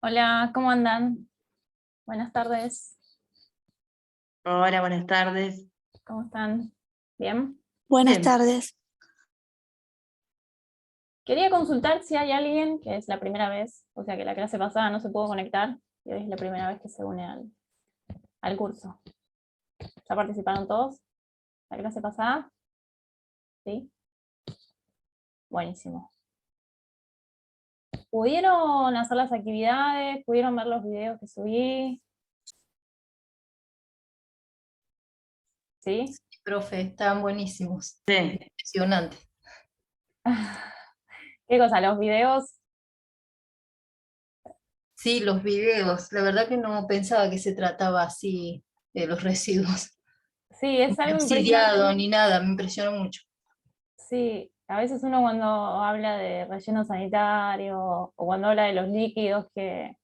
Hola, ¿cómo andan? Buenas tardes, Hola, buenas tardes. ¿cómo están? ¿Bien? Buenas Bien, tardes. Quería consultar si hay alguien que es la primera vez, o sea que la clase pasada no se pudo conectar y hoy es la primera vez que se une al curso. ¿Ya participaron todos? ¿La clase pasada? ¿Sí? Buenísimo. ¿Pudieron hacer las actividades? ¿Pudieron ver los videos que subí? ¿Sí? Profe, estaban buenísimos. sí. Impresionante. ¿Qué cosa? ¿Los videos? Sí, los videos. La verdad que no pensaba que se trataba así de los residuos. Sí, es Ni algo impresionante, obsidiado ¿no? ni nada, me impresionó mucho. Sí, a veces uno cuando habla de relleno sanitario o cuando habla de los líquidos que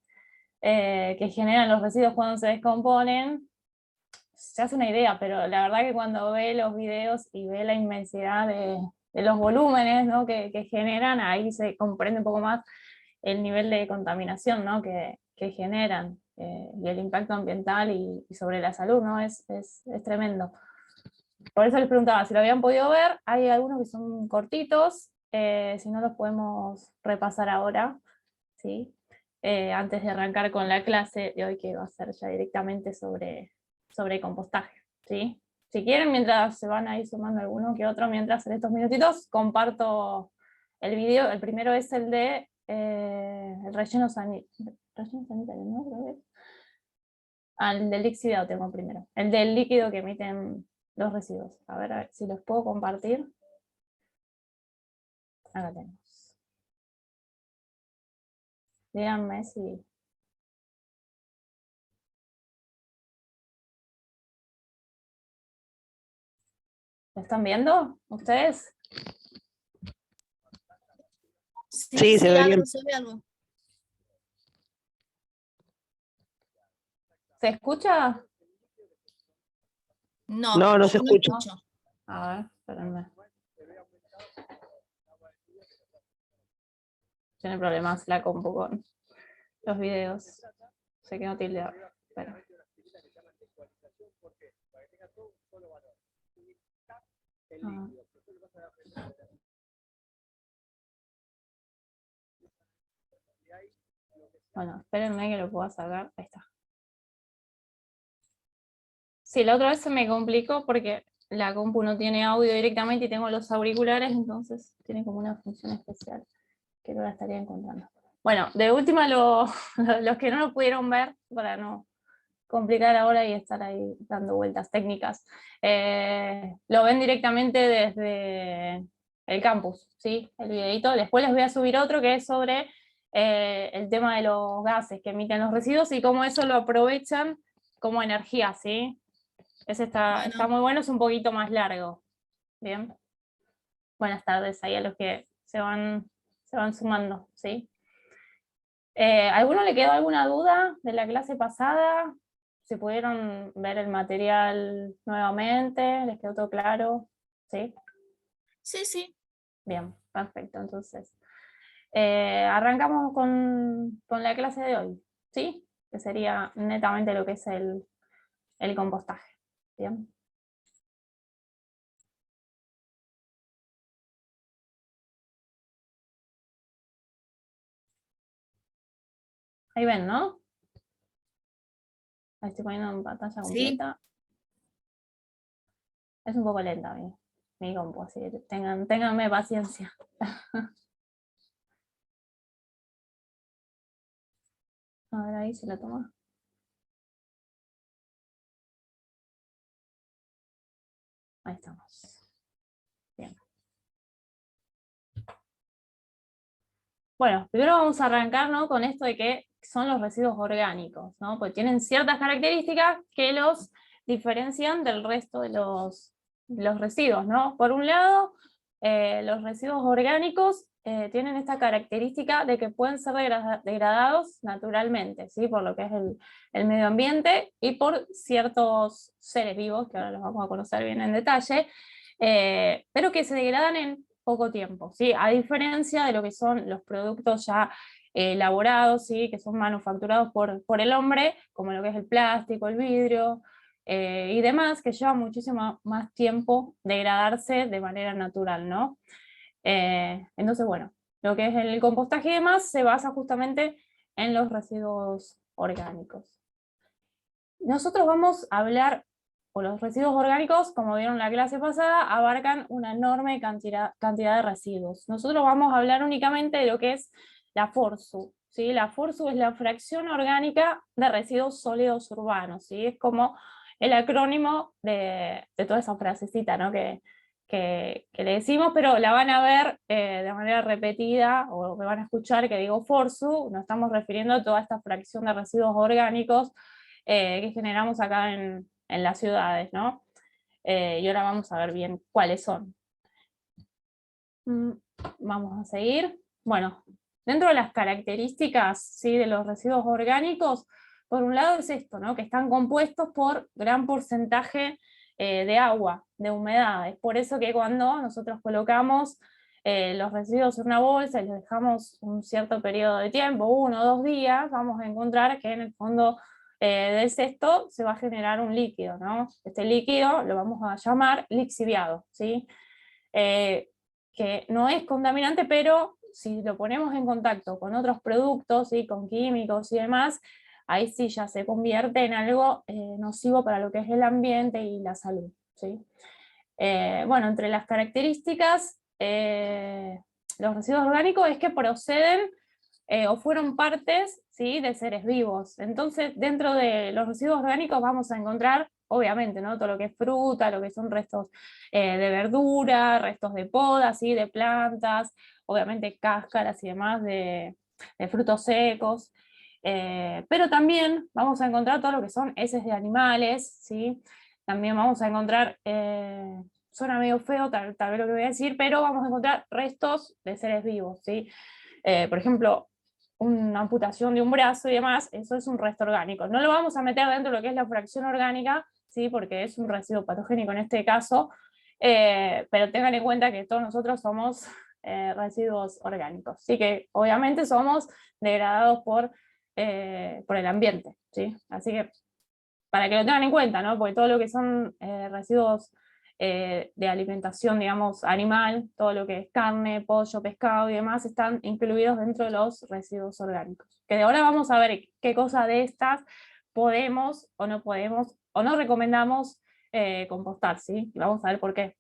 generan los residuos cuando se descomponen, se hace una idea, pero la verdad que cuando ve los videos y ve la inmensidad de los volúmenes, ¿no? que generan, ahí se comprende un poco más el nivel de contaminación, ¿no? que generan y el impacto ambiental y sobre la salud, ¿no? Es tremendo. Por eso les preguntaba si lo habían podido ver. Hay algunos que son cortitos, si no los podemos repasar ahora, ¿sí? Antes de arrancar con la clase de hoy, que va a ser ya directamente sobre compostaje, ¿sí? Si quieren, mientras se van a ir sumando alguno que otro, mientras en estos minutitos comparto el video. El primero es el de el relleno sanitario, ¿no? Creo que es. El del líquido tengo primero. El del líquido que emiten los residuos. A ver si los puedo compartir. Acá tenemos. Díganme si... ¿Lo están viendo ustedes? Sí, se ve bien. se ve algo. ¿Se escucha? No, no se yo no escucha. escucho. A ver, espérenme. Tiene problemas la compu con los videos. Se quedó tildeado. Espera. Ah. Bueno, espérenme que lo pueda sacar. Ahí está. Sí, la otra vez se me complicó porque la compu no tiene audio directamente y tengo los auriculares, entonces tiene como una función especial que no la estaría encontrando. Bueno, de última los que no lo pudieron ver, para no complicar ahora y estar ahí dando vueltas técnicas, lo ven directamente desde el campus, ¿sí? El videito. Después les voy a subir otro que es sobre el tema de los gases que emiten los residuos y cómo eso lo aprovechan como energía, ¿sí? Ese está muy bueno, es un poquito más largo. Bien. Buenas tardes ahí a los que se van sumando, ¿sí? ¿Alguno le quedó alguna duda de la clase pasada? ¿Si pudieron ver el material nuevamente? ¿Les quedó todo claro? ¿Sí? Sí, sí. Bien, perfecto. Entonces, arrancamos con la clase de hoy, ¿sí? Que sería netamente lo que es el compostaje. Bien. Ahí ven, ¿no? Ahí estoy poniendo en pantalla Sí. completa. Es un poco lenta mi compu, así que ténganme paciencia. A ver, ahí se lo toma. Ahí estamos. Bien. Bueno, primero vamos a arrancar, ¿no? Con esto de que son los residuos orgánicos, ¿no? Pues tienen ciertas características que los diferencian del resto de los residuos, ¿no? Por un lado, los residuos orgánicos tienen esta característica de que pueden ser degradados naturalmente, ¿sí? Por lo que es el medio ambiente y por ciertos seres vivos, que ahora los vamos a conocer bien en detalle, pero que se degradan en poco tiempo, ¿sí? A diferencia de lo que son los productos ya elaborados, ¿sí? Que son manufacturados por el hombre, como lo que es el plástico, el vidrio y demás, que lleva muchísimo más tiempo degradarse de manera natural, ¿no? Entonces, bueno, lo que es el compostaje y demás se basa justamente en los residuos orgánicos. Nosotros vamos a hablar, o los residuos orgánicos, como vieron en la clase pasada, abarcan una enorme cantidad de residuos. Nosotros vamos a hablar únicamente de lo que es la FORSU, ¿sí? La FORSU es la fracción orgánica de residuos sólidos urbanos, ¿sí? Es como el acrónimo de toda esa frasecita, ¿no? que le decimos, pero la van a ver de manera repetida, o me van a escuchar que digo FORSU, nos estamos refiriendo a toda esta fracción de residuos orgánicos que generamos acá en las ciudades, ¿no? Y ahora vamos a ver bien cuáles son. Vamos a seguir. Bueno, dentro de las características, ¿sí?, de los residuos orgánicos, por un lado es esto, ¿no?, que están compuestos por gran porcentaje de agua, de humedad. Es por eso que cuando nosotros colocamos los residuos en una bolsa y los dejamos un cierto periodo de tiempo, 1 o 2 días, vamos a encontrar que en el fondo del cesto se va a generar un líquido, ¿no? Este líquido lo vamos a llamar lixiviado, ¿sí? Que no es contaminante, pero si lo ponemos en contacto con otros productos, ¿sí?, con químicos y demás, ahí sí ya se convierte en algo nocivo para lo que es el ambiente y la salud, ¿sí? Bueno, entre las características, los residuos orgánicos es que proceden o fueron partes, ¿sí?, de seres vivos. Entonces, dentro de los residuos orgánicos vamos a encontrar, obviamente, ¿no?, todo lo que es fruta, lo que son restos de verdura, restos de podas, ¿sí?, de plantas, obviamente cáscaras y demás de frutos secos. Pero también vamos a encontrar todo lo que son heces de animales, ¿sí? También vamos a encontrar, suena medio feo tal vez lo que voy a decir, pero vamos a encontrar restos de seres vivos, ¿sí? Por ejemplo, una amputación de un brazo y demás, eso es un resto orgánico. No lo vamos a meter dentro de lo que es la fracción orgánica, ¿sí?, porque es un residuo patogénico en este caso, pero tengan en cuenta que todos nosotros somos residuos orgánicos, así que obviamente somos degradados por el ambiente, ¿sí? Así que para que lo tengan en cuenta, ¿no? Porque todo lo que son residuos de alimentación, digamos, animal, todo lo que es carne, pollo, pescado y demás, están incluidos dentro de los residuos orgánicos. Que de ahora vamos a ver qué cosa de estas podemos, o no recomendamos compostar, ¿sí? Y vamos a ver por qué.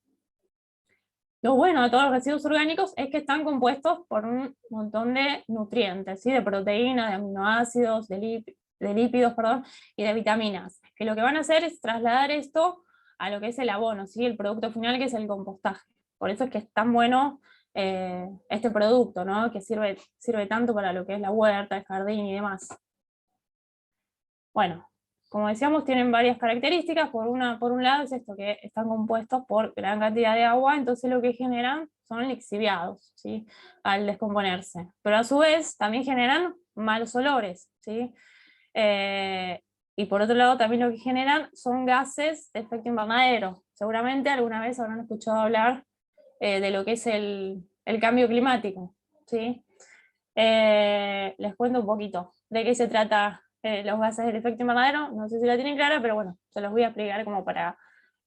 Lo bueno de todos los residuos orgánicos es que están compuestos por un montón de nutrientes, ¿sí?, de proteínas, de aminoácidos, de lípidos, perdón, y de vitaminas, que lo que van a hacer es trasladar esto a lo que es el abono, ¿sí?, el producto final, que es el compostaje. Por eso es que es tan bueno este producto, ¿no?, que sirve tanto para lo que es la huerta, el jardín y demás. Bueno, como decíamos, tienen varias características. Por un lado es esto, que están compuestos por gran cantidad de agua, entonces lo que generan son lixiviados, ¿sí?, al descomponerse. Pero a su vez también generan malos olores, ¿sí? Y por otro lado también lo que generan son gases de efecto invernadero. Seguramente alguna vez habrán escuchado hablar de lo que es el cambio climático, ¿sí? Les cuento un poquito de qué se trata los gases del efecto invernadero. No sé si la tienen clara, pero bueno, se los voy a explicar como para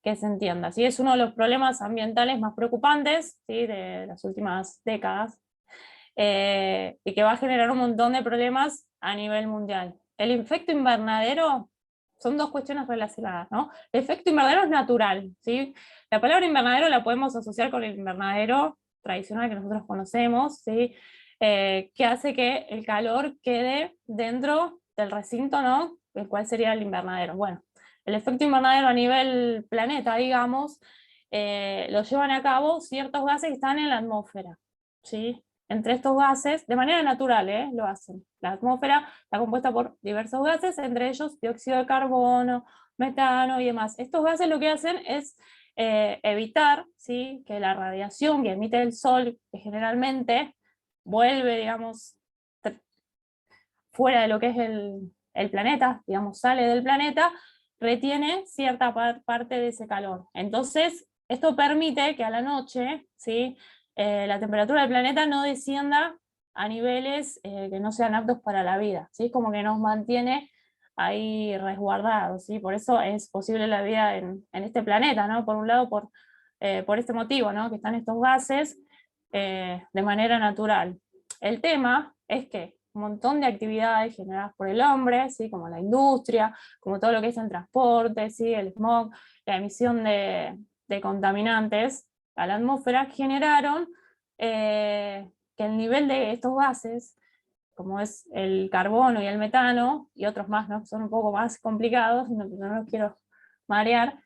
que se entienda, ¿sí? Es uno de los problemas ambientales más preocupantes, ¿sí?, de las últimas décadas, y que va a generar un montón de problemas a nivel mundial. El efecto invernadero son dos cuestiones relacionadas, ¿no? El efecto invernadero es natural, ¿sí? La palabra invernadero la podemos asociar con el invernadero tradicional que nosotros conocemos, ¿sí?, que hace que el calor quede dentro del recinto, ¿no?, el cual sería el invernadero. Bueno, el efecto invernadero a nivel planeta, digamos, lo llevan a cabo ciertos gases que están en la atmósfera, ¿sí? Entre estos gases, de manera natural, lo hacen. La atmósfera está compuesta por diversos gases, entre ellos dióxido de carbono, metano y demás. Estos gases lo que hacen es evitar, ¿sí?, que la radiación que emite el Sol, que generalmente vuelve, digamos, fuera de lo que es el planeta, digamos, sale del planeta, retiene cierta parte de ese calor. Entonces, esto permite que a la noche, ¿sí?, la temperatura del planeta no descienda a niveles que no sean aptos para la vida, ¿sí? Como que nos mantiene ahí resguardados, ¿sí? Por eso es posible la vida en este planeta, ¿no? Por un lado, por este motivo, ¿no? Que están estos gases de manera natural. El tema es que un montón de actividades generadas por el hombre, ¿sí? Como la industria, como todo lo que es el transporte, ¿sí? El smog, la emisión de contaminantes a la atmósfera, generaron que el nivel de estos gases, como es el carbono y el metano, y otros más, ¿no? Que son un poco más complicados, no los quiero marear,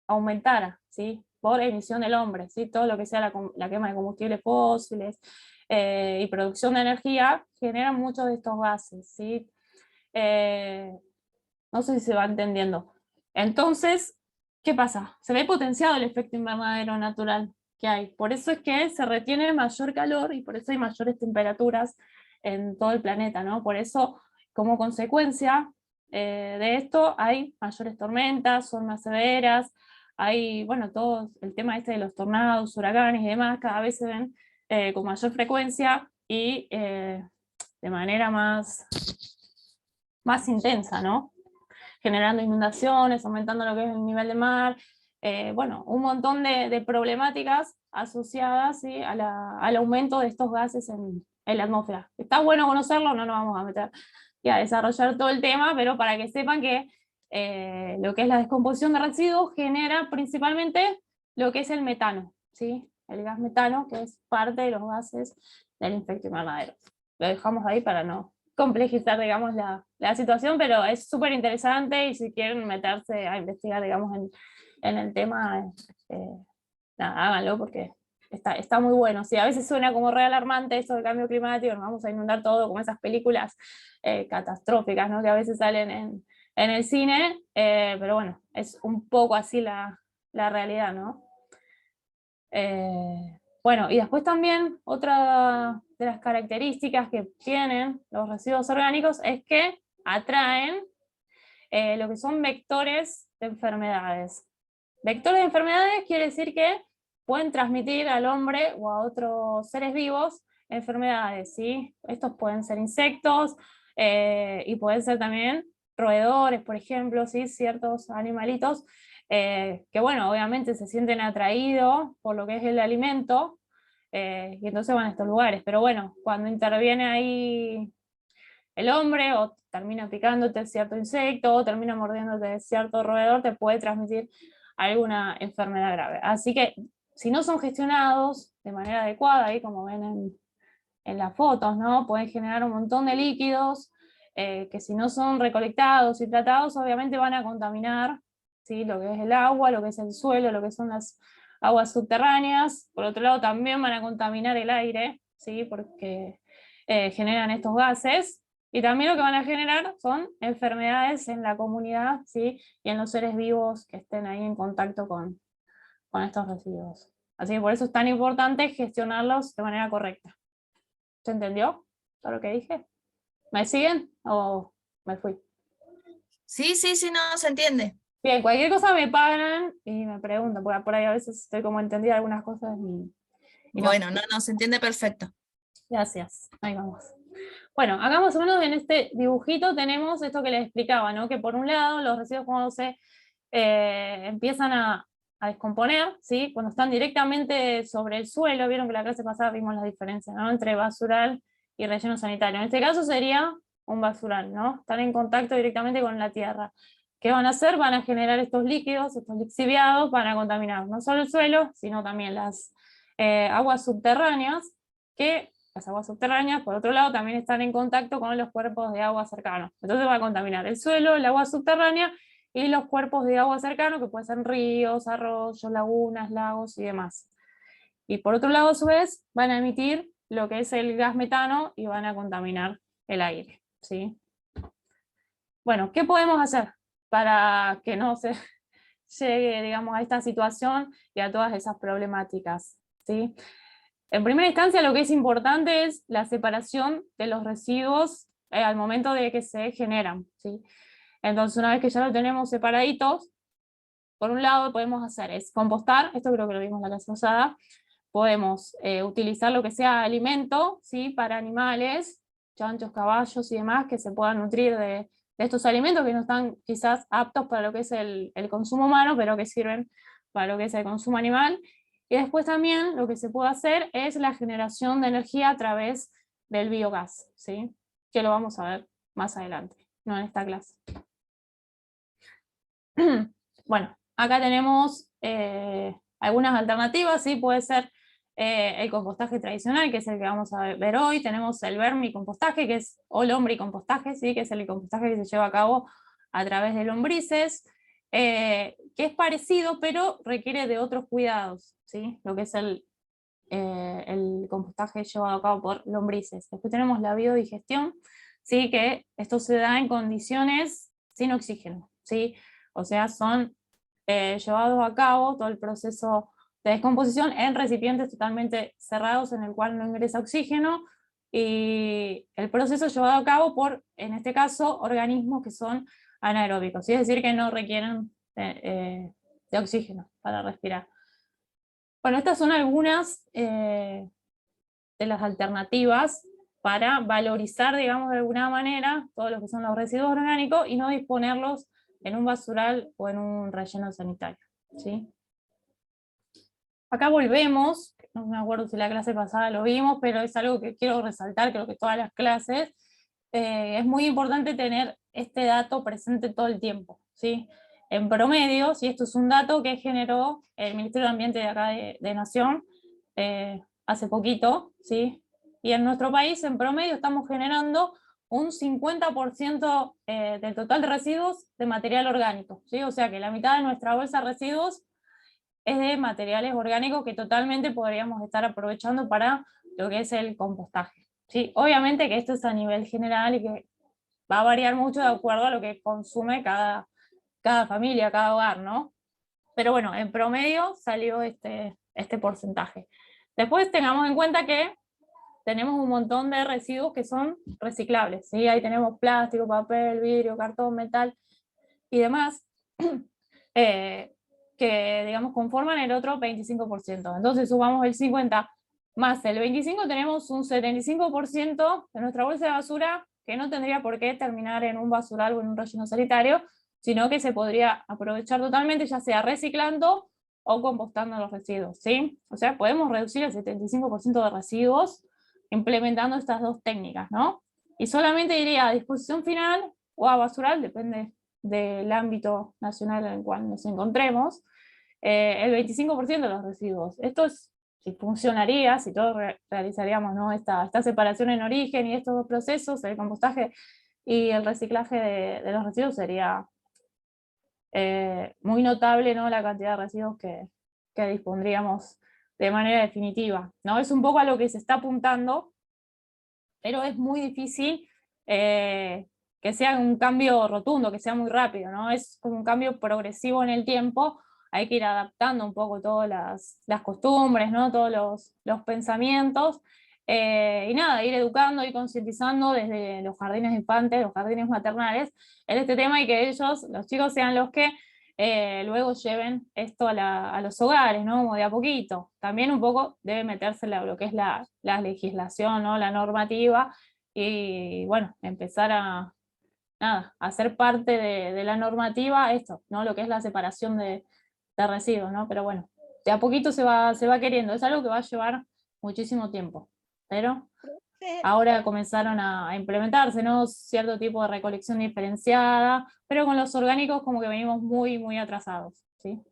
aumentara, ¿sí? Por emisión del hombre, ¿sí? Todo lo que sea la quema de combustibles fósiles y producción de energía genera muchos de estos gases, ¿sí? No sé si se va entendiendo. Entonces, ¿qué pasa? Se ve potenciado el efecto invernadero natural que hay. Por eso es que se retiene mayor calor y por eso hay mayores temperaturas en todo el planeta, ¿no? Por eso, como consecuencia de esto, hay mayores tormentas, son más severas, hay, bueno, todo el tema este de los tornados, huracanes y demás, cada vez se ven con mayor frecuencia y de manera más intensa, ¿no? Generando inundaciones, aumentando lo que es el nivel del mar, bueno, un montón de problemáticas asociadas, ¿sí? Al aumento de estos gases en la atmósfera. Está bueno conocerlo, no nos vamos a meter y a desarrollar todo el tema, pero para que sepan que lo que es la descomposición de residuos genera principalmente lo que es el metano, ¿sí? El gas metano, que es parte de los gases del efecto invernadero. Lo dejamos ahí para no complejizar, digamos, la situación, pero es súper interesante y si quieren meterse a investigar, digamos, en el tema, nada, háganlo porque está muy bueno. Sí, a veces suena como re alarmante esto del cambio climático, nos vamos a inundar todo, como esas películas catastróficas, ¿no? Que a veces salen en el cine, pero bueno, es un poco así la realidad, ¿no? Bueno, y después también otra de las características que tienen los residuos orgánicos es que atraen lo que son vectores de enfermedades. Vectores de enfermedades quiere decir que pueden transmitir al hombre o a otros seres vivos enfermedades, ¿sí? Estos pueden ser insectos y pueden ser también roedores, por ejemplo, ¿sí? Ciertos animalitos que, bueno, obviamente se sienten atraídos por lo que es el alimento y entonces van a estos lugares. Pero bueno, cuando interviene ahí el hombre o termina picándote cierto insecto o termina mordiéndote cierto roedor, te puede transmitir alguna enfermedad grave. Así que si no son gestionados de manera adecuada, ahí como ven en las fotos, ¿no? Pueden generar un montón de líquidos que si no son recolectados y tratados, obviamente van a contaminar, ¿sí? Lo que es el agua, lo que es el suelo, lo que son las aguas subterráneas. Por otro lado, también van a contaminar el aire, ¿sí? Porque generan estos gases. Y también lo que van a generar son enfermedades en la comunidad, ¿sí? Y en los seres vivos que estén ahí en contacto con estos residuos. Así que por eso es tan importante gestionarlos de manera correcta. ¿Se entendió todo lo que dije? ¿Me siguen o me fui? Sí, sí, sí, no, se entiende. Bien, cualquier cosa me paran y me preguntan, porque por ahí a veces estoy como entendida algunas cosas y no. Bueno, no, se entiende perfecto. Gracias, ahí vamos. Bueno, acá más o menos en este dibujito tenemos esto que les explicaba, ¿no? Que por un lado los residuos cuando se empiezan a descomponer, ¿sí? Cuando están directamente sobre el suelo, vieron que la clase pasada vimos las diferencias, ¿no? Entre basural y relleno sanitario. En este caso sería un basural, ¿no? Están en contacto directamente con la tierra. ¿Qué van a hacer? Van a generar estos líquidos, estos lixiviados, van a contaminar no solo el suelo, sino también las aguas subterráneas, que las aguas subterráneas, por otro lado, también están en contacto con los cuerpos de agua cercanos. Entonces va a contaminar el suelo, el agua subterránea y los cuerpos de agua cercanos, que pueden ser ríos, arroyos, lagunas, lagos y demás. Y por otro lado, a su vez, van a emitir lo que es el gas metano y van a contaminar el aire, ¿sí? Bueno, ¿qué podemos hacer para que no se llegue, digamos, a esta situación y a todas esas problemáticas, ¿sí? En primera instancia, lo que es importante es la separación de los residuos al momento de que se generan, ¿sí? Entonces, una vez que ya lo tenemos separaditos, por un lado podemos hacer es compostar, esto creo que lo vimos la clase pasada, podemos utilizar lo que sea alimento, ¿sí? Para animales, chanchos, caballos y demás, que se puedan nutrir de estos alimentos que no están quizás aptos para lo que es el consumo humano, pero que sirven para lo que es el consumo animal. Y después también lo que se puede hacer es la generación de energía a través del biogás, ¿sí? Que lo vamos a ver más adelante, no en esta clase. Bueno, acá tenemos algunas alternativas, ¿sí? Puede ser el compostaje tradicional, que es el que vamos a ver hoy. Tenemos el vermicompostaje, que es, o lombricompostaje, ¿sí? Que es el compostaje que se lleva a cabo a través de lombrices, que es parecido, pero requiere de otros cuidados, ¿sí? Lo que es el compostaje llevado a cabo por lombrices. Después tenemos la biodigestión, ¿sí? Que esto se da en condiciones sin oxígeno, ¿sí? O sea, son llevados a cabo todo el proceso de descomposición en recipientes totalmente cerrados en el cual no ingresa oxígeno, y el proceso llevado a cabo por, en este caso, organismos que son anaeróbicos, ¿sí? Es decir, que no requieren de oxígeno para respirar. Bueno, estas son algunas de las alternativas para valorizar, digamos, de alguna manera todos los que son los residuos orgánicos y no disponerlos en un basural o en un relleno sanitario, ¿sí? Acá volvemos, no me acuerdo si la clase pasada lo vimos, pero es algo que quiero resaltar, creo que todas las clases, es muy importante tener este dato presente todo el tiempo, ¿sí? En promedio, si esto es un dato que generó el Ministerio de Ambiente de acá de Nación hace poquito, ¿sí? Y en nuestro país, en promedio, estamos generando un 50% del total de residuos de material orgánico, ¿sí? O sea que la mitad de nuestra bolsa de residuos es de materiales orgánicos que totalmente podríamos estar aprovechando para lo que es el compostaje, ¿sí? Obviamente que esto es a nivel general y que va a variar mucho de acuerdo a lo que consume cada familia, cada hogar, ¿no? Pero bueno, en promedio salió este porcentaje. Después tengamos en cuenta que tenemos un montón de residuos que son reciclables, ¿sí? Ahí tenemos plástico, papel, vidrio, cartón, metal y demás, que digamos conforman el otro 25%. Entonces sumamos el 50 más el 25, tenemos un 75% de nuestra bolsa de basura que no tendría por qué terminar en un basural o en un relleno sanitario, sino que se podría aprovechar totalmente, ya sea reciclando o compostando los residuos, ¿sí? O sea, podemos reducir el 75% de residuos implementando estas dos técnicas, ¿no? Y solamente iría a disposición final o a basural, depende del ámbito nacional en el cual nos encontremos, el 25% de los residuos. Esto es, si funcionaría, si todos realizaríamos, ¿no? esta separación en origen y estos dos procesos, el compostaje y el reciclaje de los residuos, sería muy notable, ¿no? La cantidad de residuos que dispondríamos de manera definitiva, ¿no? Es un poco a lo que se está apuntando, pero es muy difícil que sea un cambio rotundo, que sea muy rápido, ¿no? Es como un cambio progresivo en el tiempo, hay que ir adaptando un poco todas las costumbres, ¿no? Todos los pensamientos, y nada, ir educando y concientizando desde los jardines infantes, los jardines maternales, en este tema, y que ellos, los chicos, sean los que luego lleven esto a los hogares, ¿no? Como de a poquito. También un poco debe meterse lo que es la legislación, ¿no? La normativa, y bueno, empezar a hacer parte de la normativa esto, ¿no? Lo que es la separación de residuos, ¿no? Pero bueno, de a poquito se va queriendo, es algo que va a llevar muchísimo tiempo, pero ahora comenzaron a implementarse, ¿no? Cierto tipo de recolección diferenciada, pero con los orgánicos como que venimos muy, muy atrasados, ¿sí?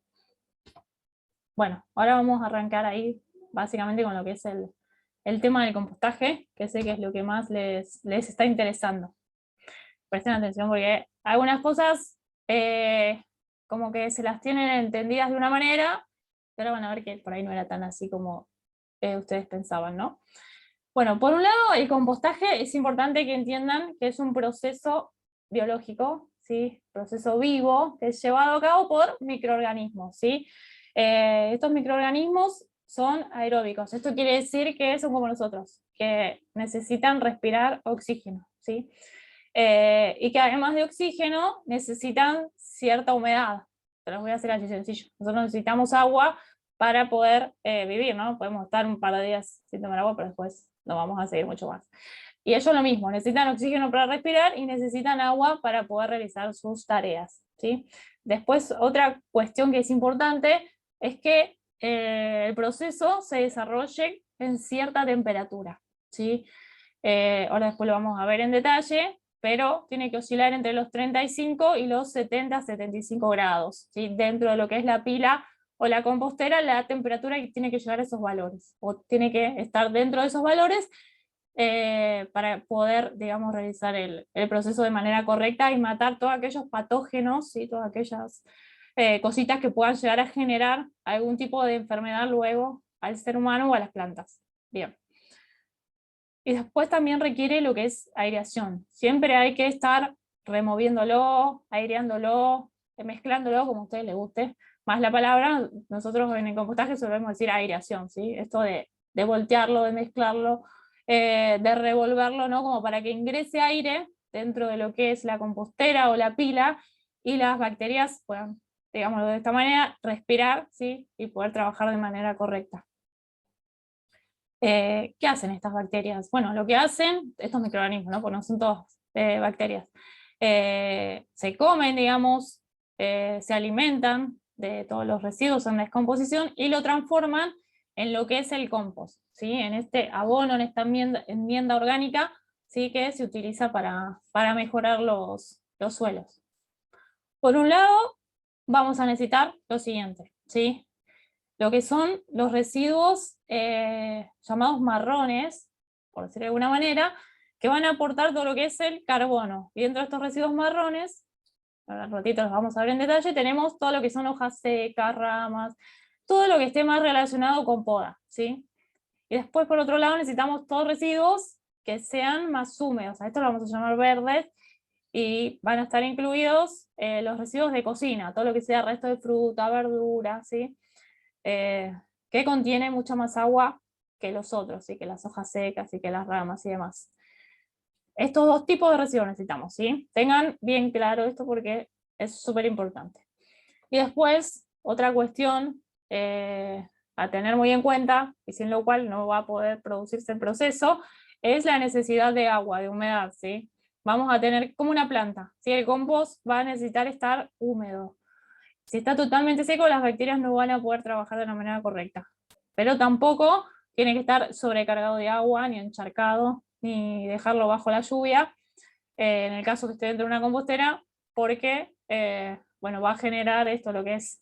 Bueno, ahora vamos a arrancar ahí básicamente con lo que es el tema del compostaje, que sé que es lo que más les está interesando. Presten atención porque algunas cosas como que se las tienen entendidas de una manera, pero van a ver que por ahí no era tan así como ustedes pensaban, ¿no? Bueno, por un lado, el compostaje es importante que entiendan que es un proceso biológico, ¿sí? Proceso vivo, que es llevado a cabo por microorganismos, ¿sí? Estos microorganismos son aeróbicos. Esto quiere decir que son como nosotros, que necesitan respirar oxígeno, ¿sí? Y que además de oxígeno necesitan cierta humedad, te los voy a hacer así sencillo. Nosotros necesitamos agua para poder vivir, ¿no? Podemos estar un par de días sin tomar agua, pero después no vamos a seguir mucho más. Y ellos lo mismo, necesitan oxígeno para respirar y necesitan agua para poder realizar sus tareas, ¿sí? Después, otra cuestión que es importante es que el proceso se desarrolle en cierta temperatura, ¿sí? Ahora después lo vamos a ver en detalle, pero tiene que oscilar entre los 35 y los 70-75 grados, ¿sí? Dentro de lo que es la pila o la compostera, la temperatura tiene que llegar a esos valores, o tiene que estar dentro de esos valores para poder, digamos, realizar el proceso de manera correcta y matar todos aquellos patógenos y todas aquellas cositas que puedan llegar a generar algún tipo de enfermedad luego al ser humano o a las plantas. Bien. Y después también requiere lo que es aireación. Siempre hay que estar removiéndolo, aireándolo, mezclándolo, como a ustedes les guste más la palabra. Nosotros en el compostaje solemos decir aireación, ¿sí? Esto de voltearlo, de mezclarlo, de revolverlo, ¿no? Como para que ingrese aire dentro de lo que es la compostera o la pila y las bacterias puedan, digámoslo de esta manera, respirar, ¿sí? Y poder trabajar de manera correcta. ¿Qué hacen estas bacterias? Bueno, lo que hacen estos microorganismos, ¿no? Porque no son todas bacterias. Se comen, digamos, se alimentan de todos los residuos en descomposición y lo transforman en lo que es el compost, ¿sí? En este abono, en esta enmienda orgánica, ¿sí? Que se utiliza para mejorar los suelos. Por un lado, vamos a necesitar lo siguiente, ¿sí? Lo que son los residuos llamados marrones, por decirlo de alguna manera, que van a aportar todo lo que es el carbono. Y dentro de estos residuos marrones, ahora al ratito los vamos a ver en detalle, tenemos todo lo que son hojas secas, ramas, todo lo que esté más relacionado con poda, ¿sí? Y después, por otro lado, necesitamos todos residuos que sean más húmedos. A esto lo vamos a llamar verdes, y van a estar incluidos los residuos de cocina, todo lo que sea resto de fruta, verdura, ¿sí? Que contiene mucha más agua que los otros, ¿sí? Que las hojas secas y que las ramas y demás. Estos dos tipos de residuos necesitamos, ¿sí? Tengan bien claro esto porque es súper importante. Y después, otra cuestión a tener muy en cuenta, y sin lo cual no va a poder producirse el proceso, es la necesidad de agua, de humedad, ¿sí? Vamos a tener como una planta, ¿sí? El compost va a necesitar estar húmedo. Si está totalmente seco, las bacterias no van a poder trabajar de la manera correcta. Pero tampoco tiene que estar sobrecargado de agua, ni encharcado, ni dejarlo bajo la lluvia, en el caso que esté dentro de una compostera, porque bueno, va a generar esto, lo que es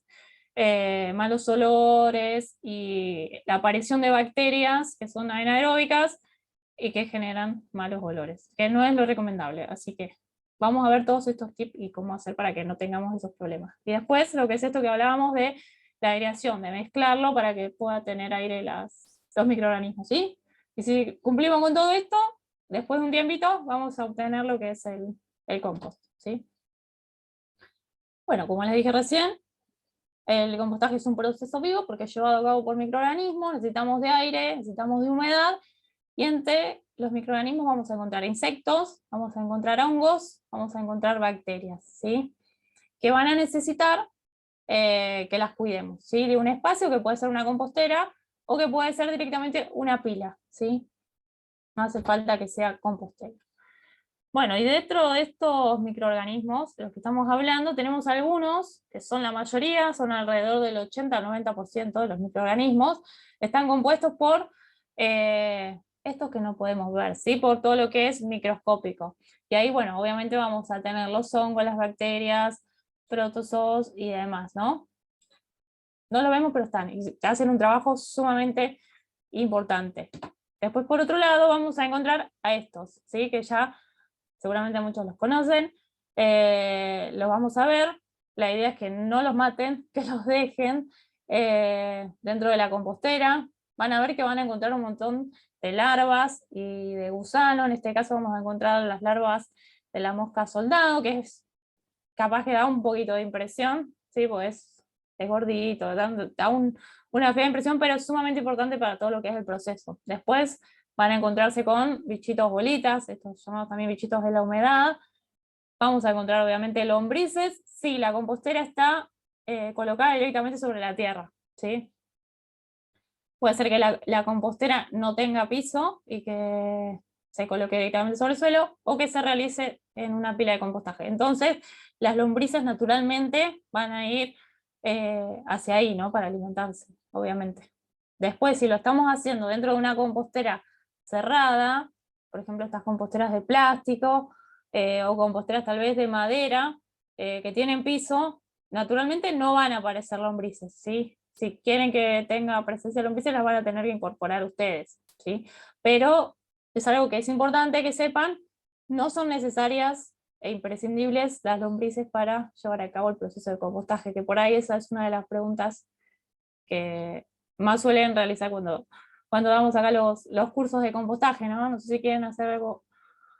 malos olores y la aparición de bacterias que son anaeróbicas y que generan malos olores, que no es lo recomendable. Así que vamos a ver todos estos tips y cómo hacer para que no tengamos esos problemas. Y después lo que es esto que hablábamos de la aireación, de mezclarlo para que pueda tener aire los microorganismos, ¿sí? Y si cumplimos con todo esto, después de un tiempito vamos a obtener lo que es el compost, ¿sí? Bueno, como les dije recién, el compostaje es un proceso vivo porque es llevado a cabo por microorganismos, necesitamos de aire, necesitamos de humedad, y entre los microorganismos vamos a encontrar insectos, vamos a encontrar hongos, vamos a encontrar bacterias, ¿sí? Que van a necesitar que las cuidemos, ¿sí? De un espacio que puede ser una compostera o que puede ser directamente una pila, ¿sí? No hace falta que sea compostera. Bueno, y dentro de estos microorganismos de los que estamos hablando, tenemos algunos, que son la mayoría, son alrededor del 80 al 90% de los microorganismos, están compuestos por estos que no podemos ver, ¿sí? Por todo lo que es microscópico. Y ahí, bueno, obviamente vamos a tener los hongos, las bacterias, protozoos y demás, ¿no? No lo vemos, pero están, y hacen un trabajo sumamente importante. Después, por otro lado, vamos a encontrar a estos, ¿sí? Que ya seguramente muchos los conocen, los vamos a ver. La idea es que no los maten, que los dejen dentro de la compostera. Van a ver que van a encontrar un montón de larvas y de gusano. En este caso vamos a encontrar las larvas de la mosca soldado, que es capaz que da un poquito de impresión, ¿sí? Pues es gordito, da una fea impresión, pero es sumamente importante para todo lo que es el proceso. Después van a encontrarse con bichitos bolitas, estos llamados también bichitos de la humedad. Vamos a encontrar obviamente lombrices. Sí, la compostera está colocada directamente sobre la tierra, ¿sí? Puede ser que la compostera no tenga piso y que se coloque directamente sobre el suelo, o que se realice en una pila de compostaje. Entonces, las lombrices naturalmente van a ir hacia ahí, ¿no? Para alimentarse, obviamente. Después, si lo estamos haciendo dentro de una compostera cerrada, por ejemplo, estas composteras de plástico, o composteras tal vez de madera, que tienen piso, naturalmente no van a aparecer lombrices, ¿sí? Si quieren que tenga presencia de lombrices, las van a tener que incorporar ustedes, ¿sí? Pero es algo que es importante que sepan, no son necesarias e imprescindibles las lombrices para llevar a cabo el proceso de compostaje, que por ahí esa es una de las preguntas que más suelen realizar cuando damos acá los cursos de compostaje, ¿no? No sé si quieren hacer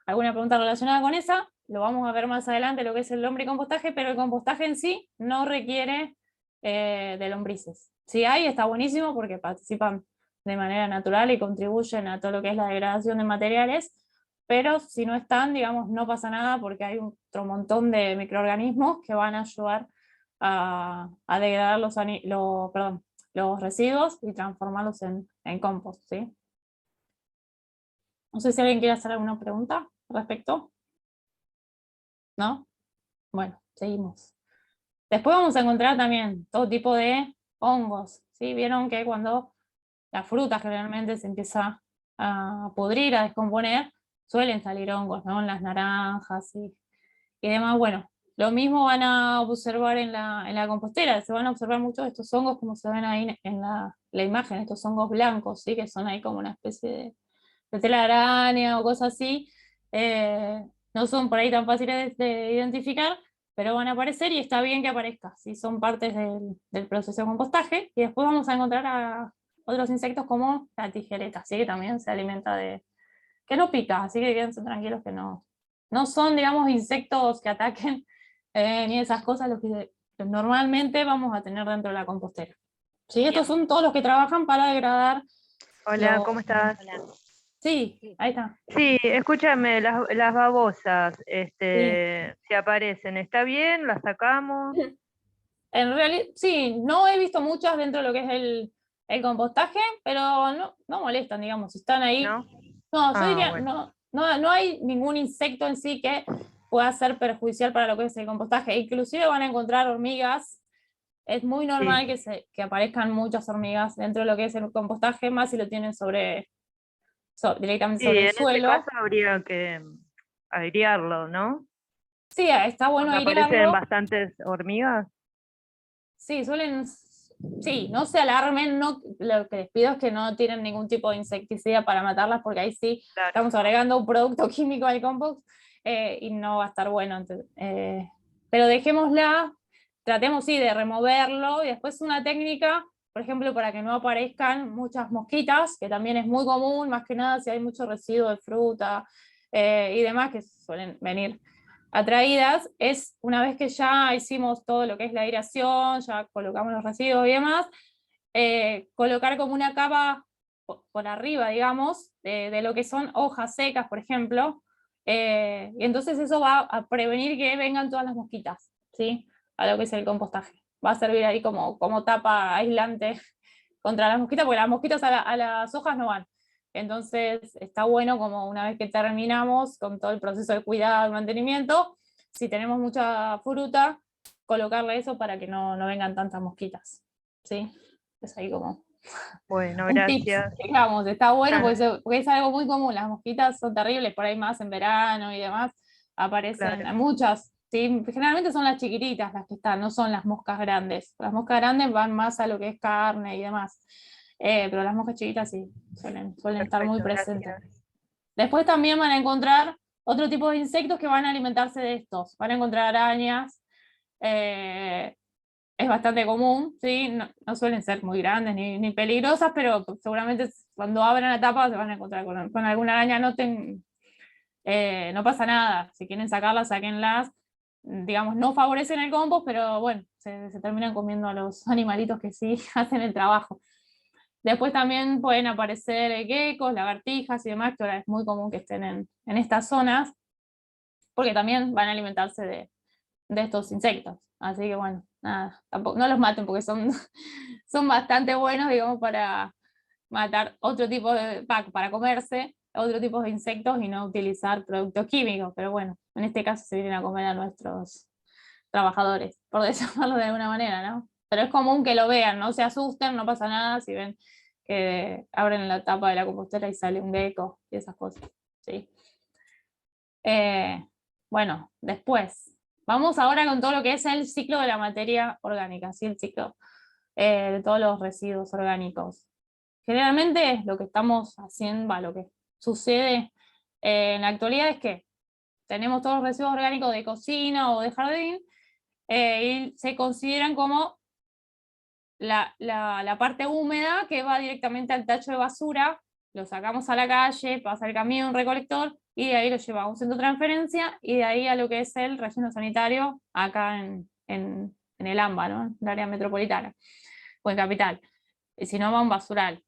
alguna pregunta relacionada con esa, lo vamos a ver más adelante, lo que es el lombricompostaje, pero el compostaje en sí no requiere de lombrices. Si hay, está buenísimo porque participan de manera natural y contribuyen a todo lo que es la degradación de materiales, pero si no están, digamos, no pasa nada porque hay otro montón de microorganismos que van a ayudar a degradar los residuos y transformarlos en compost, ¿sí? No sé si alguien quiere hacer alguna pregunta al respecto. ¿No? Bueno, seguimos. Después vamos a encontrar también todo tipo de hongos, ¿sí? Vieron que cuando la fruta generalmente se empieza a pudrir, a descomponer, suelen salir hongos, ¿no? En las naranjas y demás. Bueno, lo mismo van a observar en la compostera, se van a observar muchos de estos hongos como se ven ahí en la imagen, estos hongos blancos, ¿sí? Que son ahí como una especie de tela de araña o cosas así. No son por ahí tan fáciles de identificar, pero van a aparecer y está bien que aparezca, ¿sí? Son partes del proceso de compostaje. Y después vamos a encontrar a otros insectos como la tijereta, ¿sí? Que también se alimenta que no pica, así que quédense tranquilos que no son, digamos, insectos que ataquen ni esas cosas los que normalmente vamos a tener dentro de la compostera. ¿Sí? Estos son todos los que trabajan para degradar. Hola, ¿cómo estás? Sí, ahí está. Sí, escúchame, las babosas, Sí. si aparecen, ¿está bien? ¿Las sacamos? En realidad, sí, no he visto muchas dentro de lo que es el compostaje, pero no molestan, digamos, si están ahí. ¿No? No, yo Ah, diría, bueno. no hay ningún insecto en sí que pueda ser perjudicial para lo que es el compostaje. Inclusive van a encontrar hormigas. Es muy normal Sí. que aparezcan muchas hormigas dentro de lo que es el compostaje, más si lo tienen directamente Sí, sobre el en ese caso suelo. habría que airearlo, ¿no? Sí, está bueno Porque aparecen airearlo. bastantes hormigas. Sí, sí, no se alarmen, no, lo que les pido es que no tienen ningún tipo de insecticida para matarlas, porque ahí sí Claro. estamos agregando un producto químico al compost y no va a estar bueno. Entonces, pero dejémosla, tratemos sí de removerlo, y después una técnica, por ejemplo, para que no aparezcan muchas mosquitas, que también es muy común, más que nada si hay mucho residuo de fruta y demás que suelen venir atraídas, es una vez que ya hicimos todo lo que es la aireación, ya colocamos los residuos y demás, colocar como una capa por arriba, digamos, de lo que son hojas secas, por ejemplo, y entonces eso va a prevenir que vengan todas las mosquitas, ¿sí? A lo que es el compostaje. Va a servir ahí como tapa aislante contra las mosquitas, porque las mosquitas a las hojas no van. Entonces está bueno como una vez que terminamos con todo el proceso de cuidado y mantenimiento, si tenemos mucha fruta, colocarle eso para que no vengan tantas mosquitas. ¿Sí? Es ahí como Bueno, un tips, gracias. digamos, está bueno Claro, porque es algo muy común, las mosquitas son terribles, por ahí más en verano y demás, aparecen claro. muchas, ¿sí? Generalmente son las chiquititas las que están, no son las moscas grandes, las moscas grandes van más a lo que es carne y demás, pero las moscas chiquitas sí, suelen estar muy Perfecto, presentes. gracias. Después también van a encontrar otro tipo de insectos que van a alimentarse de estos, van a encontrar arañas, eh, es bastante común, ¿sí? No suelen ser muy grandes ni peligrosas, pero seguramente cuando abran la tapa se van a encontrar con alguna araña. No pasa nada, si quieren sacarlas, sáquenlas. Digamos, no favorecen el compost, pero bueno, se terminan comiendo a los animalitos que sí hacen el trabajo. Después también pueden aparecer geckos, lagartijas y demás, que ahora es muy común que estén en estas zonas, porque también van a alimentarse de estos insectos. Así que bueno, nada, tampoco, no los maten porque son, son bastante buenos, digamos, para matar otro tipo de, para comerse otro tipo de insectos y no utilizar productos químicos, pero bueno, en este caso se vienen a comer a nuestros trabajadores, por decirlo de alguna manera, ¿no? Pero es común que lo vean, no se asusten, no pasa nada si ven que abren la tapa de la compostera y sale un gecko y esas cosas, ¿sí? Bueno, después, vamos ahora con todo lo que es el ciclo de la materia orgánica, ¿sí? El ciclo de todos los residuos orgánicos. Generalmente lo que estamos haciendo, lo que sucede en la actualidad es que tenemos todos los residuos orgánicos de cocina o de jardín y se consideran como la parte húmeda que va directamente al tacho de basura, lo sacamos a la calle, pasa el camión recolector y de ahí lo llevamos a un centro de transferencia y de ahí a lo que es el relleno sanitario acá en el AMBA, ¿no? En el área metropolitana o en Capital. Y si no, va a un basural.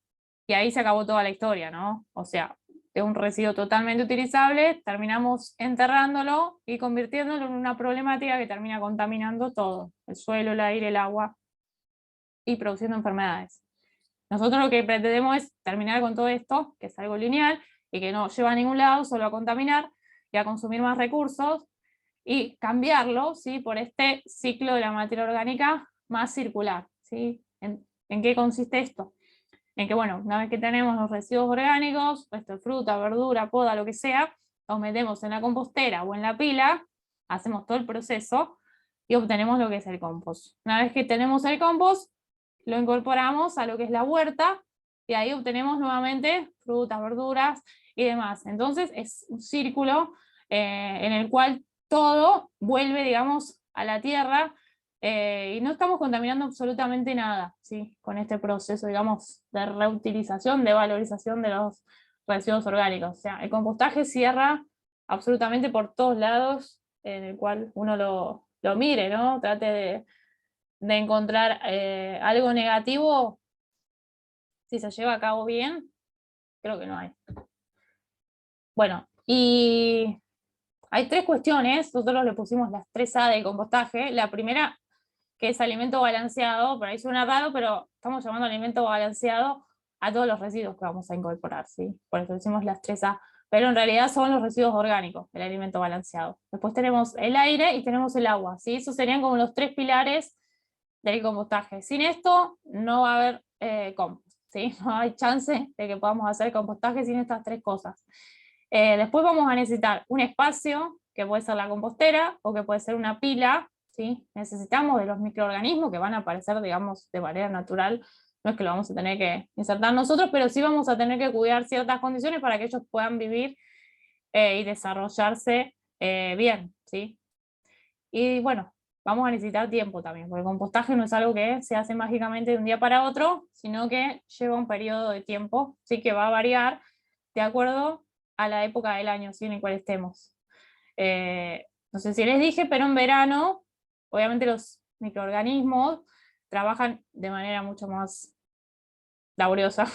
Y ahí se acabó toda la historia, ¿no? O sea, de un residuo totalmente utilizable, terminamos enterrándolo y convirtiéndolo en una problemática que termina contaminando todo, el suelo, el aire, el agua, y produciendo enfermedades. Nosotros lo que pretendemos es terminar con todo esto, que es algo lineal y que no lleva a ningún lado, solo a contaminar y a consumir más recursos, y cambiarlo, ¿sí? Por este ciclo de la materia orgánica más circular, ¿sí? ¿En qué consiste esto? En que, bueno, una vez que tenemos los residuos orgánicos, resto de fruta, verdura, poda, lo que sea, los metemos en la compostera o en la pila, hacemos todo el proceso y obtenemos lo que es el compost. Una vez que tenemos el compost, lo incorporamos a lo que es la huerta y ahí obtenemos nuevamente frutas, verduras y demás. Entonces es un círculo en el cual todo vuelve, digamos, a la tierra y no estamos contaminando absolutamente nada, ¿sí? Con este proceso, digamos, de reutilización, de valorización de los residuos orgánicos. O sea, el compostaje cierra absolutamente por todos lados en el cual uno lo mire, ¿no? Trate de encontrar algo negativo, si se lleva a cabo bien, creo que no hay. Bueno, y hay tres cuestiones, nosotros le pusimos las 3A del compostaje. La primera, que es alimento balanceado, por ahí suena raro, pero estamos llamando alimento balanceado a todos los residuos que vamos a incorporar, ¿sí? Por eso decimos las 3A, pero en realidad son los residuos orgánicos, el alimento balanceado. Después tenemos el aire y tenemos el agua, ¿sí? Esos serían como los tres pilares del compostaje. Sin esto no va a haber compost, ¿sí? No hay chance de que podamos hacer compostaje sin estas tres cosas. Después vamos a necesitar un espacio, que puede ser la compostera o que puede ser una pila, ¿sí? Necesitamos de los microorganismos que van a aparecer, digamos, de manera natural. No es que lo vamos a tener que insertar nosotros, pero sí vamos a tener que cuidar ciertas condiciones para que ellos puedan vivir y desarrollarse bien, ¿sí? Y bueno, vamos a necesitar tiempo también, porque el compostaje no es algo que se hace mágicamente de un día para otro, sino que lleva un periodo de tiempo, sí que va a variar de acuerdo a la época del año, ¿sí? En el cual estemos. No sé si les dije, pero en verano, obviamente los microorganismos trabajan de manera mucho más laboriosa,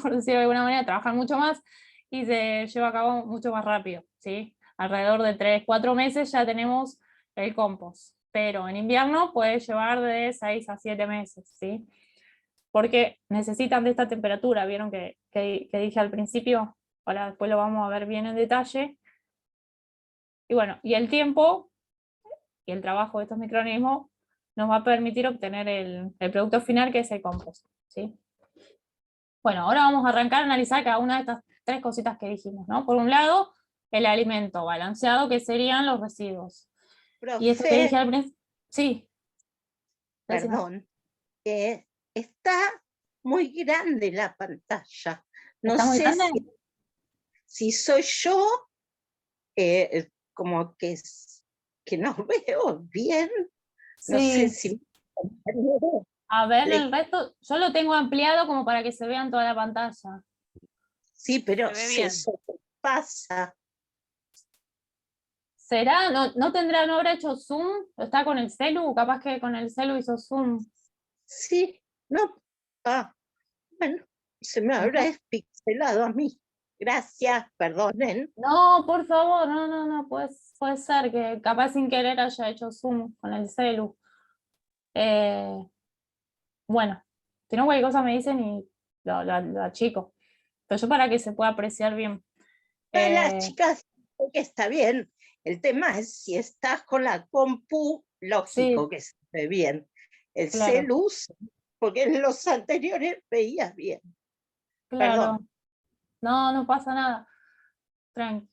por decirlo de alguna manera, trabajan mucho más y se lleva a cabo mucho más rápido, ¿sí? Alrededor de 3-4 meses ya tenemos el compost, pero en invierno puede llevar de 6 a 7 meses, ¿sí? Porque necesitan de esta temperatura, vieron que dije al principio, ahora después lo vamos a ver bien en detalle. Y bueno, y el tiempo y el trabajo de estos microorganismos nos va a permitir obtener el producto final, que es el compost, ¿sí? Bueno, ahora vamos a arrancar a analizar cada una de estas tres cositas que dijimos, ¿no? Por un lado, el alimento balanceado, que serían los residuos. Y esto que dije Profe, al principio, sí. Decime. perdón, está muy grande la pantalla. No ¿Está muy sé grande? si soy yo, como que no veo bien. No sé Sí. si A ver, le- el resto, yo lo tengo ampliado como para que se vean toda la pantalla. sí, pero Se ve se bien. sobrepasa. ¿Será? ¿No tendrá, no habrá hecho zoom? ¿Está con el celu? Capaz que con el celu hizo zoom. Sí, no. Bueno, se me habrá despixelado a mí. Gracias, perdonen. No, por favor, no, puede ser que capaz sin querer haya hecho zoom con el celu. Bueno, si no cualquier cosa me dicen y lo achico. Pero yo para que se pueda apreciar bien. Las chicas, que está bien. El tema es si estás con la compu, lógico Sí, que se ve bien. El claro, celu, porque en los anteriores veías bien. claro. Perdón. No pasa nada. Tranqui.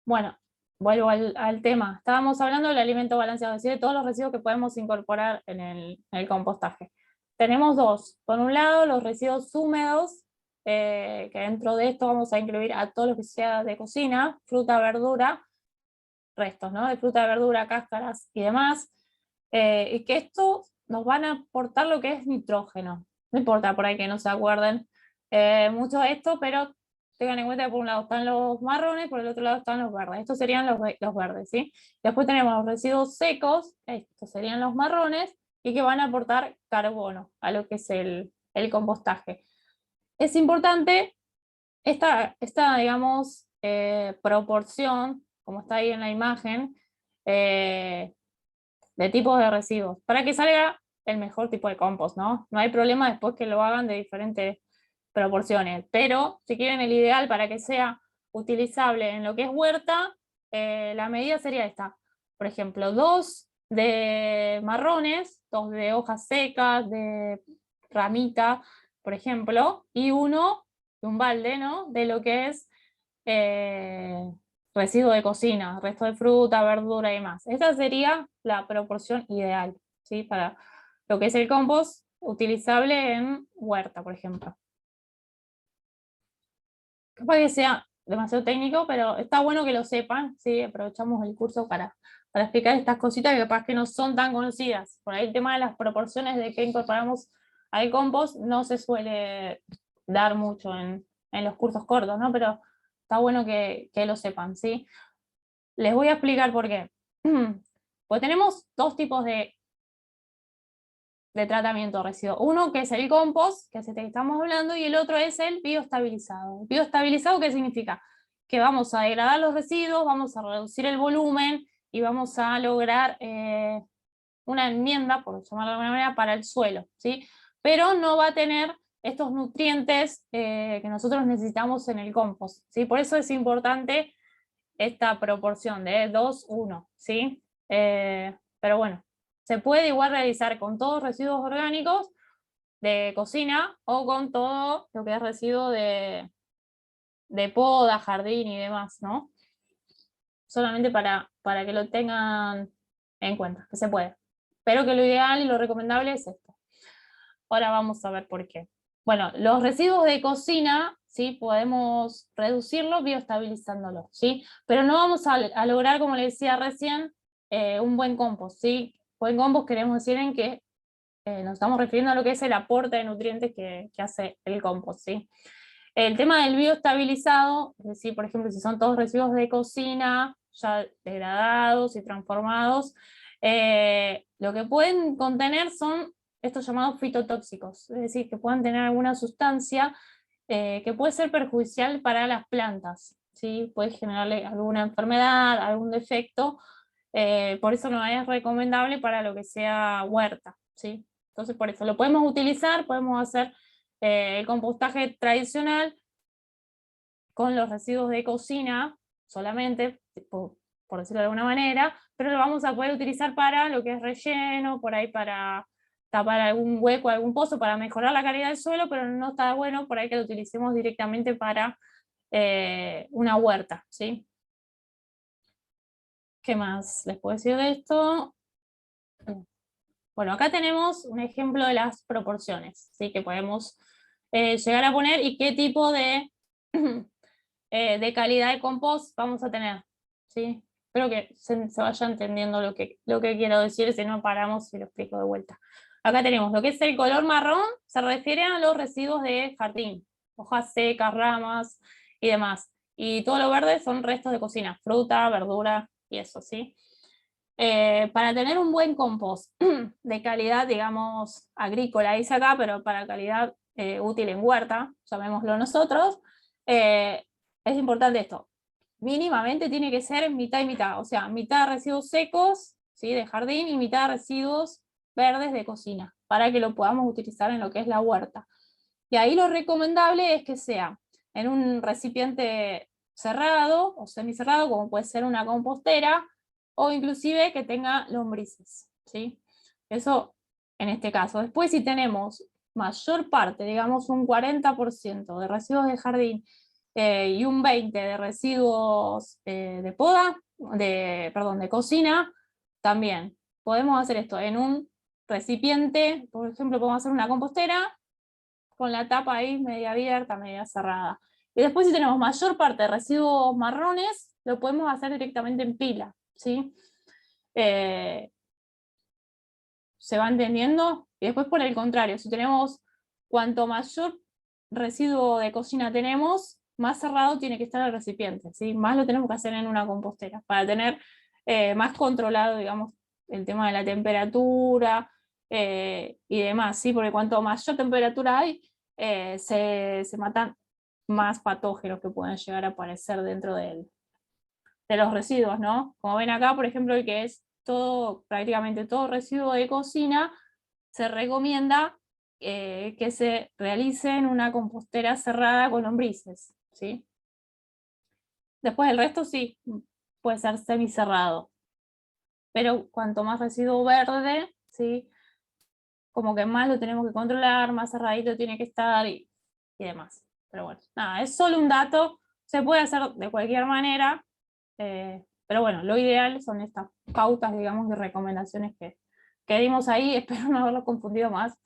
Bueno, vuelvo al tema. Estábamos hablando del alimento balanceado, es decir, de todos los residuos que podemos incorporar en el compostaje. Tenemos dos. Por un lado, los residuos húmedos, que dentro de esto vamos a incluir a todo lo que sea de cocina, fruta, verdura, restos, ¿no? De fruta, verdura, cáscaras y demás. Y que estos nos van a aportar lo que es nitrógeno. No importa por ahí que no se acuerden mucho de esto, pero tengan en cuenta que por un lado están los marrones, por el otro lado están los verdes. Estos serían los verdes, ¿sí? Después tenemos los residuos secos, estos serían los marrones, y que van a aportar carbono a lo que es el compostaje. Es importante esta digamos, proporción, como está ahí en la imagen, de tipos de residuos, para que salga el mejor tipo de compost, ¿no? No hay problema después que lo hagan de diferentes proporciones, pero si quieren el ideal para que sea utilizable en lo que es huerta, la medida sería esta. Por ejemplo, 2 de marrones, 2 de hojas secas, de ramita, por ejemplo, y 1 de un balde, ¿no? De lo que es residuo de cocina, resto de fruta, verdura y demás. Esa sería la proporción ideal, ¿sí? Para lo que es el compost utilizable en huerta, por ejemplo. Capaz que sea demasiado técnico, pero está bueno que lo sepan, ¿sí? Aprovechamos el curso para explicar estas cositas que capaz que no son tan conocidas. Por ahí el tema de las proporciones de que incorporamos al compost no se suele dar mucho en los cursos cortos, ¿no? Pero está bueno que lo sepan, ¿sí? Les voy a explicar por qué. Pues tenemos dos tipos de tratamiento de residuos. Uno que es el compost, que es el que estamos hablando, y el otro es el bioestabilizado. ¿Bioestabilizado qué significa? Que vamos a degradar los residuos, vamos a reducir el volumen y vamos a lograr una enmienda, por llamarlo de alguna manera, para el suelo, ¿sí? Pero no va a tener estos nutrientes que nosotros necesitamos en el compost, ¿sí? Por eso es importante esta proporción de 2-1, ¿sí? Pero bueno, se puede igual realizar con todos residuos orgánicos de cocina o con todo lo que es residuo de poda, jardín y demás, ¿no? Solamente para que lo tengan en cuenta, que se puede. Pero que lo ideal y lo recomendable es esto. Ahora vamos a ver por qué. Bueno, los residuos de cocina, ¿sí? Podemos reducirlos bioestabilizándolos, ¿sí? Pero no vamos a lograr, como le decía recién, un buen compost, ¿sí? Buen compost queremos decir en que nos estamos refiriendo a lo que es el aporte de nutrientes que hace el compost, ¿sí? El tema del bioestabilizado, es decir, por ejemplo, si son todos residuos de cocina, ya degradados y transformados, lo que pueden contener son estos llamados fitotóxicos, es decir, que puedan tener alguna sustancia que puede ser perjudicial para las plantas, ¿sí? Puede generarle alguna enfermedad, algún defecto, por eso no es recomendable para lo que sea huerta, ¿sí? Entonces, por eso lo podemos utilizar, podemos hacer el compostaje tradicional con los residuos de cocina solamente, por decirlo de alguna manera, pero lo vamos a poder utilizar para lo que es relleno, por ahí para tapar algún hueco, algún pozo, para mejorar la calidad del suelo, pero no está bueno por ahí que lo utilicemos directamente para una huerta, ¿sí? ¿Qué más les puedo decir de esto? Bueno, acá tenemos un ejemplo de las proporciones, ¿sí? Que podemos llegar a poner y qué tipo de calidad de compost vamos a tener, ¿sí? Espero que se vaya entendiendo lo que quiero decir, si no paramos y lo explico de vuelta. Acá tenemos lo que es el color marrón, se refiere a los residuos de jardín, hojas secas, ramas y demás. Y todo lo verde son restos de cocina, fruta, verdura y eso, ¿sí? Para tener un buen compost de calidad, digamos, agrícola, dice acá, pero para calidad útil en huerta, llamémoslo nosotros, es importante esto. Mínimamente tiene que ser mitad y mitad, o sea, mitad de residuos secos, ¿sí? De jardín y mitad de residuos verdes de cocina, para que lo podamos utilizar en lo que es la huerta. Y ahí lo recomendable es que sea en un recipiente cerrado o semicerrado, como puede ser una compostera, o inclusive que tenga lombrices, ¿sí? Eso en este caso. Después, si tenemos mayor parte, digamos un 40% de residuos de jardín y un 20% de residuos de poda, de cocina, también podemos hacer esto en un recipiente. Por ejemplo, podemos hacer una compostera con la tapa ahí media abierta, media cerrada. Y después, si tenemos mayor parte de residuos marrones, lo podemos hacer directamente en pila, ¿sí? ¿Se va entendiendo? Y después, por el contrario, si tenemos cuanto mayor residuo de cocina tenemos, más cerrado tiene que estar el recipiente, ¿sí? Más lo tenemos que hacer en una compostera, para tener más controlado, digamos, el tema de la temperatura y demás, ¿sí? Porque cuanto mayor temperatura hay, se matan más patógenos que pueden llegar a aparecer dentro de los residuos, ¿no? Como ven acá, por ejemplo, el que es prácticamente todo residuo de cocina, se recomienda que se realice en una compostera cerrada con lombrices, ¿sí? Después el resto sí, puede ser semicerrado. Pero cuanto más residuo verde, ¿sí? Como que más lo tenemos que controlar, más cerradito tiene que estar y demás. Pero bueno, nada, es solo un dato, se puede hacer de cualquier manera, pero bueno, lo ideal son estas pautas, digamos, y recomendaciones que dimos ahí. Espero no haberlo confundido más.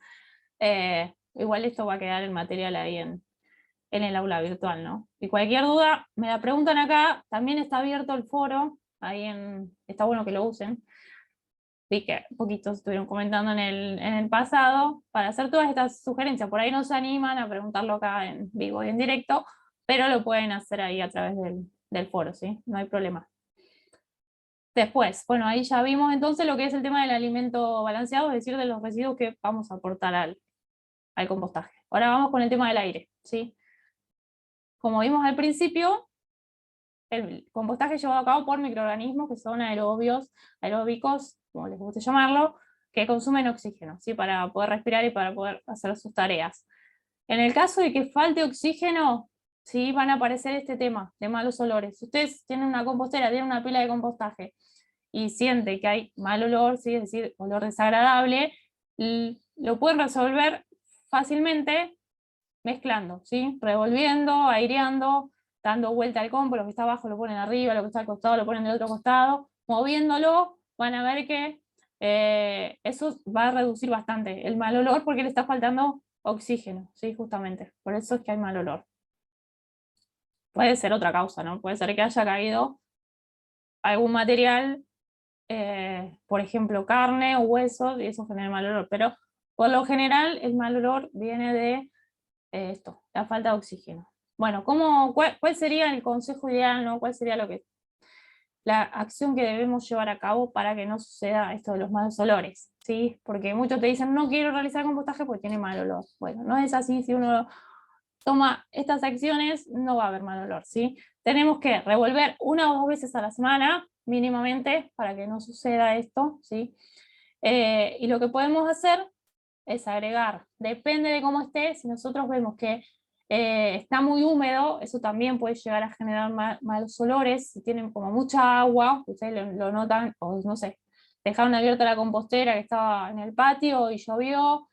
Igual esto va a quedar el material ahí en el aula virtual, ¿no? Y cualquier duda, me la preguntan acá. También está abierto el foro, está bueno que lo usen. Vi que poquitos estuvieron comentando en el pasado, para hacer todas estas sugerencias. Por ahí no se animan a preguntarlo acá en vivo y en directo, pero lo pueden hacer ahí a través del foro, ¿sí? No hay problema. Después, bueno, ahí ya vimos entonces lo que es el tema del alimento balanceado, es decir, de los residuos que vamos a aportar al compostaje. Ahora vamos con el tema del aire, ¿sí? Como vimos al principio, el compostaje es llevado a cabo por microorganismos que son aeróbicos, como les guste llamarlo, que consumen oxígeno, ¿sí? Para poder respirar y para poder hacer sus tareas. En el caso de que falte oxígeno, ¿sí? Van a aparecer este tema de malos olores. Si ustedes tienen una compostera, tienen una pila de compostaje y sienten que hay mal olor, ¿sí? Es decir, olor desagradable, lo pueden resolver fácilmente mezclando, ¿sí? Revolviendo, aireando, dando vuelta al compo, lo que está abajo lo ponen arriba, lo que está al costado lo ponen del otro costado, moviéndolo, van a ver que eso va a reducir bastante el mal olor, porque le está faltando oxígeno, ¿sí? Justamente, por eso es que hay mal olor. Puede ser otra causa, ¿no? Puede ser que haya caído algún material, por ejemplo carne o huesos, y eso genera mal olor, pero por lo general el mal olor viene de la falta de oxígeno. Bueno, ¿cuál sería el consejo ideal, ¿no? ¿Cuál sería la acción que debemos llevar a cabo para que no suceda esto de los malos olores? ¿Sí? Porque muchos te dicen, no quiero realizar compostaje porque tiene mal olor. Bueno, no es así. Si uno toma estas acciones, no va a haber mal olor, ¿sí? Tenemos que revolver 1 o 2 veces a la semana, mínimamente, para que no suceda esto, ¿sí? Y lo que podemos hacer es agregar, depende de cómo esté. Si nosotros vemos que está muy húmedo, eso también puede llegar a generar malos olores. Si tienen como mucha agua, ustedes lo notan, o no sé, dejaron abierta la compostera que estaba en el patio y llovió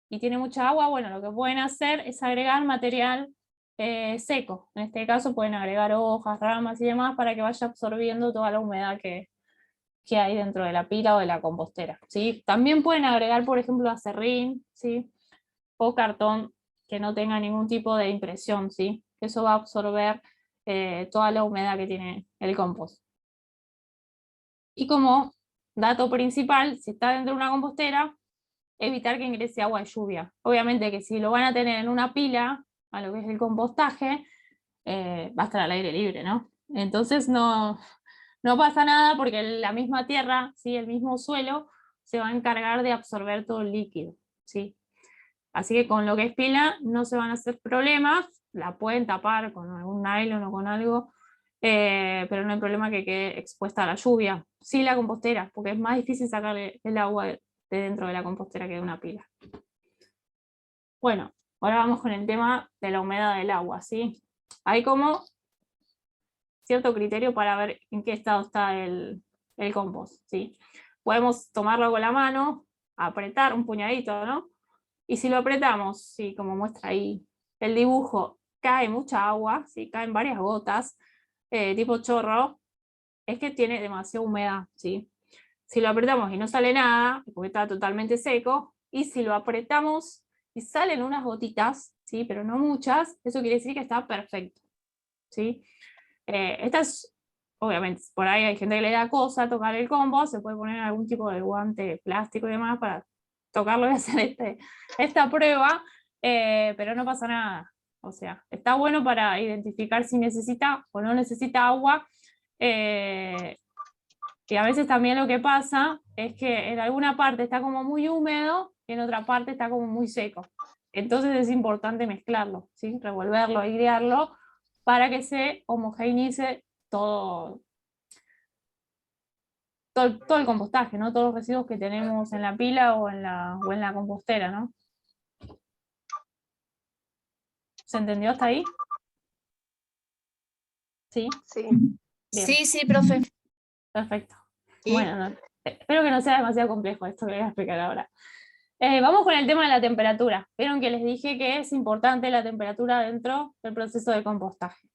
y tiene mucha agua, bueno, lo que pueden hacer es agregar material seco. En este caso pueden agregar hojas, ramas y demás para que vaya absorbiendo toda la humedad que hay dentro de la pila o de la compostera, ¿sí? También pueden agregar, por ejemplo, acerrín, ¿sí? O cartón que no tenga ningún tipo de impresión, ¿sí? Eso va a absorber toda la humedad que tiene el compost. Y como dato principal, si está dentro de una compostera, evitar que ingrese agua de lluvia. Obviamente que si lo van a tener en una pila, a lo que es el compostaje, va a estar al aire libre, ¿no? Entonces no pasa nada, porque la misma tierra, ¿sí? El mismo suelo, se va a encargar de absorber todo el líquido, ¿sí? Así que con lo que es pila no se van a hacer problemas, la pueden tapar con algún nylon o con algo, pero no hay problema que quede expuesta a la lluvia. Sí, la compostera, porque es más difícil sacar el agua de de dentro de la compostera que de una pila. Bueno, ahora vamos con el tema de la humedad del agua, ¿sí? Hay como cierto criterio para ver en qué estado está el compost, ¿sí? Podemos tomarlo con la mano, apretar un puñadito, ¿no? Y si lo apretamos, ¿sí? Como muestra ahí el dibujo, cae mucha agua, ¿sí? Caen varias gotas, tipo chorro, es que tiene demasiada humedad, ¿sí? Si lo apretamos y no sale nada, porque está totalmente seco, y si lo apretamos y salen unas gotitas, ¿sí? Pero no muchas, eso quiere decir que está perfecto, ¿sí? Esta es, obviamente, por ahí hay gente que le da cosa tocar el compost, se puede poner algún tipo de guante plástico y demás para tocarlo y hacer esta prueba, pero no pasa nada. O sea, está bueno para identificar si necesita o no necesita agua. Y a veces también lo que pasa es que en alguna parte está como muy húmedo y en otra parte está como muy seco. Entonces es importante mezclarlo, ¿sí? Revolverlo, airearlo, para que se homogeneice todo el compostaje, ¿no? Todos los residuos que tenemos en la pila o en la compostera, ¿no? ¿Se entendió hasta ahí? ¿Sí? Sí. Bien. Sí, sí, profe. Perfecto. Y Bueno, espero que no sea demasiado complejo esto que voy a explicar ahora. Vamos con el tema de la temperatura. Vieron que les dije que es importante la temperatura dentro del proceso de compostaje.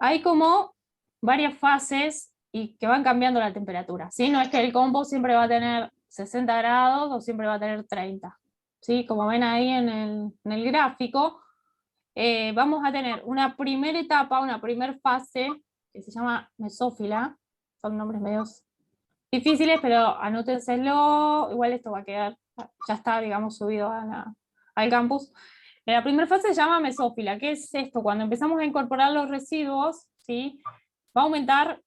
Hay como varias fases y que van cambiando la temperatura, ¿sí? No es que el compost siempre va a tener 60 grados o siempre va a tener 30, ¿sí? Como ven ahí en el gráfico, vamos a tener una primera etapa, una primera fase, que se llama mesófila. Son nombres medios difíciles, pero anótenselo, igual esto va a quedar, ya está, digamos, subido al campus. La primera fase se llama mesófila. ¿Qué es esto? Cuando empezamos a incorporar los residuos, ¿sí? Va a aumentar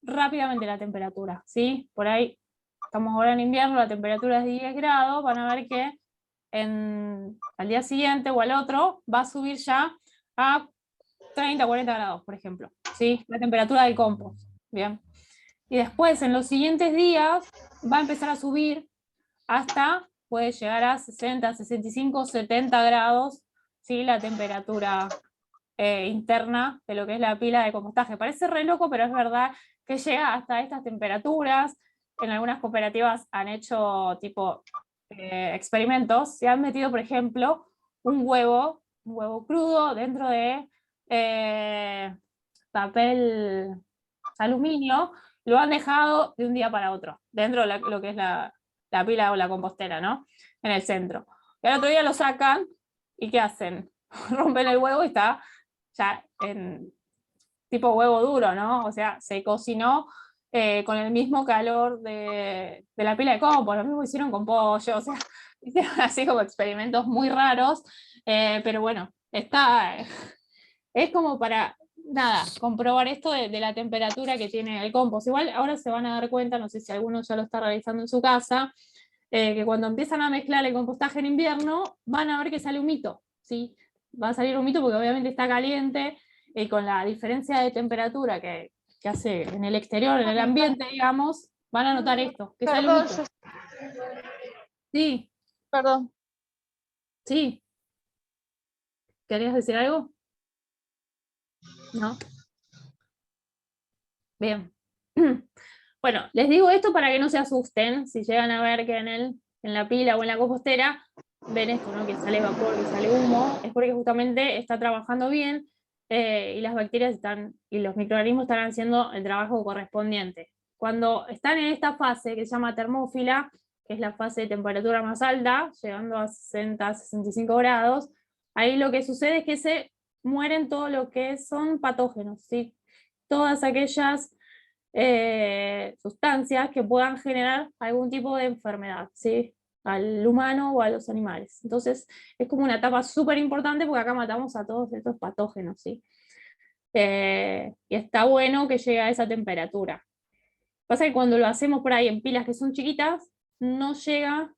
rápidamente la temperatura, ¿sí? Por ahí, estamos ahora en invierno, la temperatura es de 10 grados, van a ver que al día siguiente o al otro va a subir ya a 30, 40 grados, por ejemplo, ¿sí? La temperatura del compost, ¿bien? Y después, en los siguientes días, va a empezar a subir hasta, puede llegar a 60, 65, 70 grados, ¿sí? La temperatura interna de lo que es la pila de compostaje. Parece re loco, pero es verdad que llega hasta estas temperaturas. En algunas cooperativas han hecho tipo experimentos, se han metido, por ejemplo, un huevo crudo dentro de papel aluminio, lo han dejado de un día para otro, dentro de lo que es la pila o la compostera, ¿no? En el centro. Y al otro día lo sacan, ¿y qué hacen? Rompen el huevo y está ya en tipo huevo duro, ¿no? O sea, se cocinó con el mismo calor de la pila de compost, lo mismo hicieron con pollo, o sea, hicieron así como experimentos muy raros, pero bueno, es como para, nada, comprobar esto de la temperatura que tiene el compost. Igual ahora se van a dar cuenta, no sé si alguno ya lo está realizando en su casa, que cuando empiezan a mezclar el compostaje en invierno, van a ver que sale humito, ¿sí? Va a salir humito porque obviamente está caliente, y con la diferencia de temperatura que hace en el exterior, en el ambiente, digamos, van a notar esto, que sale Perdón, humito. Sí, perdón. sí. ¿Querías decir algo? ¿No? Bien. Bueno, les digo esto para que no se asusten si llegan a ver que en la pila o en la compostera ven esto, ¿no? Que sale vapor, que sale humo, es porque justamente está trabajando bien y las bacterias y los microorganismos están haciendo el trabajo correspondiente. Cuando están en esta fase que se llama termófila, que es la fase de temperatura más alta, llegando a 60, 65 grados, ahí lo que sucede es que se mueren todo lo que son patógenos, ¿sí? Todas aquellas sustancias que puedan generar algún tipo de enfermedad, ¿sí? Al humano o a los animales. Entonces, es como una etapa súper importante porque acá matamos a todos estos patógenos, ¿sí? Y está bueno que llegue a esa temperatura. Pasa que cuando lo hacemos por ahí en pilas que son chiquitas, no llega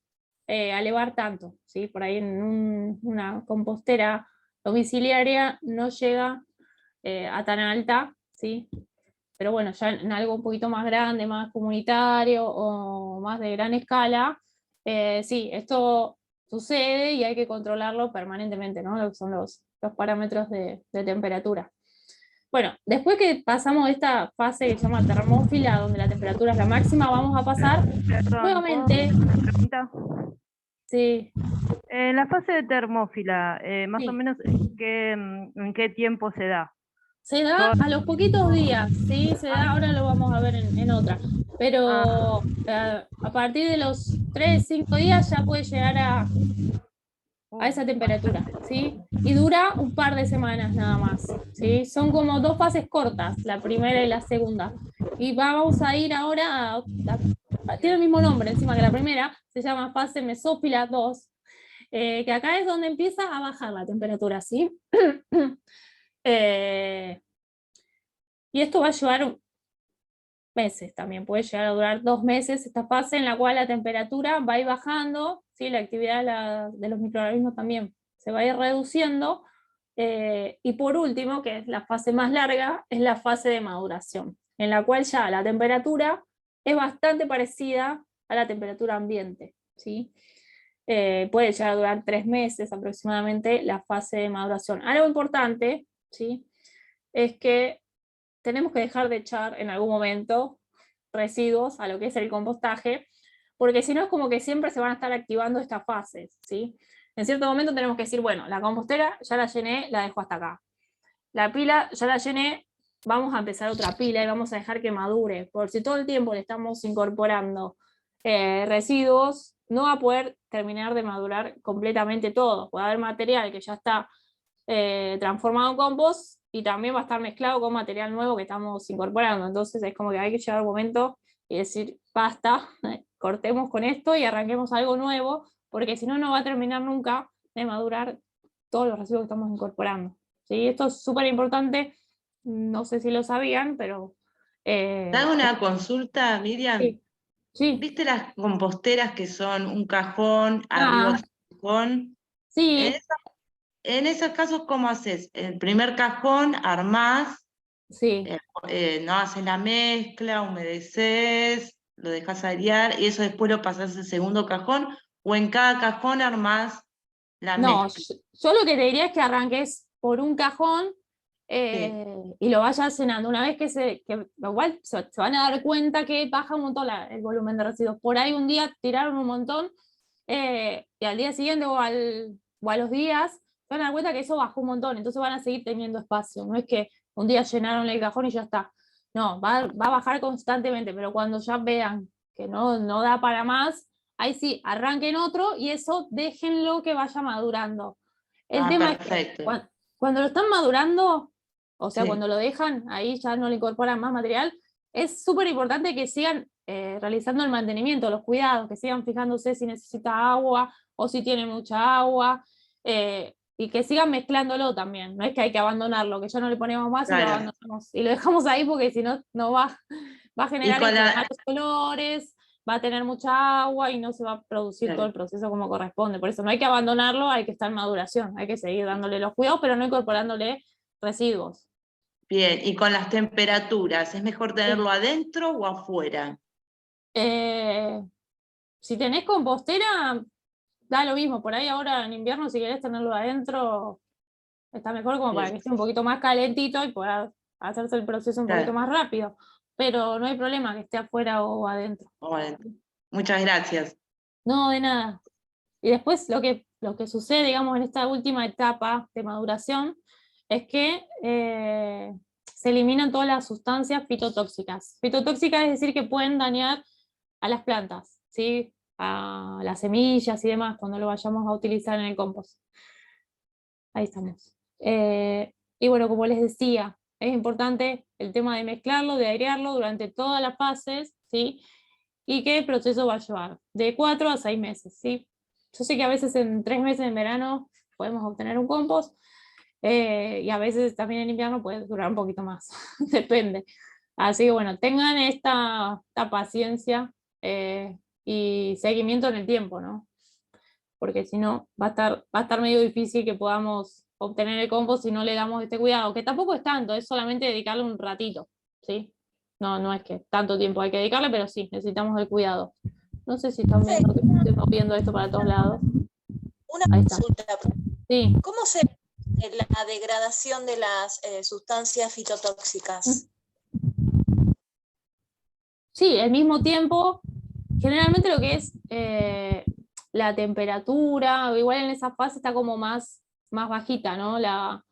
a elevar tanto, ¿sí? Por ahí en una compostera domiciliaria no llega a tan alta, ¿sí? Pero bueno, ya en algo un poquito más grande, más comunitario o más de gran escala, sí, esto sucede y hay que controlarlo permanentemente, ¿no? Lo que son los parámetros de temperatura. Bueno, después que pasamos esta fase que se llama termófila, donde la temperatura es la máxima, vamos a pasar Perdón, nuevamente. ¿puedo hacer una pregunta? Sí, En la fase de termófila, más o Sí. menos, ¿en qué tiempo se da? se da a los poquitos días, ¿sí? Se da, ahora lo vamos a ver en otra. Pero a partir de los 3, 5 días ya puede llegar a esa temperatura, ¿sí? Y dura un par de semanas nada más, ¿sí? Son como dos fases cortas, la primera y la segunda. Y vamos a ir ahora tiene el mismo nombre encima que la primera, se llama fase mesófila 2, que acá es donde empieza a bajar la temperatura, ¿sí? Y esto va a llevar meses también, puede llegar a durar 2 meses, esta fase en la cual la temperatura va a ir bajando, ¿sí? La actividad de los microorganismos también se va a ir reduciendo, y por último, que es la fase más larga, es la fase de maduración, en la cual ya la temperatura es bastante parecida a la temperatura ambiente, ¿sí? Puede llegar a durar 3 meses aproximadamente la fase de maduración. Algo importante, ¿sí? Es que tenemos que dejar de echar en algún momento residuos a lo que es el compostaje, porque si no es como que siempre se van a estar activando estas fases, ¿sí? En cierto momento tenemos que decir, bueno, la compostera ya la llené, la dejo hasta acá. La pila ya la llené, vamos a empezar otra pila y vamos a dejar que madure, porque si todo el tiempo le estamos incorporando residuos, no va a poder terminar de madurar completamente todo. Puede haber material que ya está transformado en compost y también va a estar mezclado con material nuevo que estamos incorporando. Entonces es como que hay que llegar a un momento y decir, basta, cortemos con esto y arranquemos algo nuevo, porque si no, no va a terminar nunca de madurar todos los residuos que estamos incorporando. ¿Sí? Esto es súper importante, no sé si lo sabían, pero... Te hago una consulta, Miriam. sí, sí. ¿Viste las composteras que son un cajón, arriba otro cajón? Sí, En esos casos, ¿cómo haces? El primer cajón armás, sí. no haces la mezcla, humedeces, lo dejas airear y eso después lo pasás al segundo cajón, o en cada cajón armás la No, mezcla. yo lo que te diría es que arranques por un cajón y lo vayas llenando. Una vez que igual se van a dar cuenta que baja un montón el volumen de residuos. Por ahí un día tiraron un montón y al día siguiente o a los días se van a dar cuenta que eso bajó un montón, entonces van a seguir teniendo espacio. No es que un día llenaron el cajón y ya está. No, va a bajar constantemente, pero cuando ya vean que no da para más, ahí sí, arranquen otro y eso déjenlo que vaya madurando. El tema es que Perfecto. cuando lo están madurando, o sea, Sí. cuando lo dejan, ahí ya no le incorporan más material, es súper importante que sigan realizando el mantenimiento, los cuidados, que sigan fijándose si necesita agua o si tiene mucha agua, y que sigan mezclándolo también. No es que hay que abandonarlo, que ya no le ponemos más y lo Claro. abandonamos. Y lo dejamos ahí porque si no, no va a generar con esto, la- malos olores, va a tener mucha agua y no se va a producir Claro. todo el proceso como corresponde. Por eso no hay que abandonarlo, hay que estar en maduración, hay que seguir dándole los cuidados, pero no incorporándole residuos. Bien, y con las temperaturas, ¿es mejor tenerlo adentro o afuera? Eh, si tenés compostera, da lo mismo. Por ahí ahora en invierno, si querés tenerlo adentro, está mejor como para Bien, que esté un poquito más calentito y pueda hacerse el proceso un poquito claro. más rápido. Pero no hay problema que esté afuera o adentro. O adentro. Muchas gracias. No, de nada. Y después lo que sucede, digamos, en esta última etapa de maduración es que se eliminan todas las sustancias fitotóxicas. Fitotóxicas es decir que pueden dañar a las plantas, ¿sí? A las semillas y demás cuando lo vayamos a utilizar en el compost. Ahí estamos. Y bueno, como les decía, es importante el tema de mezclarlo, de airearlo durante todas las fases, ¿sí? Y que el proceso va a llevar de 4 a 6 meses, ¿sí? Yo sé que a veces en 3 meses en verano podemos obtener un compost, y a veces también en invierno puede durar un poquito más, depende. Así que bueno, tengan esta paciencia y seguimiento en el tiempo, ¿no? Porque si no, va a estar medio difícil que podamos obtener el compost si no le damos este cuidado, que tampoco es tanto, es solamente dedicarle un ratito, ¿sí? No es que tanto tiempo hay que dedicarle, pero sí, necesitamos el cuidado No sé si están viendo que estoy moviendo esto para todos lados. Una Ahí está. consulta. Sí. ¿Cómo se la degradación de las sustancias fitotóxicas? Sí, al mismo tiempo, generalmente lo que es la temperatura, igual en esa fase está como más bajita, ¿no? La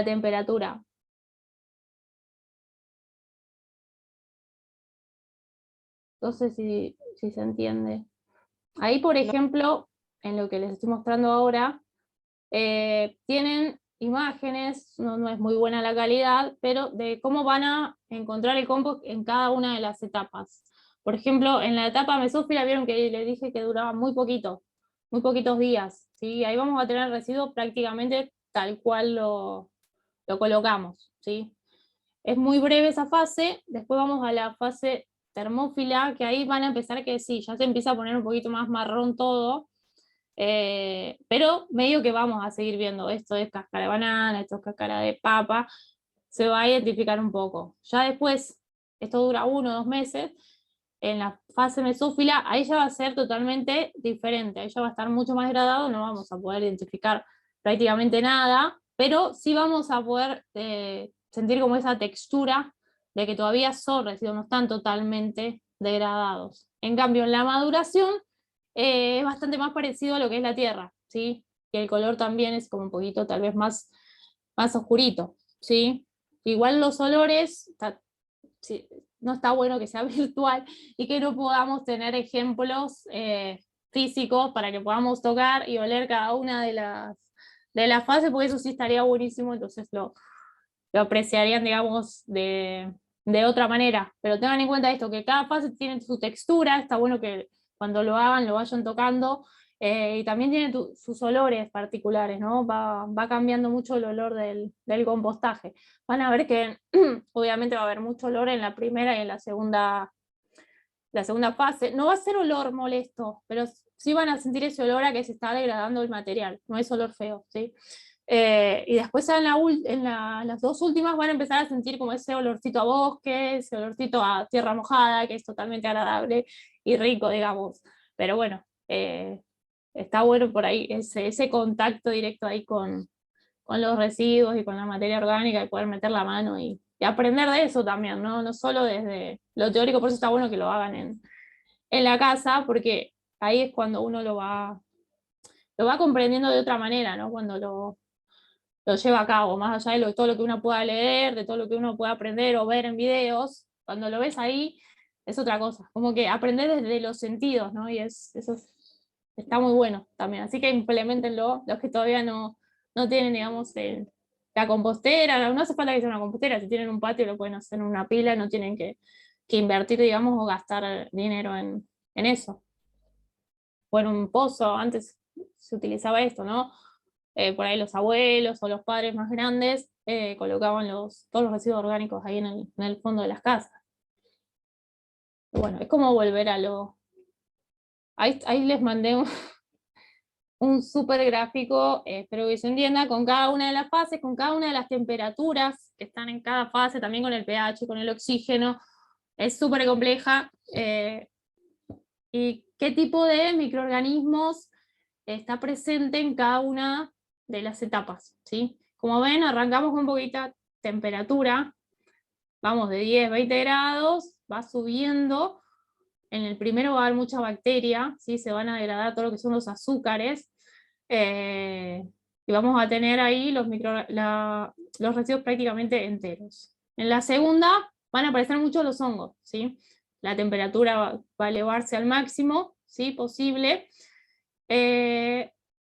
temperatura. No sé si se entiende. Ahí, por ejemplo, en lo que les estoy mostrando ahora, tienen imágenes, no es muy buena la calidad, pero de cómo van a encontrar el compost en cada una de las etapas. Por ejemplo, en la etapa mesófila vieron que les dije que duraba muy poquitos días, ¿sí? Ahí vamos a tener el residuo prácticamente tal cual lo colocamos, ¿sí? Es muy breve esa fase, después vamos a la fase termófila, que ahí van a empezar que sí, ya se empieza a poner un poquito más marrón todo, pero medio que vamos a seguir viendo, esto es cáscara de banana, esto es cáscara de papa, se va a identificar un poco. Ya después, esto dura 1 o 2 meses, en la fase mesófila, ahí ya va a ser totalmente diferente, ahí ya va a estar mucho más degradado, no vamos a poder identificar prácticamente nada, pero sí vamos a poder sentir como esa textura de que todavía son residuos, no están totalmente degradados. En cambio, en la maduración es bastante más parecido a lo que es la tierra, ¿sí? Que el color también es como un poquito tal vez más oscurito, ¿sí? Igual los olores, sí, no está bueno que sea virtual y que no podamos tener ejemplos físicos para que podamos tocar y oler cada una de las fases, porque eso sí estaría buenísimo, entonces lo apreciarían, digamos, de otra manera. Pero tengan en cuenta esto, que cada fase tiene su textura, está bueno que cuando lo hagan lo vayan tocando, y también tiene sus olores particulares, ¿no? Va cambiando mucho el olor del compostaje. Van a ver que obviamente va a haber mucho olor en la primera y en la segunda fase. No va a ser olor molesto, pero sí van a sentir ese olor a que se está degradando el material, no es olor feo, ¿sí? Y después en las 2 últimas van a empezar a sentir como ese olorcito a bosque, ese olorcito a tierra mojada, que es totalmente agradable y rico, digamos. Pero bueno, está bueno por ahí ese contacto directo ahí con los residuos y con la materia orgánica y poder meter la mano y aprender de eso también, ¿no? No solo desde lo teórico, por eso está bueno que lo hagan en la casa, porque ahí es cuando uno lo va comprendiendo de otra manera, ¿no? Cuando lo lleva a cabo, más allá de todo lo que uno pueda leer, de todo lo que uno pueda aprender o ver en videos, cuando lo ves ahí es otra cosa, como que aprender desde los sentidos, ¿no? Y eso está muy bueno también, así que implementenlo, los que todavía no tienen, digamos, la compostera, no hace falta que sea una compostera, si tienen un patio lo pueden hacer en una pila, no tienen que invertir, digamos, o gastar dinero en eso. O en un pozo, antes se utilizaba esto, ¿no? Por ahí los abuelos o los padres más grandes colocaban todos los residuos orgánicos ahí en el fondo de las casas. Y bueno, es como volver a ahí les mandé un súper gráfico, espero que se entienda, con cada una de las fases, con cada una de las temperaturas que están en cada fase, también con el pH, con el oxígeno, es súper compleja. Y qué tipo de microorganismos está presente en cada una de las etapas, ¿sí? Como ven, arrancamos con poquita temperatura, vamos de 10, 20 grados, va subiendo. En el primero va a haber mucha bacteria, ¿sí? Se van a degradar todo lo que son los azúcares, y vamos a tener ahí los residuos prácticamente enteros. En la segunda van a aparecer muchos los hongos, ¿sí? La temperatura va a elevarse al máximo, ¿sí? Posible.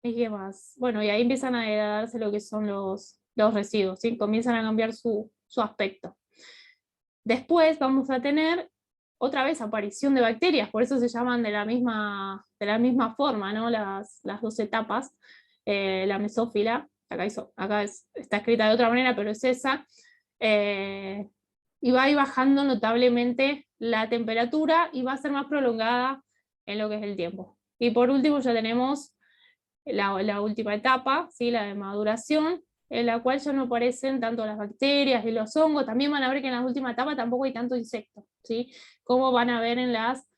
¿Y qué más? Bueno, y ahí empiezan a degradarse lo que son los residuos, ¿sí? Comienzan a cambiar su aspecto. Después vamos a tener otra vez aparición de bacterias, por eso se llaman de la misma forma, ¿no? Las 2 etapas, la mesófila, acá está escrita de otra manera, pero es esa, y va a ir bajando notablemente la temperatura y va a ser más prolongada en lo que es el tiempo. Y por último ya tenemos la última etapa, ¿sí? La de maduración, en la cual ya no aparecen tanto las bacterias y los hongos. También van a ver que en la última etapa tampoco hay tanto insecto, ¿sí? Como van a ver en las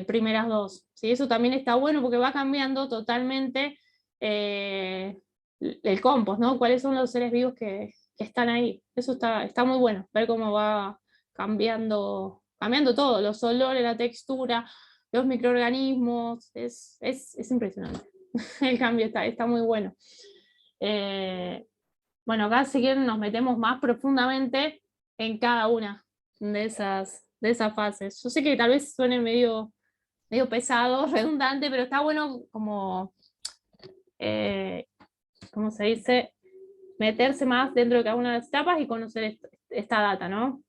primeras dos. ¿Sí? Eso también está bueno porque va cambiando totalmente el compost, ¿no? ¿Cuáles son los seres vivos que están ahí? Eso está muy bueno, ver cómo va cambiando todo, los olores, la textura, los microorganismos, es impresionante. El cambio está muy bueno. Bueno, acá si quieren nos metemos más profundamente en cada una de esas fases. Yo sé que tal vez suene medio pesado, redundante, pero está bueno como, ¿cómo se dice? Meterse más dentro de cada una de las etapas y conocer esta data, ¿no?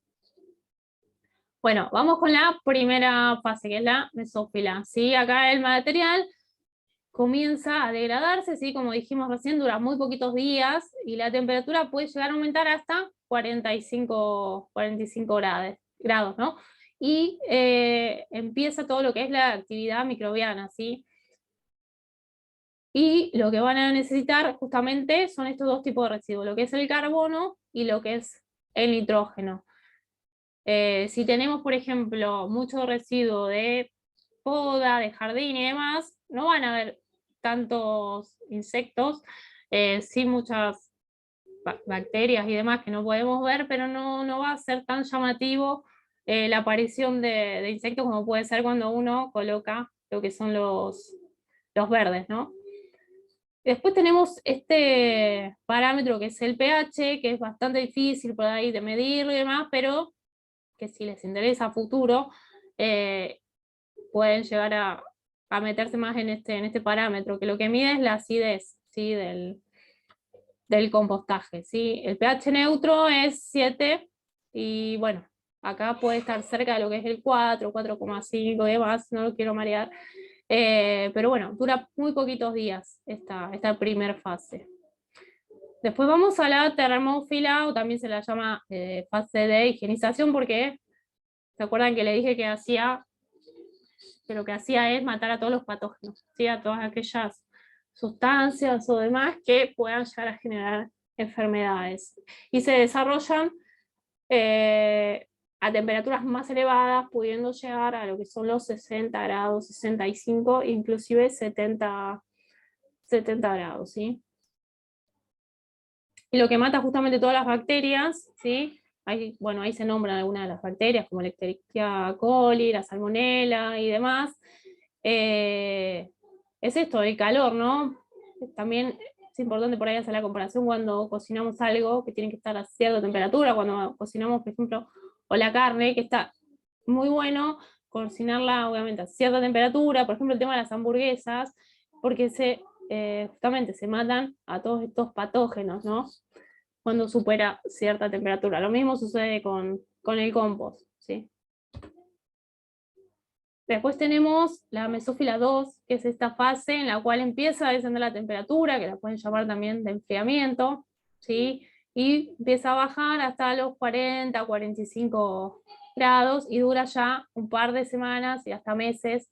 Bueno, vamos con la primera fase, que es la mesófila, ¿sí? Acá el material comienza a degradarse, ¿sí? Como dijimos recién, dura muy poquitos días y la temperatura puede llegar a aumentar hasta 45 grados, ¿no? Y empieza todo lo que es la actividad microbiana, ¿sí? Y lo que van a necesitar justamente son estos dos tipos de residuos, lo que es el carbono y lo que es el nitrógeno. Si tenemos, por ejemplo, mucho residuo de poda, de jardín y demás, no van a haber tantos insectos, sí muchas bacterias y demás que no podemos ver, pero no va a ser tan llamativo la aparición de insectos como puede ser cuando uno coloca lo que son los verdes, ¿no? Después tenemos este parámetro que es el pH, que es bastante difícil por ahí de medirlo y demás, pero que si les interesa a futuro, pueden llegar a meterse más en este parámetro, que lo que mide es la acidez, ¿sí? del compostaje, ¿sí? El pH neutro es 7, y bueno, acá puede estar cerca de lo que es el 4, 4,5 y demás, no lo quiero marear. Pero bueno, dura muy poquitos días esta primera fase. Después vamos a la termófila, o también se la llama fase de higienización, porque ¿se acuerdan que le dije que lo que hacía es matar a todos los patógenos, ¿sí? A todas aquellas sustancias o demás que puedan llegar a generar enfermedades? Y se desarrollan a temperaturas más elevadas, pudiendo llegar a lo que son los 60 grados, 65, inclusive 70 grados, ¿sí? Y lo que mata justamente todas las bacterias, ¿sí? Ahí se nombran algunas de las bacterias, como la Escherichia coli, la Salmonella y demás. Es esto, el calor, ¿no? También es importante por ahí hacer la comparación cuando cocinamos algo que tiene que estar a cierta temperatura, cuando cocinamos, por ejemplo, o la carne, que está muy bueno cocinarla, obviamente, a cierta temperatura, por ejemplo, el tema de las hamburguesas, porque justamente se matan a todos estos patógenos, ¿no? Cuando supera cierta temperatura. Lo mismo sucede con el compost, ¿sí? Después tenemos la mesófila 2, que es esta fase en la cual empieza a descender la temperatura, que la pueden llamar también de enfriamiento, ¿sí? Y empieza a bajar hasta los 40, 45 grados y dura ya un par de semanas y hasta meses.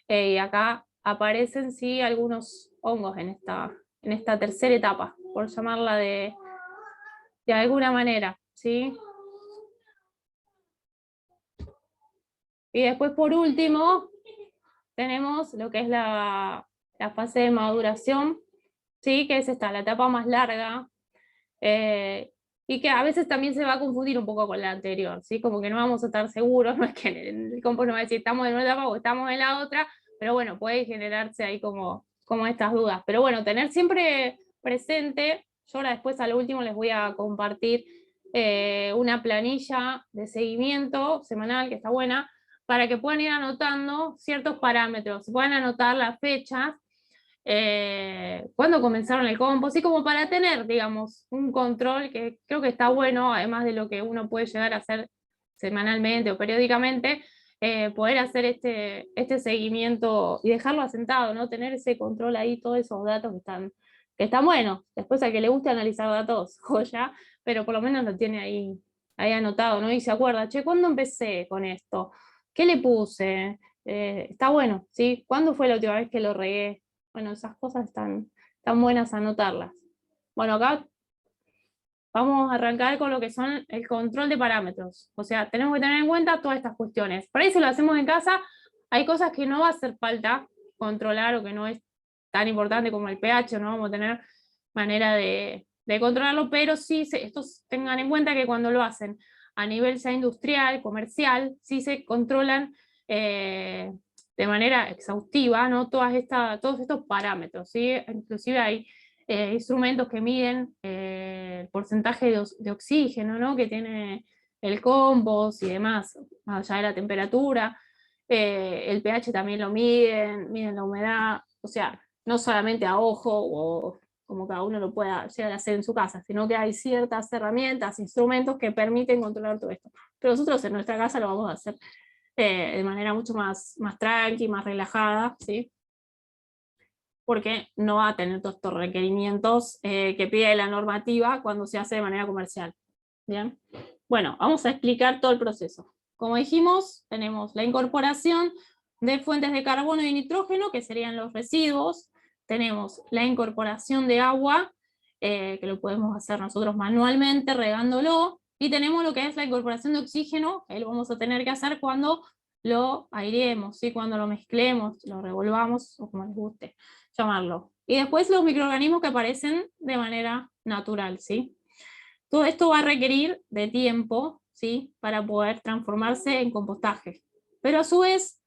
Y acá aparecen, sí, algunos hongos en esta tercera etapa, por llamarla de alguna manera, ¿sí? Y después, por último, tenemos lo que es la fase de maduración, ¿sí? Que es la etapa más larga, y que a veces también se va a confundir un poco con la anterior, ¿sí? Como que no vamos a estar seguros, no es que el compost nos va a decir estamos en una etapa o estamos en la otra, pero bueno, puede generarse ahí como estas dudas. Pero bueno, tener siempre presente, yo ahora después a lo último les voy a compartir una planilla de seguimiento semanal que está buena, para que puedan ir anotando ciertos parámetros, puedan anotar las fechas, cuándo comenzaron el compost, y como para tener, digamos, un control que creo que está bueno, además de lo que uno puede llegar a hacer semanalmente o periódicamente, poder hacer este seguimiento y dejarlo asentado, ¿no? Tener ese control ahí, todos esos datos que están buenos. Después al que le guste analizar datos, joya, pero por lo menos lo tiene ahí anotado, ¿no? Y se acuerda, che, ¿cuándo empecé con esto? ¿Qué le puse? Está bueno, ¿sí? ¿Cuándo fue la última vez que lo regué? Bueno, esas cosas están buenas anotarlas. Bueno, acá vamos a arrancar con lo que son el control de parámetros. O sea, tenemos que tener en cuenta todas estas cuestiones. Por ahí si lo hacemos en casa, hay cosas que no va a hacer falta controlar o que no es tan importante como el pH, no vamos a tener manera de controlarlo, pero sí, estos tengan en cuenta que cuando lo hacen a nivel ya industrial, comercial, sí se controlan de manera exhaustiva, ¿no? todos estos parámetros, ¿sí? Inclusive hay instrumentos que miden el porcentaje de oxígeno, ¿no? que tiene el compost y demás, más allá de la temperatura. El pH también lo miden la humedad, o sea, no solamente a ojo o como cada uno lo pueda llegar a hacer en su casa, sino que hay ciertas herramientas, instrumentos que permiten controlar todo esto. Pero nosotros en nuestra casa lo vamos a hacer de manera mucho más tranqui, más relajada, ¿sí? Porque no va a tener todos estos requerimientos que pide la normativa cuando se hace de manera comercial. ¿Bien? Bueno, vamos a explicar todo el proceso. Como dijimos, tenemos la incorporación de fuentes de carbono y nitrógeno, que serían los residuos. Tenemos la incorporación de agua, que lo podemos hacer nosotros manualmente, regándolo. Y tenemos lo que es la incorporación de oxígeno, que lo vamos a tener que hacer cuando lo aireemos, ¿sí? Cuando lo mezclemos, lo revolvamos, o como les guste llamarlo. Y después los microorganismos que aparecen de manera natural, ¿sí? Todo esto va a requerir de tiempo, ¿sí? Para poder transformarse en compostaje. Pero a su vez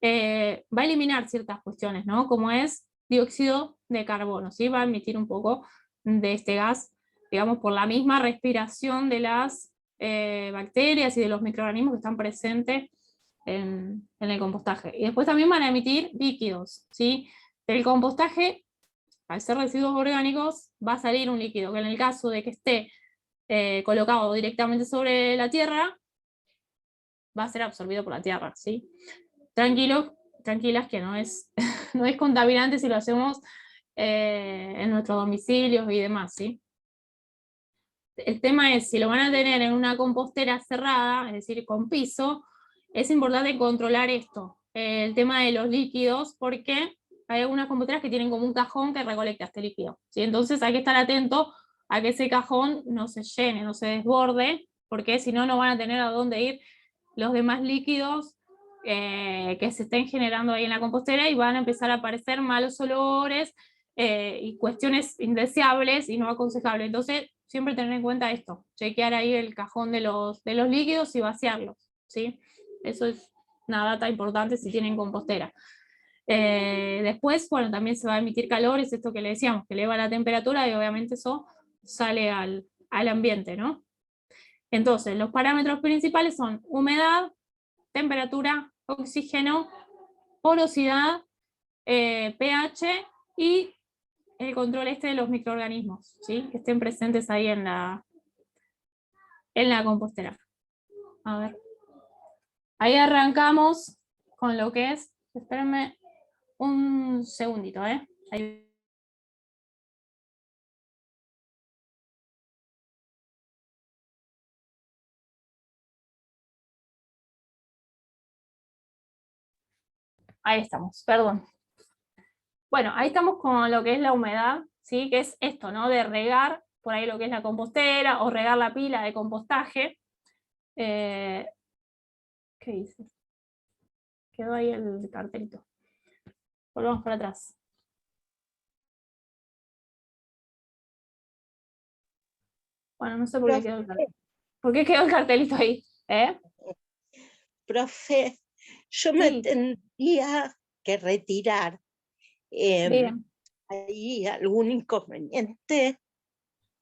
va a eliminar ciertas cuestiones, ¿no? Como es dióxido de carbono, ¿sí? Va a emitir un poco de este gas, digamos, por la misma respiración de las bacterias y de los microorganismos que están presentes en el compostaje. Y después también van a emitir líquidos, ¿sí? Del compostaje, al ser residuos orgánicos, va a salir un líquido, que en el caso de que esté colocado directamente sobre la tierra, va a ser absorbido por la tierra, ¿sí? Tranquilas que no es, no es contaminante si lo hacemos en nuestros domicilios y demás, ¿sí? El tema es, si lo van a tener en una compostera cerrada, es decir, con piso, es importante controlar esto, el tema de los líquidos, porque hay algunas composteras que tienen como un cajón que recolecta este líquido, ¿sí? Entonces hay que estar atento a que ese cajón no se llene, no se desborde, porque si no, no van a tener a dónde ir los demás líquidos que se estén generando ahí en la compostera y van a empezar a aparecer malos olores y cuestiones indeseables y no aconsejables. Entonces, siempre tener en cuenta esto, chequear ahí el cajón de los líquidos y vaciarlos, ¿sí? Eso es una data importante si tienen compostera. Después, bueno, también se va a emitir calor, es esto que le decíamos, que eleva la temperatura y obviamente eso sale al ambiente, ¿no? Entonces, los parámetros principales son humedad, temperatura, oxígeno, porosidad, pH y el control de los microorganismos, ¿sí? Que estén presentes ahí en la compostera. A ver. Ahí arrancamos con lo que es, espérenme un segundito, ¿eh? Ahí. Ahí estamos, perdón. Bueno, ahí estamos con lo que es la humedad, ¿sí? Que es esto, ¿no? De regar por ahí lo que es la compostera o regar la pila de compostaje. ¿Qué dice? Quedó ahí el cartelito. Volvamos para atrás. Bueno, no sé por qué quedó el cartelito. ¿Por qué quedó el cartelito ahí? Profe, yo me Sí. tendría que retirar. Bien. ¿Hay algún inconveniente?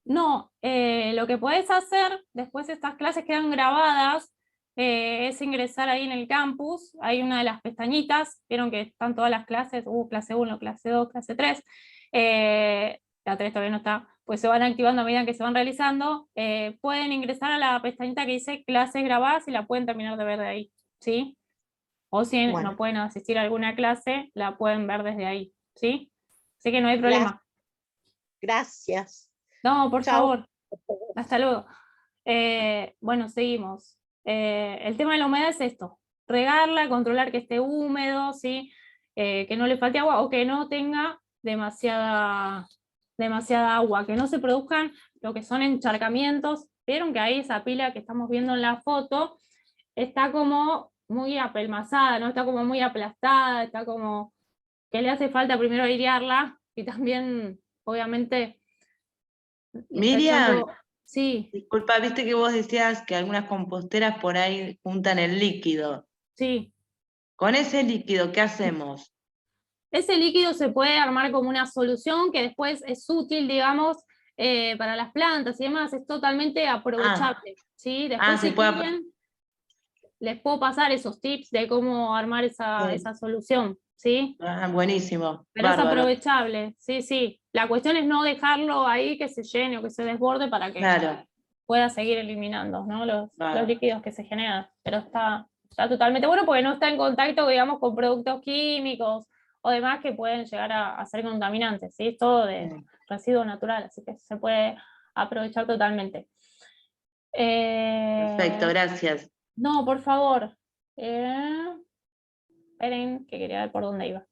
No, lo que podés hacer, después estas clases quedan grabadas, es ingresar ahí en el campus, hay una de las pestañitas, vieron que están todas las clases, clase 1, clase 2, clase 3, la 3 todavía no está, pues se van activando a medida que se van realizando, pueden ingresar a la pestañita que dice clases grabadas y la pueden terminar de ver de ahí, ¿sí? O si Bueno. no pueden asistir a alguna clase, la pueden ver desde ahí, ¿sí? Así que no hay problema. Gracias. No, por Chau. favor. Hasta luego. Bueno, seguimos. El tema de la humedad es esto. Regarla, controlar que esté húmedo, ¿sí? Que no le falte agua o que no tenga demasiada agua, que no se produzcan lo que son encharcamientos. Vieron que ahí esa pila que estamos viendo en la foto está como muy apelmazada, ¿no? Está como muy aplastada, está como que le hace falta primero airearla y también, obviamente, Miriam, sí, disculpa, viste que vos decías que algunas composteras por ahí juntan el líquido. sí. Con ese líquido, ¿qué hacemos? Ese líquido se puede armar como una solución que después es útil, digamos, para las plantas y demás, es totalmente aprovechable, ¿sí? Después, Se si puede. quieren, les puedo pasar esos tips de cómo armar esa solución, ¿sí? Buenísimo, Pero es bárbaro. aprovechable, sí, sí. La cuestión es no dejarlo ahí que se llene o que se desborde para que Claro, pueda seguir eliminando, ¿no? los bárbaro. líquidos que se generan. Pero está totalmente bueno porque no está en contacto, digamos, con productos químicos o demás que pueden llegar a ser contaminantes, ¿sí? Es todo de residuo natural, así que se puede aprovechar totalmente. Perfecto, gracias. No, por favor. Esperen, que quería ver por dónde iba.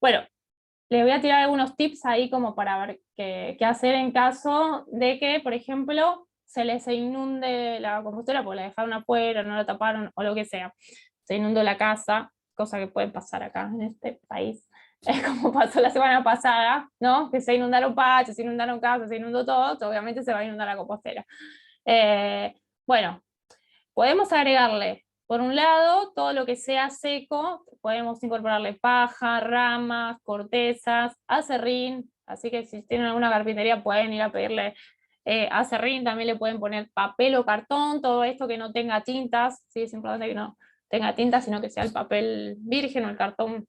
Bueno, les voy a tirar algunos tips ahí como para ver qué hacer en caso de que, por ejemplo, se les inunde la compostera porque la dejaron afuera, no la taparon o lo que sea. Se inundó la casa, cosa que puede pasar acá en este país. Es como pasó la semana pasada, ¿no? Que se inundaron patios, se inundaron casas, se inundó todo, obviamente se va a inundar la compostera. Bueno, podemos agregarle, por un lado, todo lo que sea seco, podemos incorporarle paja, ramas, cortezas, acerrín, así que si tienen alguna carpintería pueden ir a pedirle acerrín, también le pueden poner papel o cartón, todo esto que no tenga tintas, ¿sí? Es importante que no tenga tintas, sino que sea el papel virgen o el cartón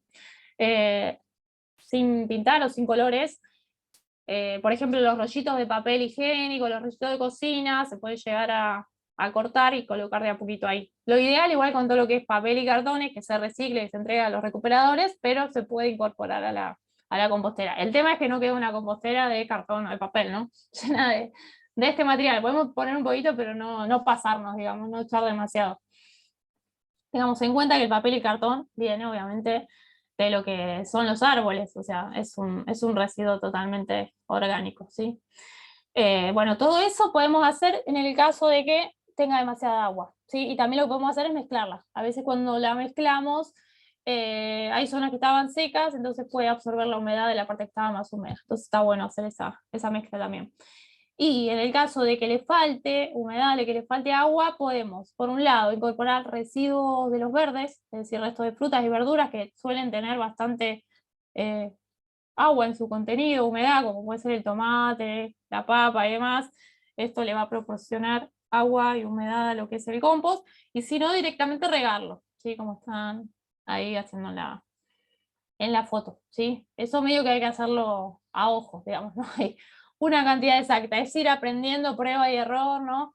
sin pintar o sin colores. Por ejemplo, los rollitos de papel higiénico, los rollitos de cocina, se puede llegar a cortar y colocar de a poquito ahí. Lo ideal, igual con todo lo que es papel y cartones, que se recicle y se entrega a los recuperadores, pero se puede incorporar a la compostera. El tema es que no quede una compostera de cartón o de papel, ¿no? Llena de este material. Podemos poner un poquito, pero no pasarnos, digamos, no echar demasiado. Tengamos en cuenta que el papel y cartón viene, obviamente, de lo que son los árboles, o sea, es un residuo totalmente orgánico, ¿sí? Bueno, todo eso podemos hacer en el caso de que tenga demasiada agua, ¿sí? Y también lo que podemos hacer es mezclarla. A veces cuando la mezclamos, hay zonas que estaban secas, entonces puede absorber la humedad de la parte que estaba más húmeda. Entonces está bueno hacer esa mezcla también. Y en el caso de que le falte humedad, de que le falte agua, podemos, por un lado, incorporar residuos de los verdes, es decir, restos de frutas y verduras que suelen tener bastante agua en su contenido, humedad, como puede ser el tomate, la papa y demás. Esto le va a proporcionar agua y humedad a lo que es el compost, y si no, directamente regarlo, ¿sí? Como están ahí haciendo en la foto, ¿sí? Eso medio que hay que hacerlo a ojos, digamos, no hay una cantidad exacta, es ir aprendiendo prueba y error, ¿no?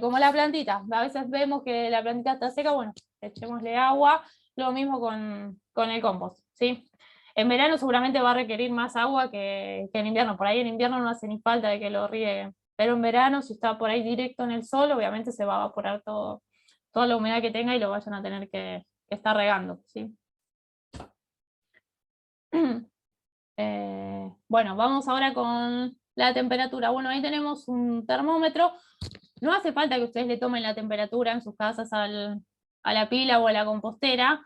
Como la plantita, a veces vemos que la plantita está seca, bueno, echémosle agua, lo mismo con el compost, ¿sí? En verano seguramente va a requerir más agua que en invierno, por ahí en invierno no hace ni falta de que lo rieguen, pero en verano si está por ahí directo en el sol, obviamente se va a evaporar toda la humedad que tenga y lo vayan a tener que estar regando, ¿sí? Bueno, vamos ahora con la temperatura. Bueno, ahí tenemos un termómetro. No hace falta que ustedes le tomen la temperatura en sus casas a la pila o a la compostera,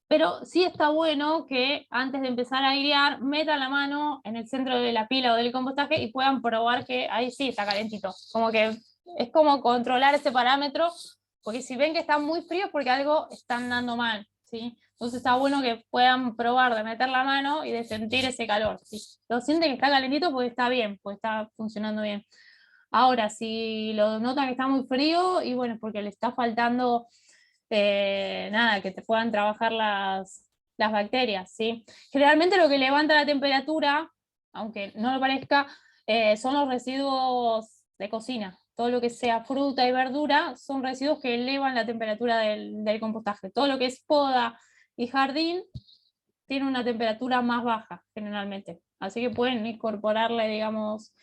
pero sí está bueno que antes de empezar a airear, metan la mano en el centro de la pila o del compostaje y puedan probar que ahí sí está calentito. Como que es como controlar ese parámetro, porque si ven que está muy frío es porque algo están dando mal, ¿sí? Entonces está bueno que puedan probar de meter la mano y de sentir ese calor. Si lo sienten que está calentito, pues está bien, pues está funcionando bien. Ahora, si lo notan que está muy frío, y bueno, porque le está faltando nada, que te puedan trabajar las bacterias, ¿sí? Generalmente lo que levanta la temperatura, aunque no lo parezca, son los residuos de cocina. Todo lo que sea fruta y verdura son residuos que elevan la temperatura del compostaje. Todo lo que es poda y jardín tiene una temperatura más baja generalmente. Así que pueden incorporarle, digamos,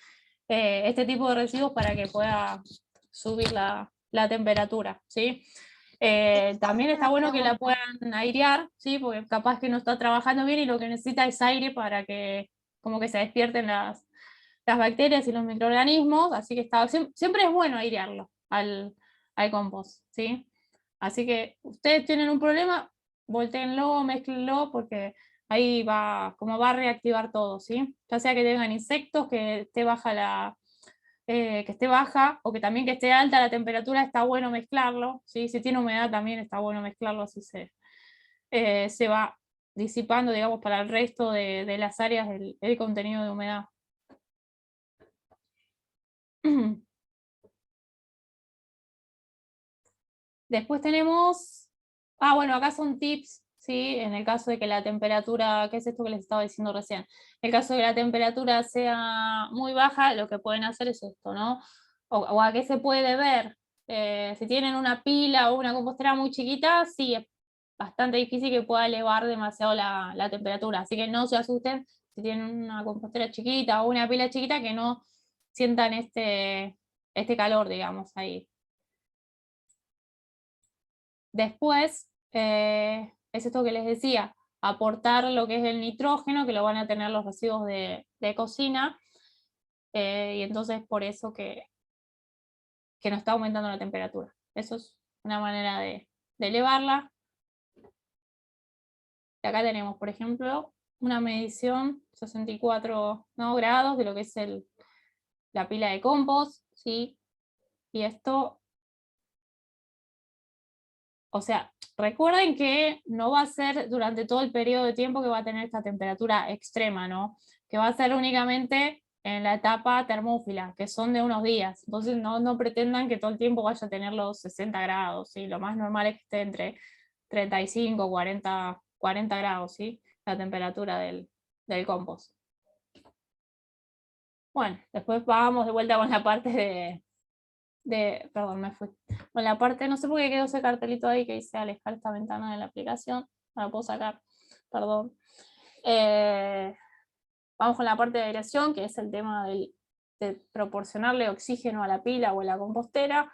este tipo de residuos para que pueda subir la temperatura, ¿sí? También está bueno que la puedan airear, ¿sí? Porque capaz que no está trabajando bien y lo que necesita es aire para que como que se despierten las bacterias y los microorganismos, así que siempre es bueno airearlo al compost, ¿sí? Así que ustedes tienen un problema, voltéenlo, mézclenlo, porque ahí va, como va a reactivar todo, ¿sí? Ya sea que tengan insectos, que esté baja o que también que esté alta la temperatura, está bueno mezclarlo, ¿sí? Si tiene humedad también está bueno mezclarlo, así se va disipando, digamos, para el resto de las áreas el contenido de humedad. Después tenemos, bueno, acá son tips, ¿sí? En el caso de que la temperatura, ¿qué es esto que les estaba diciendo recién? En el caso de que la temperatura sea muy baja, lo que pueden hacer es esto, ¿no? O a qué se puede ver. Si tienen una pila o una compostera muy chiquita, sí, es bastante difícil que pueda elevar demasiado la temperatura. Así que no se asusten si tienen una compostera chiquita o una pila chiquita, que no sientan este calor, digamos, ahí. Después, es esto que les decía, aportar lo que es el nitrógeno, que lo van a tener los residuos de cocina, y entonces por eso que no está aumentando la temperatura. Eso es una manera de elevarla. Y acá tenemos, por ejemplo, una medición 64 grados de lo que es la pila de compost, ¿sí? Y esto, o sea, recuerden que no va a ser durante todo el periodo de tiempo que va a tener esta temperatura extrema, ¿no? Que va a ser únicamente en la etapa termófila, que son de unos días. Entonces no pretendan que todo el tiempo vaya a tener los 60 grados, ¿sí? Lo más normal es que esté entre 35, 40 grados, ¿sí? La temperatura del compost. Bueno, después vamos de vuelta con la parte perdón, me fui. Con la parte, no sé por qué quedó ese cartelito ahí que dice alejar esta ventana de la aplicación. No la puedo sacar, perdón. Vamos con la parte de aireación, que es el tema de proporcionarle oxígeno a la pila o a la compostera,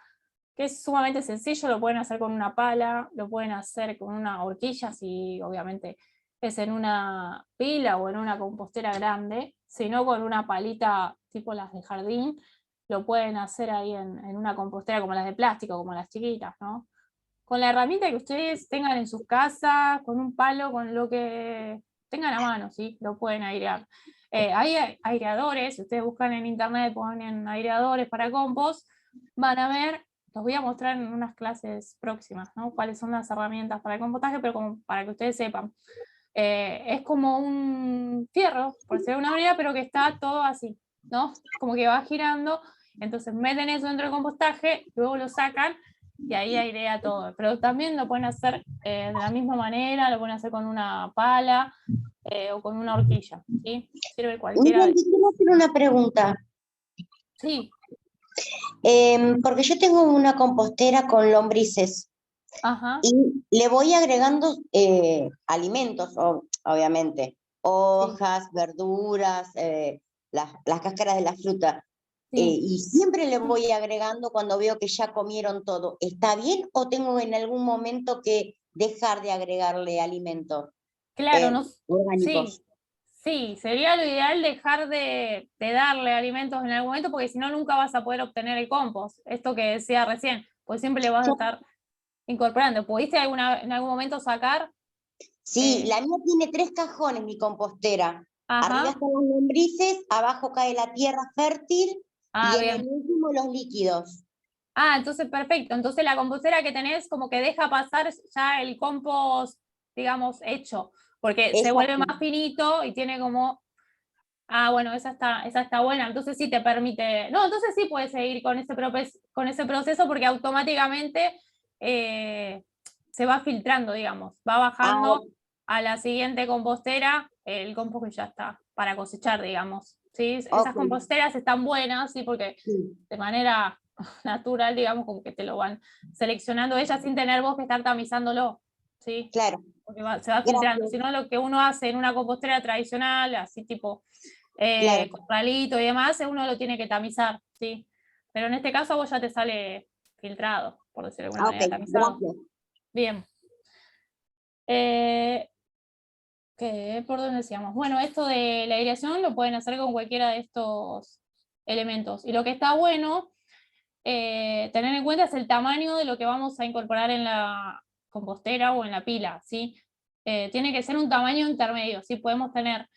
que es sumamente sencillo. Lo pueden hacer con una pala, lo pueden hacer con una horquilla, si obviamente es en una pila o en una compostera grande, sino con una palita tipo las de jardín. Lo pueden hacer ahí en una compostera como las de plástico, como las chiquitas, ¿no? Con la herramienta que ustedes tengan en sus casas, con un palo, con lo que tengan a mano, ¿sí? Lo pueden airear. Hay aireadores, si ustedes buscan en internet, ponen aireadores para compost, van a ver, los voy a mostrar en unas clases próximas, ¿no? Cuáles son las herramientas para el compostaje, pero como para que ustedes sepan. Es como un fierro, por decirlo de una manera, pero que está todo así, ¿no? Como que va girando, entonces meten eso dentro del compostaje, luego lo sacan y ahí airea todo. Pero también lo pueden hacer de la misma manera, lo pueden hacer con una pala o con una horquilla, ¿sí? Sirve cualquiera. Mira, te quiero hacer una pregunta. Sí. Porque yo tengo una compostera con lombrices. Ajá. Y le voy agregando alimentos, obviamente, hojas, verduras, las cáscaras de la fruta. Sí. Y siempre le voy agregando cuando veo que ya comieron todo. ¿Está bien o tengo en algún momento que dejar de agregarle alimentos Claro, orgánicos? Sí, sería lo ideal dejar de darle alimentos en algún momento, porque si no nunca vas a poder obtener el compost. Esto que decía recién, pues siempre le vas a estar incorporando. ¿Pudiste en algún momento sacar? Sí, la mía tiene 3 cajones, mi compostera. Arriba Ajá. están las lombrices, abajo cae la tierra fértil y en el Bien. último los líquidos. Entonces perfecto. Entonces la compostera que tenés como que deja pasar ya el compost, digamos, hecho, porque se vuelve Exacto. más finito y tiene como... bueno, esa está buena, entonces sí te permite, no, entonces sí puedes seguir con ese proceso porque automáticamente se va filtrando, digamos, va bajando a la siguiente compostera el compost que ya está para cosechar, digamos, ¿sí? Esas composteras están buenas, sí, porque de manera natural, digamos, como que te lo van seleccionando ellas sin tener vos que estar tamizándolo, ¿sí? Claro. Porque se va filtrando, si no lo que uno hace en una compostera tradicional, así tipo corralito y demás, uno lo tiene que tamizar, ¿sí? Pero en este caso vos ya te sale filtrado, por decirlo de alguna manera, tamizado. Gracias. Bien. ¿Por dónde decíamos? Bueno, esto de la aireación lo pueden hacer con cualquiera de estos elementos. Y lo que está bueno tener en cuenta es el tamaño de lo que vamos a incorporar en la compostera o en la pila, ¿sí? Tiene que ser un tamaño intermedio, ¿sí? Podemos tener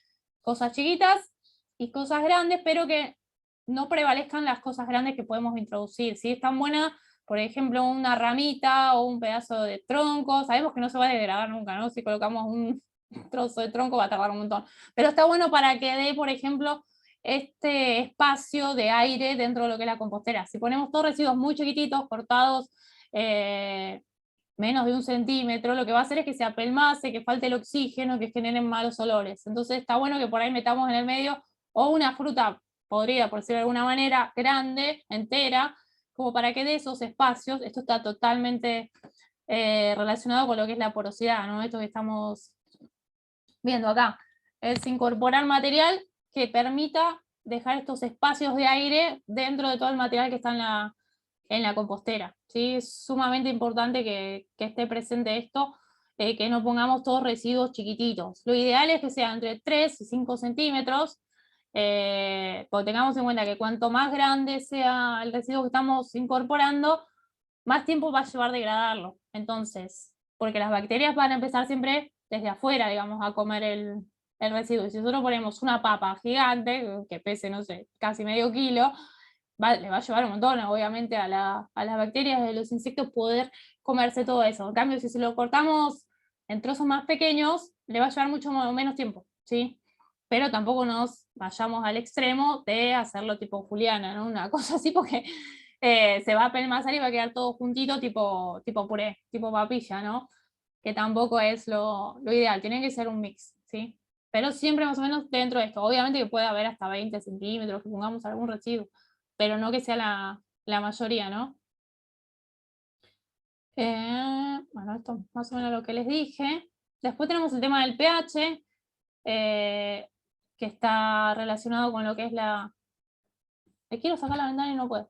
cosas chiquitas y cosas grandes, pero que no prevalezcan las cosas grandes que podemos introducir, ¿sí? Es tan buena, por ejemplo, una ramita o un pedazo de tronco, sabemos que no se va a degradar nunca, ¿no? Si colocamos un trozo de tronco va a tardar un montón, pero está bueno para que dé, por ejemplo, este espacio de aire dentro de lo que es la compostera. Si ponemos todos residuos muy chiquititos, cortados, menos de 1 centímetro, lo que va a hacer es que se apelmace, que falte el oxígeno, que generen malos olores. Entonces está bueno que por ahí metamos en el medio o una fruta podrida, por decirlo de alguna manera, grande, entera, como para que de esos espacios, esto está totalmente relacionado con lo que es la porosidad, ¿no? Esto que estamos viendo acá, es incorporar material que permita dejar estos espacios de aire dentro de todo el material que está en la compostera, ¿sí? Es sumamente importante que esté presente esto, que no pongamos todos residuos chiquititos. Lo ideal es que sea entre 3 y 5 centímetros, porque tengamos en cuenta que cuanto más grande sea el residuo que estamos incorporando, más tiempo va a llevar degradarlo. Entonces, porque las bacterias van a empezar siempre desde afuera, digamos, a comer el residuo. Y si nosotros ponemos una papa gigante, que pese, no sé, casi medio kilo, le va a llevar un montón, obviamente, a las bacterias de los insectos poder comerse todo eso. En cambio, si se lo cortamos en trozos más pequeños, le va a llevar mucho menos tiempo, ¿sí? Pero tampoco nos vayamos al extremo de hacerlo tipo Juliana, ¿no? Una cosa así, porque se va a pelmazar y va a quedar todo juntito, tipo puré, tipo papilla, ¿no? Que tampoco es lo ideal, tiene que ser un mix, ¿sí? Pero siempre más o menos dentro de esto. Obviamente que puede haber hasta 20 centímetros, que pongamos algún residuo, pero no que sea la mayoría, ¿no? Bueno, esto es más o menos lo que les dije. Después tenemos el tema del pH, que está relacionado con lo que es la... Me quiero sacar la ventana y no puedo.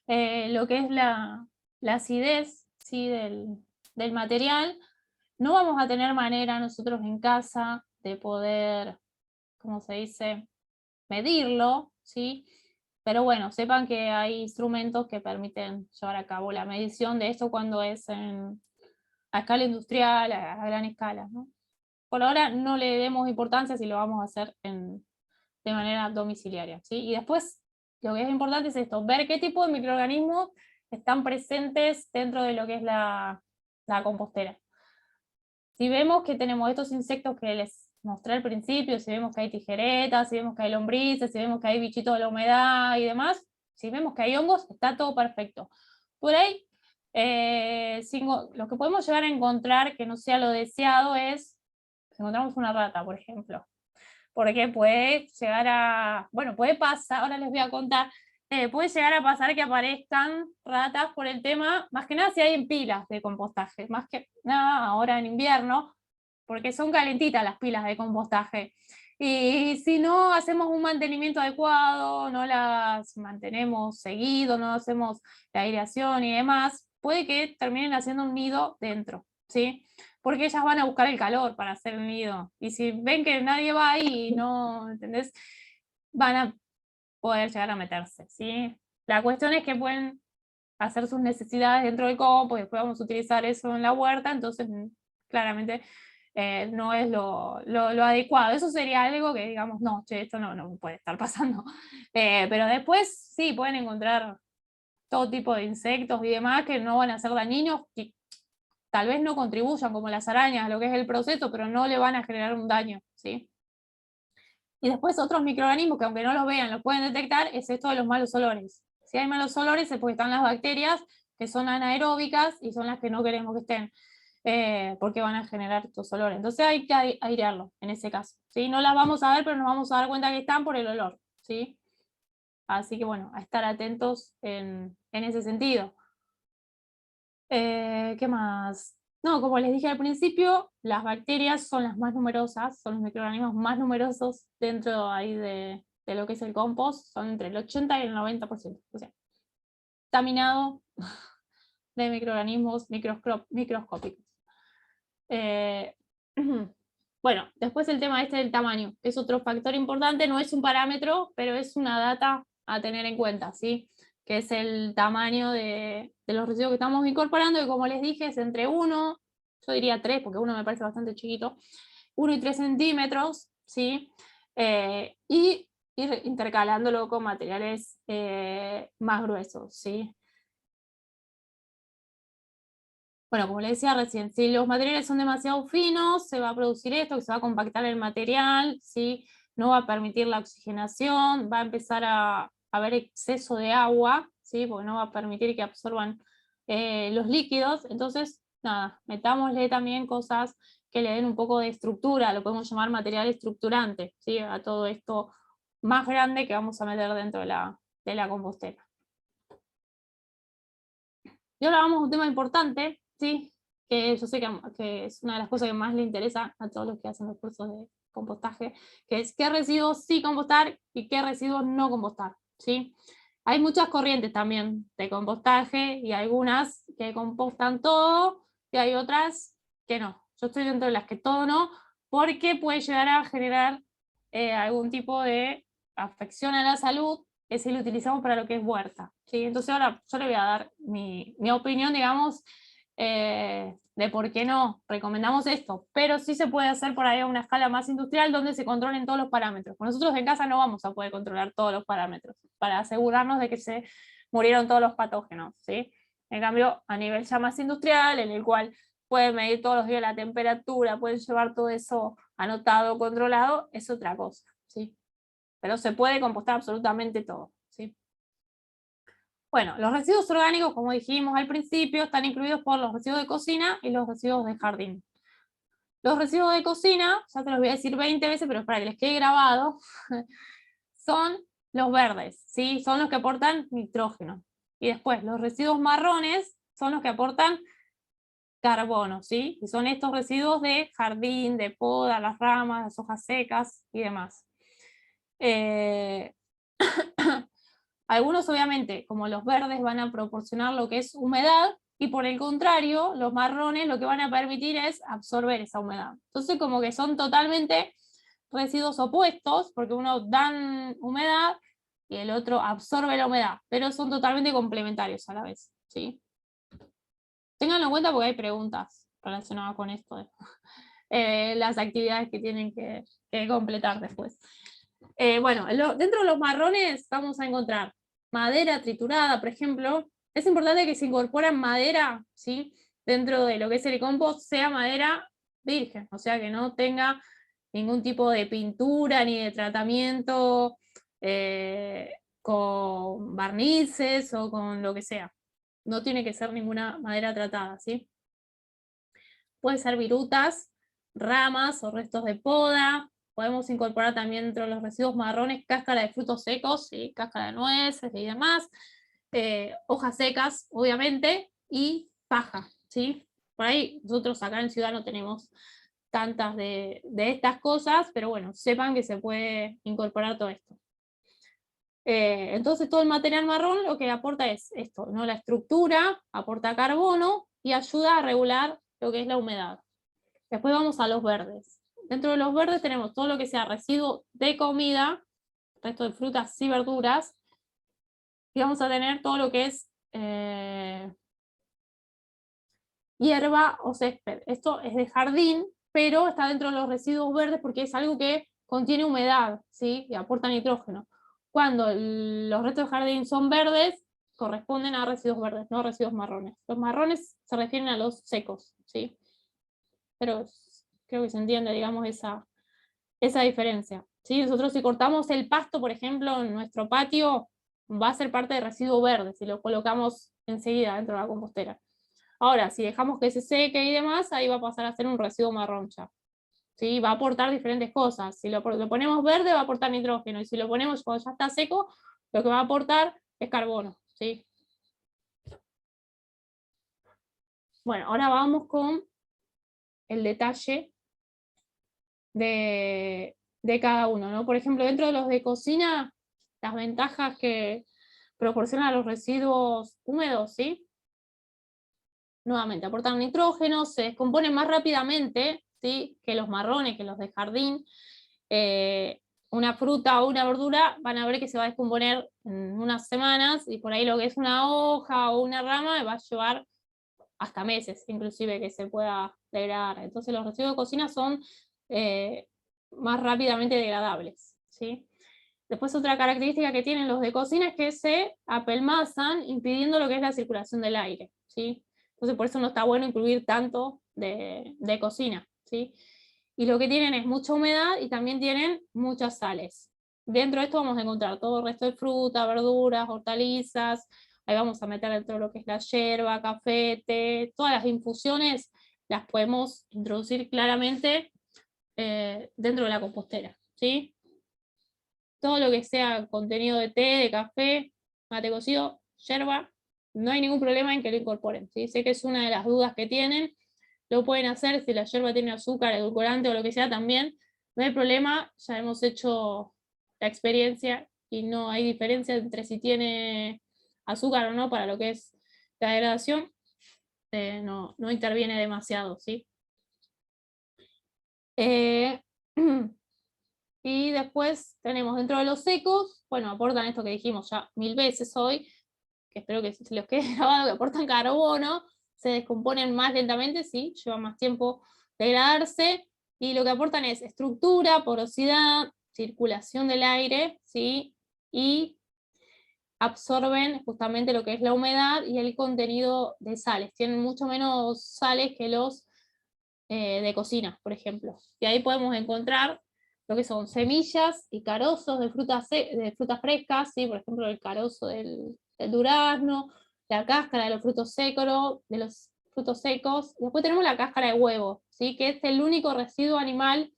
Lo que es la acidez, ¿sí? del material. No vamos a tener manera nosotros en casa de poder, ¿cómo se dice?, medirlo, ¿sí? Pero bueno, sepan que hay instrumentos que permiten llevar a cabo la medición de esto cuando es a escala industrial, a gran escala, ¿no? Por ahora no le demos importancia si lo vamos a hacer de manera domiciliaria, ¿sí? Y después, lo que es importante es esto, ver qué tipo de microorganismos están presentes dentro de lo que es la compostera. Si vemos que tenemos estos insectos que les mostré al principio, si vemos que hay tijeretas, si vemos que hay lombrices, si vemos que hay bichitos de la humedad y demás, si vemos que hay hongos, está todo perfecto. Por ahí, lo que podemos llegar a encontrar que no sea lo deseado es, si encontramos una rata, por ejemplo, porque puede llegar a, bueno, puede pasar, ahora les voy a contar, puede llegar a pasar que aparezcan ratas por el tema, más que nada si hay en pilas de compostaje, más que nada ahora en invierno, porque son calentitas las pilas de compostaje. Y si no hacemos un mantenimiento adecuado, no las mantenemos seguido, no hacemos la aireación y demás, puede que terminen haciendo un nido dentro, ¿sí? Porque ellas van a buscar el calor para hacer el nido. Y si ven que nadie va ahí, no, ¿entendés? Van a poder llegar a meterse, ¿sí? La cuestión es que pueden hacer sus necesidades dentro del compost, después vamos a utilizar eso en la huerta, entonces claramente no es lo adecuado. Eso sería algo que digamos, no, che, esto no puede estar pasando. Pero después sí, pueden encontrar todo tipo de insectos y demás que no van a ser dañinos, que tal vez no contribuyan como las arañas a lo que es el proceso, pero no le van a generar un daño, ¿sí? Y después otros microorganismos que aunque no los vean, los pueden detectar, es esto de los malos olores. Si hay malos olores es porque están las bacterias que son anaeróbicas y son las que no queremos que estén, porque van a generar estos olores. Entonces hay que airearlo en ese caso, ¿sí? No las vamos a ver, pero nos vamos a dar cuenta que están por el olor, ¿sí? Así que bueno, a estar atentos en ese sentido. ¿Qué más? No, como les dije al principio, las bacterias son las más numerosas, son los microorganismos más numerosos dentro ahí de lo que es el compost, son entre el 80 y el 90%. O sea, está minado de microorganismos microscópicos. Bueno, después el tema del tamaño, es otro factor importante, no es un parámetro, pero es una data a tener en cuenta, ¿sí? que es el tamaño de los residuos que estamos incorporando, y como les dije, es entre 1, yo diría 3, porque 1 me parece bastante chiquito, 1 y 3 centímetros, ¿sí? Y ir intercalándolo con materiales más gruesos, ¿sí? Bueno, como les decía recién, si los materiales son demasiado finos, se va a producir esto, que se va a compactar el material, ¿sí? No va a permitir la oxigenación, va a empezar a haber exceso de agua, ¿sí? Porque no va a permitir que absorban los líquidos. Entonces, nada, metámosle también cosas que le den un poco de estructura, lo podemos llamar material estructurante, ¿sí? A todo esto más grande que vamos a meter dentro de la compostera. Y ahora vamos a un tema importante, ¿sí? Que yo sé que es una de las cosas que más le interesa a todos los que hacen los cursos de compostaje, que es qué residuos sí compostar y qué residuos no compostar, ¿sí? Hay muchas corrientes también de compostaje y algunas que compostan todo y hay otras que no. Yo estoy dentro de las que todo no, porque puede llegar a generar algún tipo de afección a la salud si lo utilizamos para lo que es huerta, ¿sí? Entonces ahora yo le voy a dar mi opinión, digamos, de por qué no recomendamos esto, pero sí se puede hacer por ahí a una escala más industrial donde se controlen todos los parámetros. Nosotros en casa no vamos a poder controlar todos los parámetros para asegurarnos de que se murieron todos los patógenos, ¿sí? En cambio, a nivel ya más industrial, en el cual pueden medir todos los días la temperatura, pueden llevar todo eso anotado, controlado, es otra cosa, ¿sí? Pero se puede compostar absolutamente todo, ¿sí? Bueno, los residuos orgánicos, como dijimos al principio, están incluidos por los residuos de cocina y los residuos de jardín. Los residuos de cocina, ya te los voy a decir 20 veces, pero es para que les quede grabado, son los verdes, ¿sí? Son los que aportan nitrógeno. Y después, los residuos marrones son los que aportan carbono, ¿sí? Y son estos residuos de jardín, de poda, las ramas, las hojas secas y demás. Algunos obviamente, como los verdes, van a proporcionar lo que es humedad, y por el contrario, los marrones lo que van a permitir es absorber esa humedad. Entonces como que son totalmente residuos opuestos, porque uno dan humedad y el otro absorbe la humedad, pero son totalmente complementarios a la vez, ¿sí? Ténganlo en cuenta porque hay preguntas relacionadas con esto, las actividades que tienen que completar después. Bueno, dentro de los marrones vamos a encontrar madera triturada, por ejemplo. Es importante que se incorpore madera, ¿sí? Dentro de lo que es el compost, sea madera virgen, o sea que no tenga ningún tipo de pintura ni de tratamiento con barnices o con lo que sea. No tiene que ser ninguna madera tratada, ¿sí? Puede ser virutas, ramas o restos de poda. Podemos incorporar también dentro de los residuos marrones cáscara de frutos secos, ¿sí? Cáscara de nueces y demás, hojas secas, obviamente, y paja, ¿sí? Por ahí nosotros acá en Ciudad no tenemos tantas de estas cosas, pero bueno, sepan que se puede incorporar todo esto. Entonces todo el material marrón lo que aporta es esto, ¿no? La estructura, aporta carbono y ayuda a regular lo que es la humedad. Después vamos a los verdes. Dentro de los verdes tenemos todo lo que sea residuo de comida, resto de frutas y verduras, y vamos a tener todo lo que es hierba o césped. Esto es de jardín, pero está dentro de los residuos verdes porque es algo que contiene humedad, ¿sí? Y aporta nitrógeno. Cuando los restos de jardín son verdes, corresponden a residuos verdes, no residuos marrones. Los marrones se refieren a los secos, ¿sí? Pero creo que se entiende, digamos, esa diferencia, ¿sí? Nosotros si cortamos el pasto, por ejemplo, en nuestro patio, va a ser parte de residuo verde, si lo colocamos enseguida dentro de la compostera. Ahora, si dejamos que se seque y demás, ahí va a pasar a ser un residuo marrón ya, ¿sí? Va a aportar diferentes cosas. Si lo ponemos verde, va a aportar nitrógeno, y si lo ponemos cuando ya está seco, lo que va a aportar es carbono, ¿sí? Bueno, ahora vamos con el detalle de cada uno, ¿no? Por ejemplo, dentro de los de cocina, las ventajas que proporcionan los residuos húmedos, ¿sí? Nuevamente, aportan nitrógeno, se descomponen más rápidamente, ¿sí? Que los marrones, que los de jardín, una fruta o una verdura, van a ver que se va a descomponer en unas semanas, y por ahí lo que es una hoja o una rama va a llevar hasta meses, inclusive, que se pueda degradar. Entonces los residuos de cocina son más rápidamente degradables, ¿sí? Después otra característica que tienen los de cocina es que se apelmazan, impidiendo lo que es la circulación del aire, ¿sí? Entonces por eso no está bueno incluir tanto de cocina, ¿sí? Y lo que tienen es mucha humedad y también tienen muchas sales. Dentro de esto vamos a encontrar todo el resto de fruta, verduras, hortalizas. Ahí vamos a meter dentro de lo que es la yerba, café, té. Todas las infusiones las podemos introducir claramente dentro de la compostera, ¿sí? Todo lo que sea contenido de té, de café, mate cocido, yerba, no hay ningún problema en que lo incorporen, ¿sí? Sé que es una de las dudas que tienen. Lo pueden hacer, si la yerba tiene azúcar, edulcorante o lo que sea también, no hay problema, ya hemos hecho la experiencia y no hay diferencia entre si tiene azúcar o no para lo que es la degradación, no interviene demasiado, ¿sí? Y después tenemos dentro de los secos, bueno, aportan esto que dijimos ya 1000 veces hoy, que espero que se los quede grabado, que aportan carbono, se descomponen más lentamente, sí, lleva más tiempo degradarse, y lo que aportan es estructura, porosidad, circulación del aire, ¿sí? Y absorben justamente lo que es la humedad y el contenido de sales. Tienen mucho menos sales que los de cocina, por ejemplo. Y ahí podemos encontrar lo que son semillas y carozos de frutas frescas, ¿sí? Por ejemplo, el carozo del durazno, la cáscara de los frutos secos, Después tenemos la cáscara de huevo, ¿sí? Que es el único residuo animal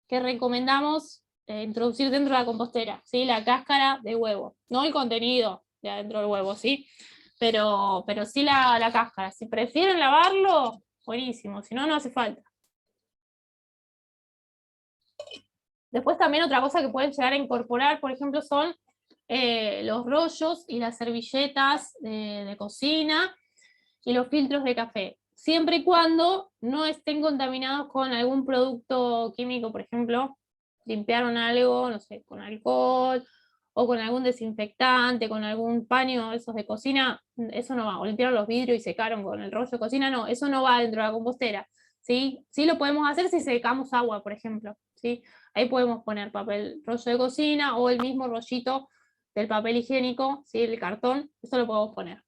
que recomendamos introducir dentro de la compostera, ¿sí? La cáscara de huevo, no el contenido de adentro del huevo, ¿sí? Pero sí la cáscara. Si prefieren lavarlo, buenísimo, si no, no hace falta. Después también otra cosa que pueden llegar a incorporar, por ejemplo, son los rollos y las servilletas de cocina y los filtros de café, siempre y cuando no estén contaminados con algún producto químico. Por ejemplo, limpiaron algo, no sé, con alcohol, o con algún desinfectante, con algún paño esos de cocina, eso no va. O limpiaron los vidrios y secaron con el rollo de cocina, no, eso no va dentro de la compostera, ¿sí? Sí lo podemos hacer si secamos agua, por ejemplo, ¿sí? Ahí podemos poner rollo de cocina, o el mismo rollito del papel higiénico, ¿sí? El cartón, eso lo podemos poner.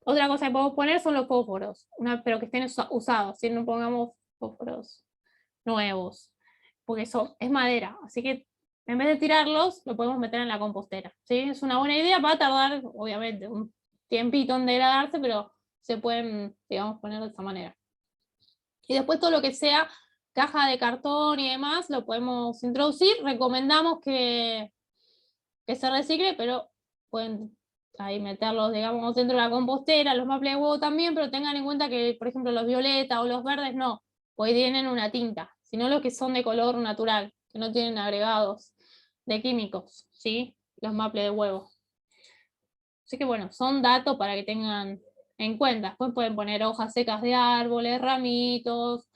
Otra cosa que podemos poner son los fósforos, pero que estén usados, ¿sí? No pongamos fósforos nuevos, porque eso es madera, así que en vez de tirarlos, lo podemos meter en la compostera, ¿sí? Es una buena idea, va a tardar, obviamente, un tiempito en degradarse, pero se pueden, digamos, poner de esta manera. Y después todo lo que sea caja de cartón y demás, lo podemos introducir. Recomendamos que se recicle, pero pueden ahí meterlos, digamos, dentro de la compostera, los maples de huevo también, pero tengan en cuenta que, por ejemplo, los violetas o los verdes no, pues tienen una tinta, sino los que son de color natural, que no tienen agregados de químicos, ¿sí? Los maples de huevo. Así que bueno, son datos para que tengan en cuenta. Después pueden poner hojas secas de árboles, ramitos,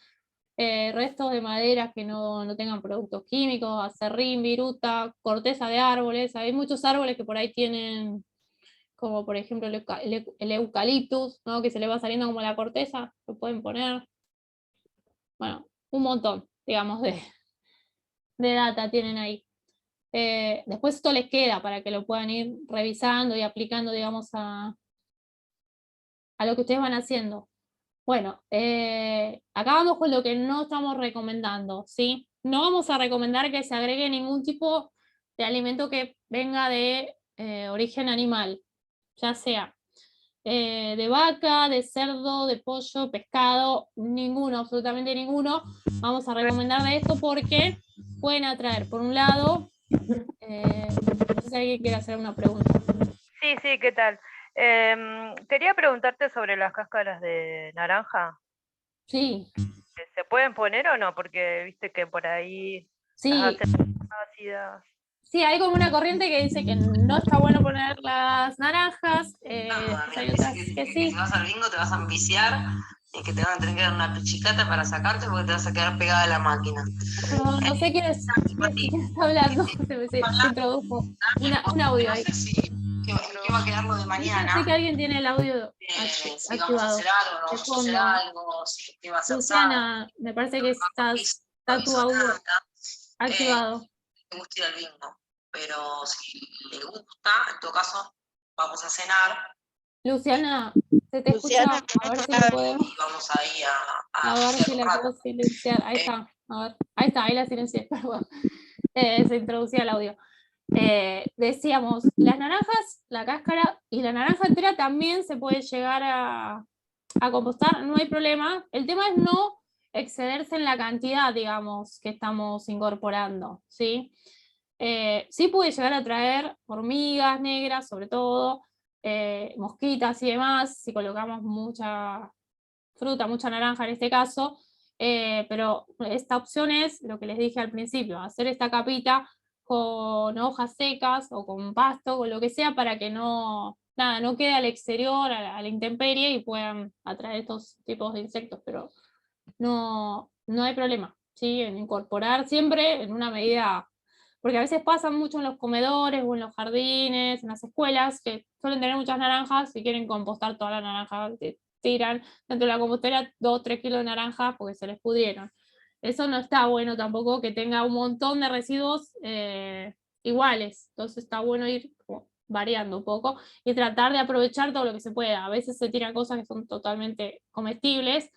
restos de maderas que no tengan productos químicos, acerrín, viruta, corteza de árboles. Hay muchos árboles que por ahí tienen, como por ejemplo el eucaliptus, ¿no? Que se le va saliendo como la corteza, lo pueden poner. Bueno, un montón, digamos, de data tienen ahí. Después esto les queda para que lo puedan ir revisando y aplicando, digamos, a lo que ustedes van haciendo. Bueno, acá vamos con lo que no estamos recomendando, ¿sí? No vamos a recomendar que se agregue ningún tipo de alimento que venga de origen animal, ya sea de vaca, de cerdo, de pollo, pescado, ninguno, absolutamente ninguno. Vamos a recomendar de esto porque pueden atraer, por un lado, no sé si alguien quiere hacer una pregunta. Sí, ¿qué tal? Quería preguntarte sobre las cáscaras de naranja. Sí. ¿Se pueden poner o no? Porque viste que por ahí Sí. las hacen ácidas. Sí, hay como una corriente que dice que no está bueno poner las naranjas. Hay otras que sí. Si vas al bingo te vas a enviciar y que te van a tener que dar una pichicata para sacarte porque te vas a quedar pegada a la máquina. Pero no sé quién está hablando, se introdujo un audio ahí. No sé si, ¿en qué va a quedar lo de mañana? Sé que alguien tiene el audio Si vamos a activado. hacer algo, no De vamos a hacer fondo. algo, si qué va a ser Luciana, me parece que está tu audio activado. Me gusta ir al bingo, pero si le gusta, en todo caso, vamos a cenar. Luciana, se te escucha, Luciana, a ver si lo podemos. Y vamos ahí A ver si la puedo silenciar. Ahí está, a ver. Ahí está, ahí la silencié, perdón. Se introducía el audio. Decíamos, las naranjas, la cáscara y la naranja entera también se puede llegar a compostar, no hay problema. El tema es no excederse en la cantidad, digamos, que estamos incorporando, ¿sí? Sí puede llegar a traer hormigas negras, sobre todo, mosquitas y demás, si colocamos mucha fruta, mucha naranja en este caso, pero esta opción es lo que les dije al principio, hacer esta capita con hojas secas o con pasto o lo que sea para que no quede al exterior, a la intemperie y puedan atraer estos tipos de insectos, pero no hay problema, ¿sí? En incorporar siempre en una medida, porque a veces pasan mucho en los comedores o en los jardines, en las escuelas, que suelen tener muchas naranjas y quieren compostar toda la naranja, tiran dentro de la compostera 2 o 3 kilos de naranjas porque se les pudrieron. Eso no está bueno tampoco, que tenga un montón de residuos iguales, entonces está bueno ir variando un poco y tratar de aprovechar todo lo que se pueda. A veces se tiran cosas que son totalmente comestibles,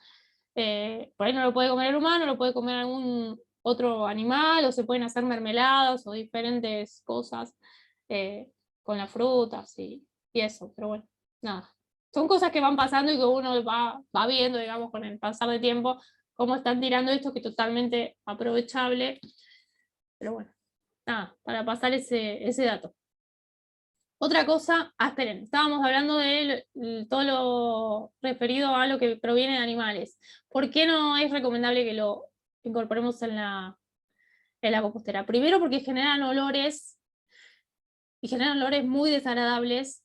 por ahí no lo puede comer el humano, lo puede comer algún otro animal, o se pueden hacer mermeladas o diferentes cosas con las frutas y eso, pero bueno, nada. Son cosas que van pasando y que uno va viendo, digamos, con el pasar del tiempo, cómo están tirando esto, que es totalmente aprovechable, pero bueno, nada, para pasar ese dato. Otra cosa, esperen, estábamos hablando de todo lo referido a lo que proviene de animales. ¿Por qué no es recomendable que lo incorporemos en la compostera? Primero porque generan olores muy desagradables.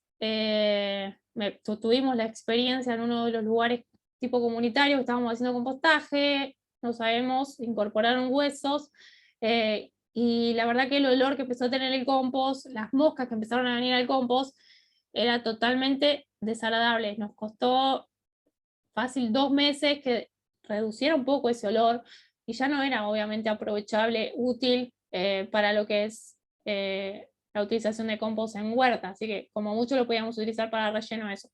Tuvimos la experiencia en uno de los lugares tipo comunitario, que estábamos haciendo compostaje, no sabemos, incorporaron huesos, y la verdad que el olor que empezó a tener el compost, las moscas que empezaron a venir al compost, era totalmente desagradable. Nos costó fácil 2 meses que reduciera un poco ese olor, y ya no era obviamente aprovechable, útil para lo que es la utilización de compost en huerta, así que como mucho lo podíamos utilizar para relleno eso.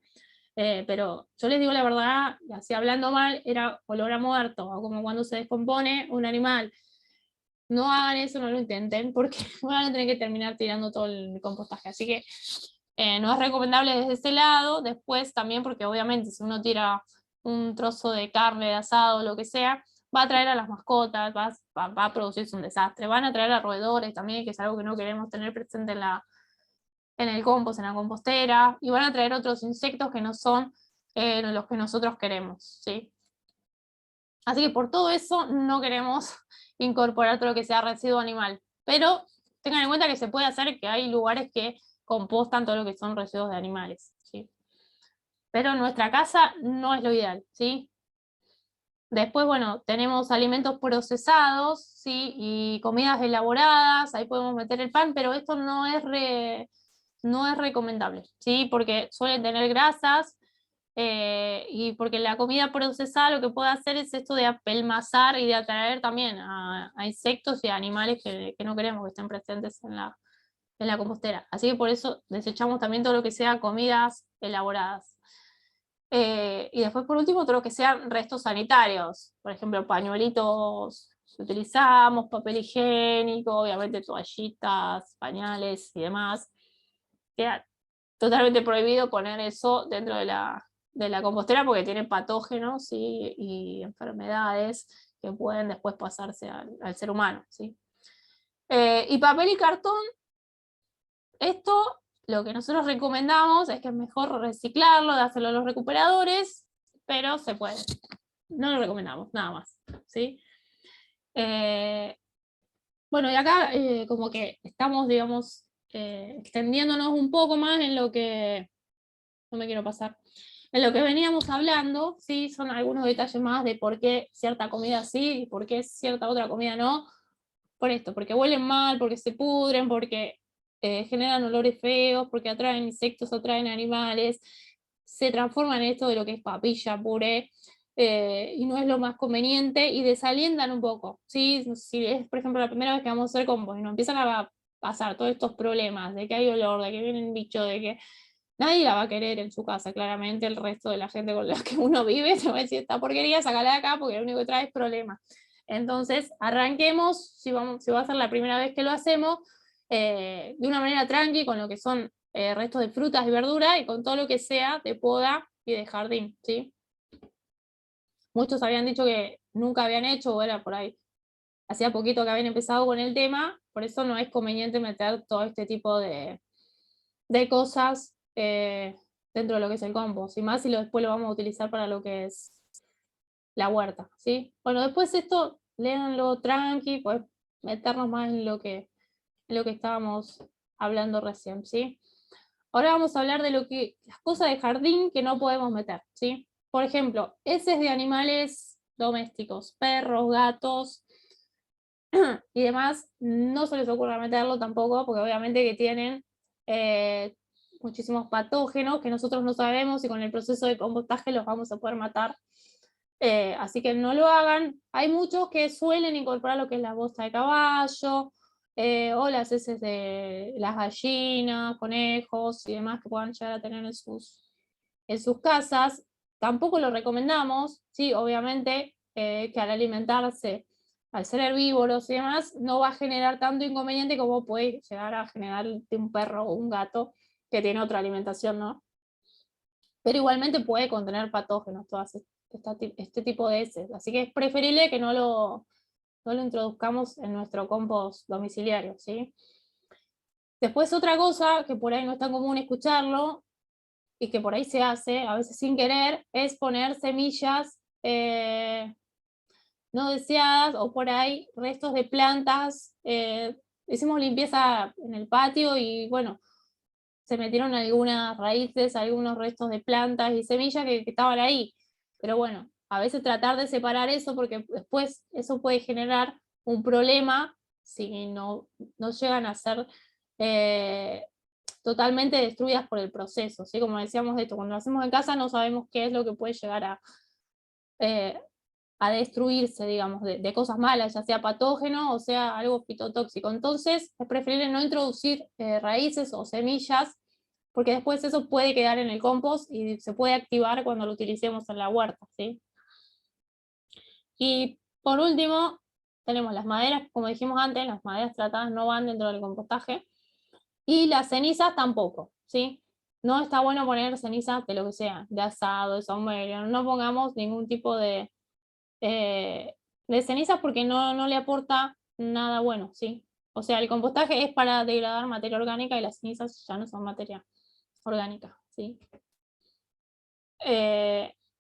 Pero yo les digo la verdad, así hablando mal, era olor a muerto, o como cuando se descompone un animal. No hagan eso, no lo intenten, porque van a tener que terminar tirando todo el compostaje. Así que no es recomendable desde ese lado. Después también porque obviamente si uno tira un trozo de carne, de asado, lo que sea, va a traer a las mascotas, va a producirse un desastre. Van a traer a roedores también, que es algo que no queremos tener presente en el compost, en la compostera, y van a traer otros insectos que no son los que nosotros queremos, ¿sí? Así que por todo eso no queremos incorporar todo lo que sea residuo animal, pero tengan en cuenta que se puede hacer, que hay lugares que compostan todo lo que son residuos de animales, ¿sí? Pero en nuestra casa no es lo ideal, ¿sí? Después, bueno, tenemos alimentos procesados, ¿sí? Y comidas elaboradas, ahí podemos meter el pan, pero esto no es recomendable, ¿sí? Porque suelen tener grasas, y porque la comida procesada lo que puede hacer es esto de apelmazar y de atraer también a insectos y a animales que no queremos que estén presentes en la compostera. Así que por eso desechamos también todo lo que sea comidas elaboradas. Y después, por último, todo lo que sean restos sanitarios, por ejemplo, pañuelitos que utilizamos, papel higiénico, obviamente toallitas, pañales y demás. Queda totalmente prohibido poner eso dentro de la compostera porque tiene patógenos y enfermedades que pueden después pasarse al ser humano, ¿sí? Y papel y cartón, esto lo que nosotros recomendamos es que es mejor reciclarlo, de hacerlo en los recuperadores, pero se puede. No lo recomendamos, nada más, ¿sí? Bueno, y acá como que estamos, digamos, extendiéndonos un poco más en lo que... No me quiero pasar. en lo que veníamos hablando, sí, son algunos detalles más de por qué cierta comida sí y por qué cierta otra comida no. Por esto, porque huelen mal, porque se pudren, porque generan olores feos, porque atraen insectos, atraen animales, se transforman en esto de lo que es papilla, puré, y no es lo más conveniente, y desalientan un poco, ¿sí? Si es, por ejemplo, la primera vez que vamos a hacer compost y nos empiezan a pasar todos estos problemas de que hay olor, de que vienen bichos, de que nadie la va a querer en su casa, claramente el resto de la gente con la que uno vive te va a decir, esta porquería, sacala de acá porque lo único que trae es problemas. Entonces, arranquemos, si va a ser la primera vez que lo hacemos, de una manera tranqui, con lo que son restos de frutas y verduras, y con todo lo que sea de poda y de jardín, ¿sí? Muchos habían dicho que nunca habían hecho, o era por ahí, hacía poquito que habían empezado con el tema, por eso no es conveniente meter todo este tipo de cosas dentro de lo que es el compost, y más si después lo vamos a utilizar para lo que es la huerta, ¿sí? Bueno, después esto, léanlo tranqui, pues meternos más en lo que estábamos hablando recién, ¿sí? Ahora vamos a hablar de las cosas de jardín que no podemos meter, ¿sí? Por ejemplo, heces de animales domésticos, perros, gatos y demás, no se les ocurra meterlo tampoco, porque obviamente que tienen muchísimos patógenos que nosotros no sabemos y con el proceso de compostaje los vamos a poder matar. Así que no lo hagan. Hay muchos que suelen incorporar lo que es la bosta de caballo, o las heces de las gallinas, conejos y demás que puedan llegar a tener en sus casas. Tampoco lo recomendamos, ¿sí? Obviamente que al alimentarse, al ser herbívoros y demás, no va a generar tanto inconveniente como puede llegar a generar de un perro o un gato que tiene otra alimentación, ¿no? Pero igualmente puede contener patógenos, este tipo de heces. Así que es preferible que no lo introduzcamos en nuestro compost domiciliario, ¿sí? Después otra cosa que por ahí no es tan común escucharlo y que por ahí se hace, a veces sin querer, es poner semillas no deseadas o por ahí restos de plantas. Hicimos limpieza en el patio y bueno, se metieron algunas raíces, algunos restos de plantas y semillas que estaban ahí. Pero bueno, a veces tratar de separar eso porque después eso puede generar un problema si no llegan a ser totalmente destruidas por el proceso, ¿sí? Como decíamos de esto, cuando lo hacemos en casa no sabemos qué es lo que puede llegar a destruirse, digamos, de cosas malas, ya sea patógeno o sea algo fitotóxico. Entonces es preferible no introducir raíces o semillas, porque después eso puede quedar en el compost y se puede activar cuando lo utilicemos en la huerta, ¿sí? Y por último, tenemos las maderas, como dijimos antes, las maderas tratadas no van dentro del compostaje, y las cenizas tampoco, ¿sí? No está bueno poner cenizas de lo que sea, de asado, de saumerio, no pongamos ningún tipo de cenizas porque no le aporta nada bueno, ¿sí? O sea, el compostaje es para degradar materia orgánica y las cenizas ya no son materia orgánica, ¿sí?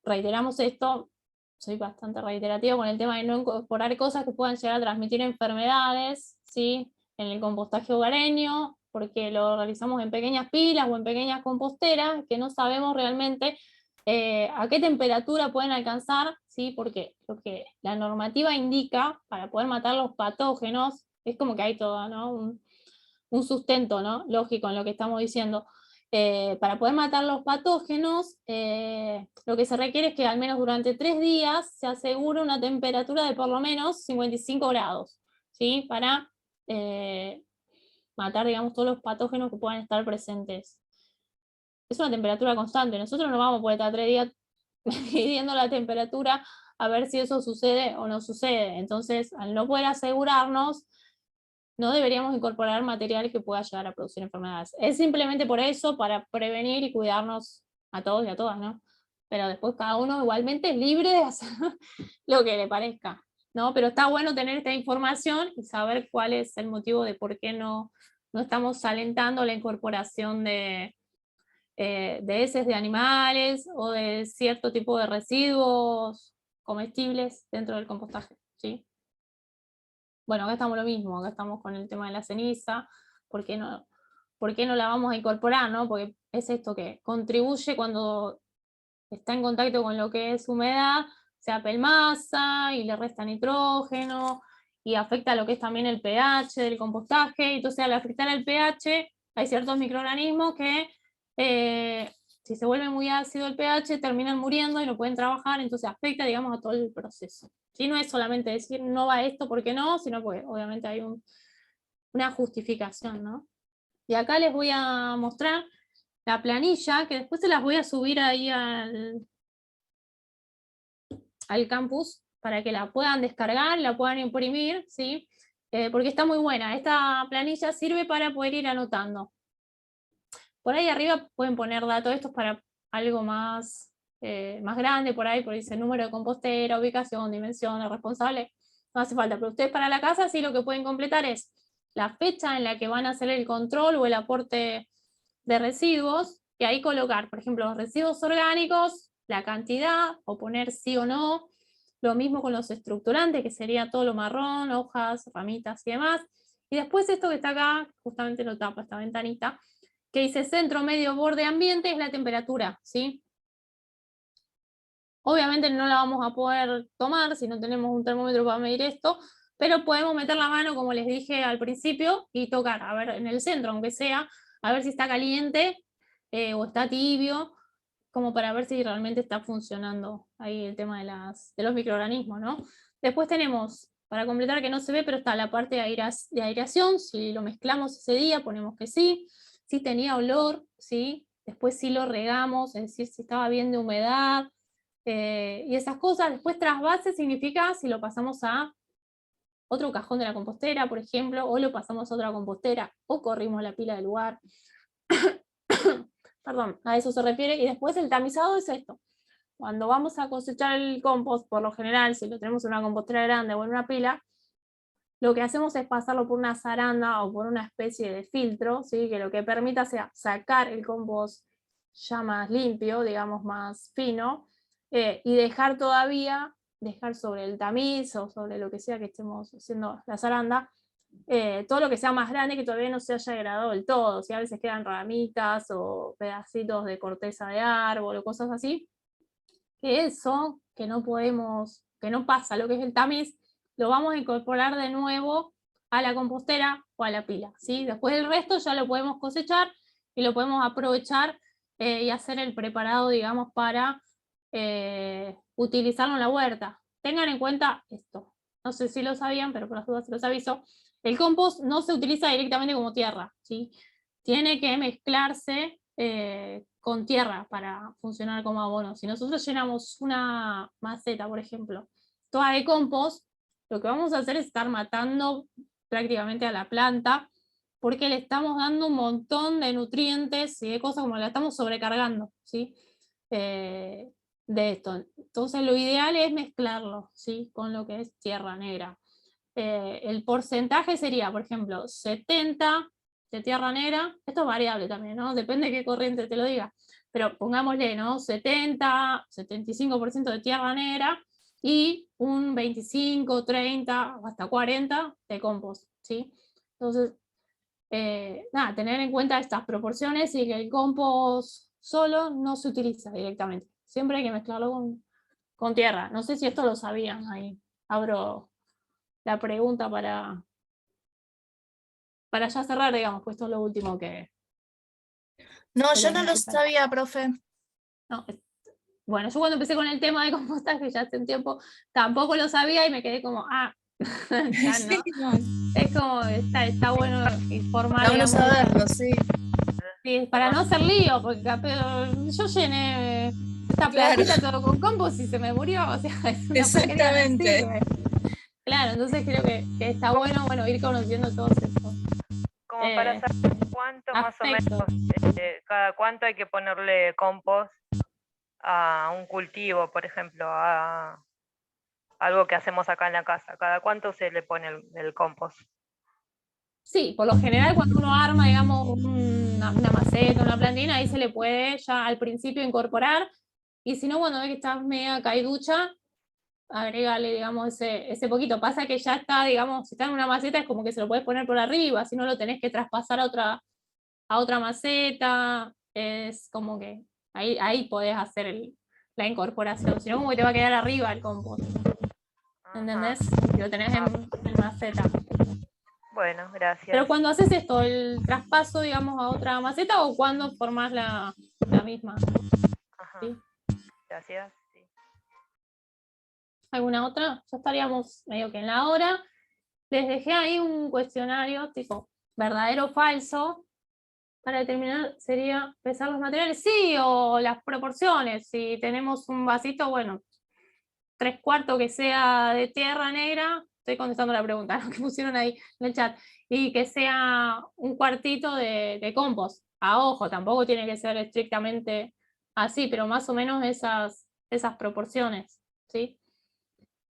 Reiteramos esto, soy bastante reiterativa con el tema de no incorporar cosas que puedan llegar a transmitir enfermedades, ¿sí? En el compostaje hogareño, porque lo realizamos en pequeñas pilas o en pequeñas composteras que no sabemos realmente a qué temperatura pueden alcanzar, ¿sí? Porque lo que la normativa indica para poder matar los patógenos, es como que hay todo, ¿no? Un sustento, ¿no? Lógico en lo que estamos diciendo. Para poder matar los patógenos, lo que se requiere es que al menos durante 3 días se asegure una temperatura de por lo menos 55 grados, ¿sí? Para matar, digamos, todos los patógenos que puedan estar presentes. Es una temperatura constante, nosotros no vamos a poder estar 3 días midiendo la temperatura a ver si eso sucede o no sucede. Entonces, al no poder asegurarnos, no deberíamos incorporar material que pueda llegar a producir enfermedades. Es simplemente por eso, para prevenir y cuidarnos a todos y a todas, ¿no? Pero después cada uno igualmente es libre de hacer lo que le parezca, ¿no? Pero está bueno tener esta información y saber cuál es el motivo de por qué no estamos alentando la incorporación de heces de animales o de cierto tipo de residuos comestibles dentro del compostaje, ¿sí? Bueno, acá estamos lo mismo, acá estamos con el tema de la ceniza, ¿por qué no la vamos a incorporar, no? Porque es esto que contribuye cuando está en contacto con lo que es humedad, se apelmaza y le resta nitrógeno, y afecta lo que es también el pH del compostaje. Entonces, al afectar el pH, hay ciertos microorganismos que, si se vuelve muy ácido el pH, terminan muriendo y no pueden trabajar, entonces afecta, digamos, a todo el proceso. ¿Sí? No es solamente decir no va esto porque no, sino porque obviamente hay una justificación, ¿no? Y acá les voy a mostrar la planilla, que después se las voy a subir ahí al campus, para que la puedan descargar, la puedan imprimir, ¿sí? Porque está muy buena. Esta planilla sirve para poder ir anotando. Por ahí arriba pueden poner datos estos para algo más, más grande, por ahí dice número de compostera, ubicación, dimensión, el responsable, no hace falta. Pero ustedes para la casa sí lo que pueden completar es la fecha en la que van a hacer el control o el aporte de residuos, y ahí colocar, por ejemplo, los residuos orgánicos, la cantidad, o poner sí o no. Lo mismo con los estructurantes, que sería todo lo marrón, hojas, ramitas y demás. Y después esto que está acá, justamente lo tapa esta ventanita, que dice centro, medio, borde, ambiente, es la temperatura, ¿sí? Obviamente no la vamos a poder tomar si no tenemos un termómetro para medir esto, pero podemos meter la mano, como les dije al principio, y tocar, a ver, en el centro, aunque sea, a ver si está caliente o está tibio, como para ver si realmente está funcionando ahí el tema de los microorganismos, ¿no? Después tenemos, para completar que no se ve, pero está la parte de aireación, si lo mezclamos ese día, ponemos que sí, si tenía olor, ¿sí? Después si lo regamos, es decir, si estaba bien de humedad, y esas cosas. Después trasvase significa si lo pasamos a otro cajón de la compostera, por ejemplo, o lo pasamos a otra compostera, o corrimos la pila del lugar. Perdón, a eso se refiere. Y después el tamizado es esto. Cuando vamos a cosechar el compost, por lo general, si lo tenemos en una compostera grande o en una pila, lo que hacemos es pasarlo por una zaranda o por una especie de filtro, ¿sí? Que lo que permita sea sacar el compost ya más limpio, digamos más fino, y dejar sobre el tamiz o sobre lo que sea que estemos haciendo la zaranda, todo lo que sea más grande que todavía no se haya degradado del todo. ¿Sí? A veces quedan ramitas o pedacitos de corteza de árbol o cosas así, que eso, que no pasa lo que es el tamiz, lo vamos a incorporar de nuevo a la compostera o a la pila, ¿sí? Después el resto ya lo podemos cosechar y lo podemos aprovechar y hacer el preparado, digamos, para utilizarlo en la huerta. Tengan en cuenta esto, no sé si lo sabían, pero por las dudas se los aviso, el compost no se utiliza directamente como tierra, ¿sí? Tiene que mezclarse con tierra para funcionar como abono. Si nosotros llenamos una maceta, por ejemplo, toda de compost, lo que vamos a hacer es estar matando prácticamente a la planta, porque le estamos dando un montón de nutrientes y de cosas, como la estamos sobrecargando, ¿sí? De esto. Entonces lo ideal es mezclarlo, ¿sí? Con lo que es tierra negra. El porcentaje sería, por ejemplo, 70 de tierra negra, esto es variable también, ¿no? Depende de qué corriente te lo diga, pero pongámosle, ¿no? 70, 75% de tierra negra y un 25, 30, hasta 40 de compost, ¿sí? Entonces, nada, tener en cuenta estas proporciones y que el compost solo no se utiliza directamente. Siempre hay que mezclarlo con tierra. No sé si esto lo sabían, ahí abro la pregunta para ya cerrar, digamos, pues esto es lo último que... No, yo no lo sabía, profe. No, bueno, yo cuando empecé con el tema de compostaje ya hace un tiempo, tampoco lo sabía y me quedé como, ya no. Es como, está bueno informar. Está bueno saberlo, sí. Sí, para no hacer lío, porque yo llené esta plantita todo con compost y se me murió, o sea, es una exactamente. Claro, entonces creo que está bueno, ir conociendo todos estos. Como para saber cuánto más o menos, cada cuánto hay que ponerle compost a un cultivo, por ejemplo, a algo que hacemos acá en la casa. ¿Cada cuánto se le pone el compost? Sí, por lo general cuando uno arma, digamos, una maceta, una plantina, ahí se le puede ya al principio incorporar, y si no, cuando ve que está media caiducha, agregale, digamos, ese poquito. Pasa que ya está, digamos, si está en una maceta es como que se lo puedes poner por arriba, si no lo tenés que traspasar a otra maceta, es como que ahí podés hacer la incorporación, sino como que te va a quedar arriba el compost. ¿Entendés? Si lo tenés en maceta. Bueno, gracias. Pero cuando haces esto, el traspaso, digamos, a otra maceta, o cuando formás la misma. Ajá. ¿Sí? Gracias. Sí. ¿Alguna otra? Ya estaríamos medio que en la hora. Les dejé ahí un cuestionario tipo verdadero o falso. Para determinar sería pesar los materiales, sí, o las proporciones. Si tenemos un vasito, bueno, 3/4 que sea de tierra negra, estoy contestando la pregunta, ¿no? Que pusieron ahí en el chat, y que sea un cuartito de compost. A ojo, tampoco tiene que ser estrictamente así, pero más o menos esas proporciones, ¿sí?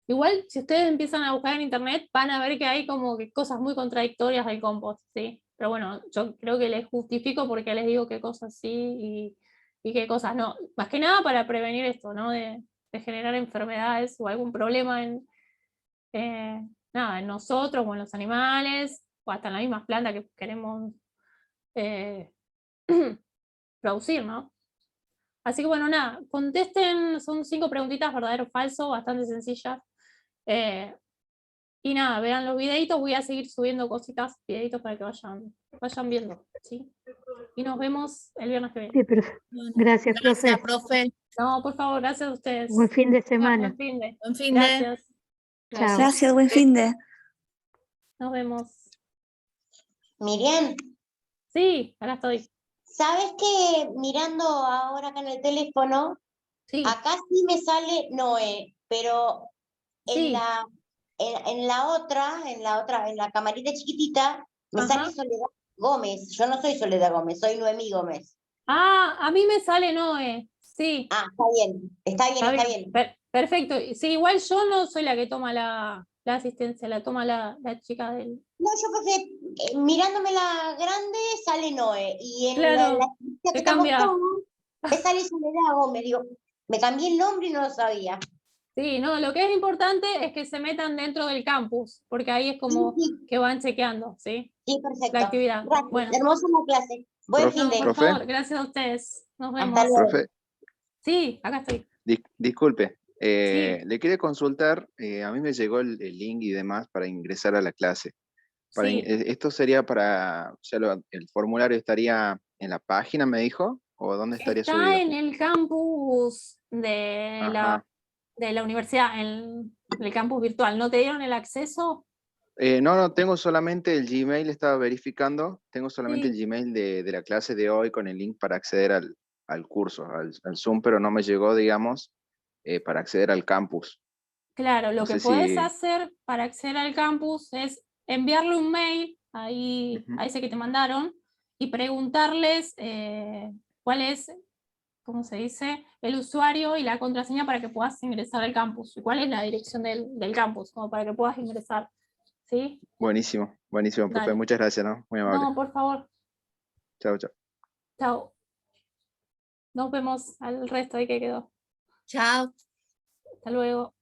Igual, si ustedes empiezan a buscar en internet, van a ver que hay como que cosas muy contradictorias del compost, ¿sí? Pero bueno, yo creo que les justifico porque les digo qué cosas sí y qué cosas no. Más que nada para prevenir esto, ¿no? De generar enfermedades o algún problema en nosotros o en los animales, o hasta en las mismas plantas que queremos producir, ¿no? Así que bueno, nada, contesten, son 5 preguntitas, verdadero o falso, bastante sencillas. Y nada, vean los videitos, voy a seguir subiendo cositas, videitos para que vayan viendo, ¿sí? Y nos vemos el viernes que viene. Sí, gracias, profe. Gracias, profe. No, por favor, gracias a ustedes. Buen fin de semana. Buen fin de. Buen fin de. Gracias. Chao. Gracias, buen fin de. Nos vemos. Miriam, Sí, acá estoy. ¿sabes que mirando ahora acá en el teléfono, Sí. acá sí me sale Noé, pero en Sí. en la camarita chiquitita, me Ajá. sale Soledad Gómez. Yo no soy Soledad Gómez, soy Noemí Gómez. Ah, a mí me sale Noé. Sí. Ah, está bien. Perfecto. Sí, igual yo no soy la que toma la asistencia, la toma la chica del. No, yo porque mirándome la grande sale Noé, y en Claro, la chiquita que te estamos cambia. todos, me sale Soledad Gómez. Digo, me cambié el nombre y no lo sabía. Sí, no, lo que es importante es que se metan dentro del campus, porque ahí es como Sí. que van chequeando, ¿sí? Sí, perfecto. La actividad. Gracias, Bueno. hermosa la clase. Buen fin de. Por favor, gracias a ustedes. Nos vemos. Hasta luego. Profe, Sí, acá estoy. disculpe, Sí. le quería consultar, a mí me llegó el link y demás para ingresar a la clase. Sí. ¿Esto sería para, el formulario estaría en la página, me dijo, o dónde estaría Está subido? en el campus de Ajá. la universidad, en el campus virtual. ¿No te dieron el acceso? No, tengo solamente el Gmail, estaba verificando, tengo solamente Sí. el Gmail de la clase de hoy con el link para acceder al curso, al Zoom, pero no me llegó, digamos, para acceder al campus. Claro, lo No que sé podés si... hacer para acceder al campus es enviarle un mail ahí, Ujú. a ese que te mandaron y preguntarles cuál es, ¿cómo se dice?, el usuario y la contraseña para que puedas ingresar al campus. Y cuál es la dirección del campus, como para que puedas ingresar. ¿Sí? Buenísimo, profe. Dale. Muchas gracias, ¿no? Muy amable. No, por favor. Chao. Chao. Nos vemos al resto de que quedó. Chao. Hasta luego.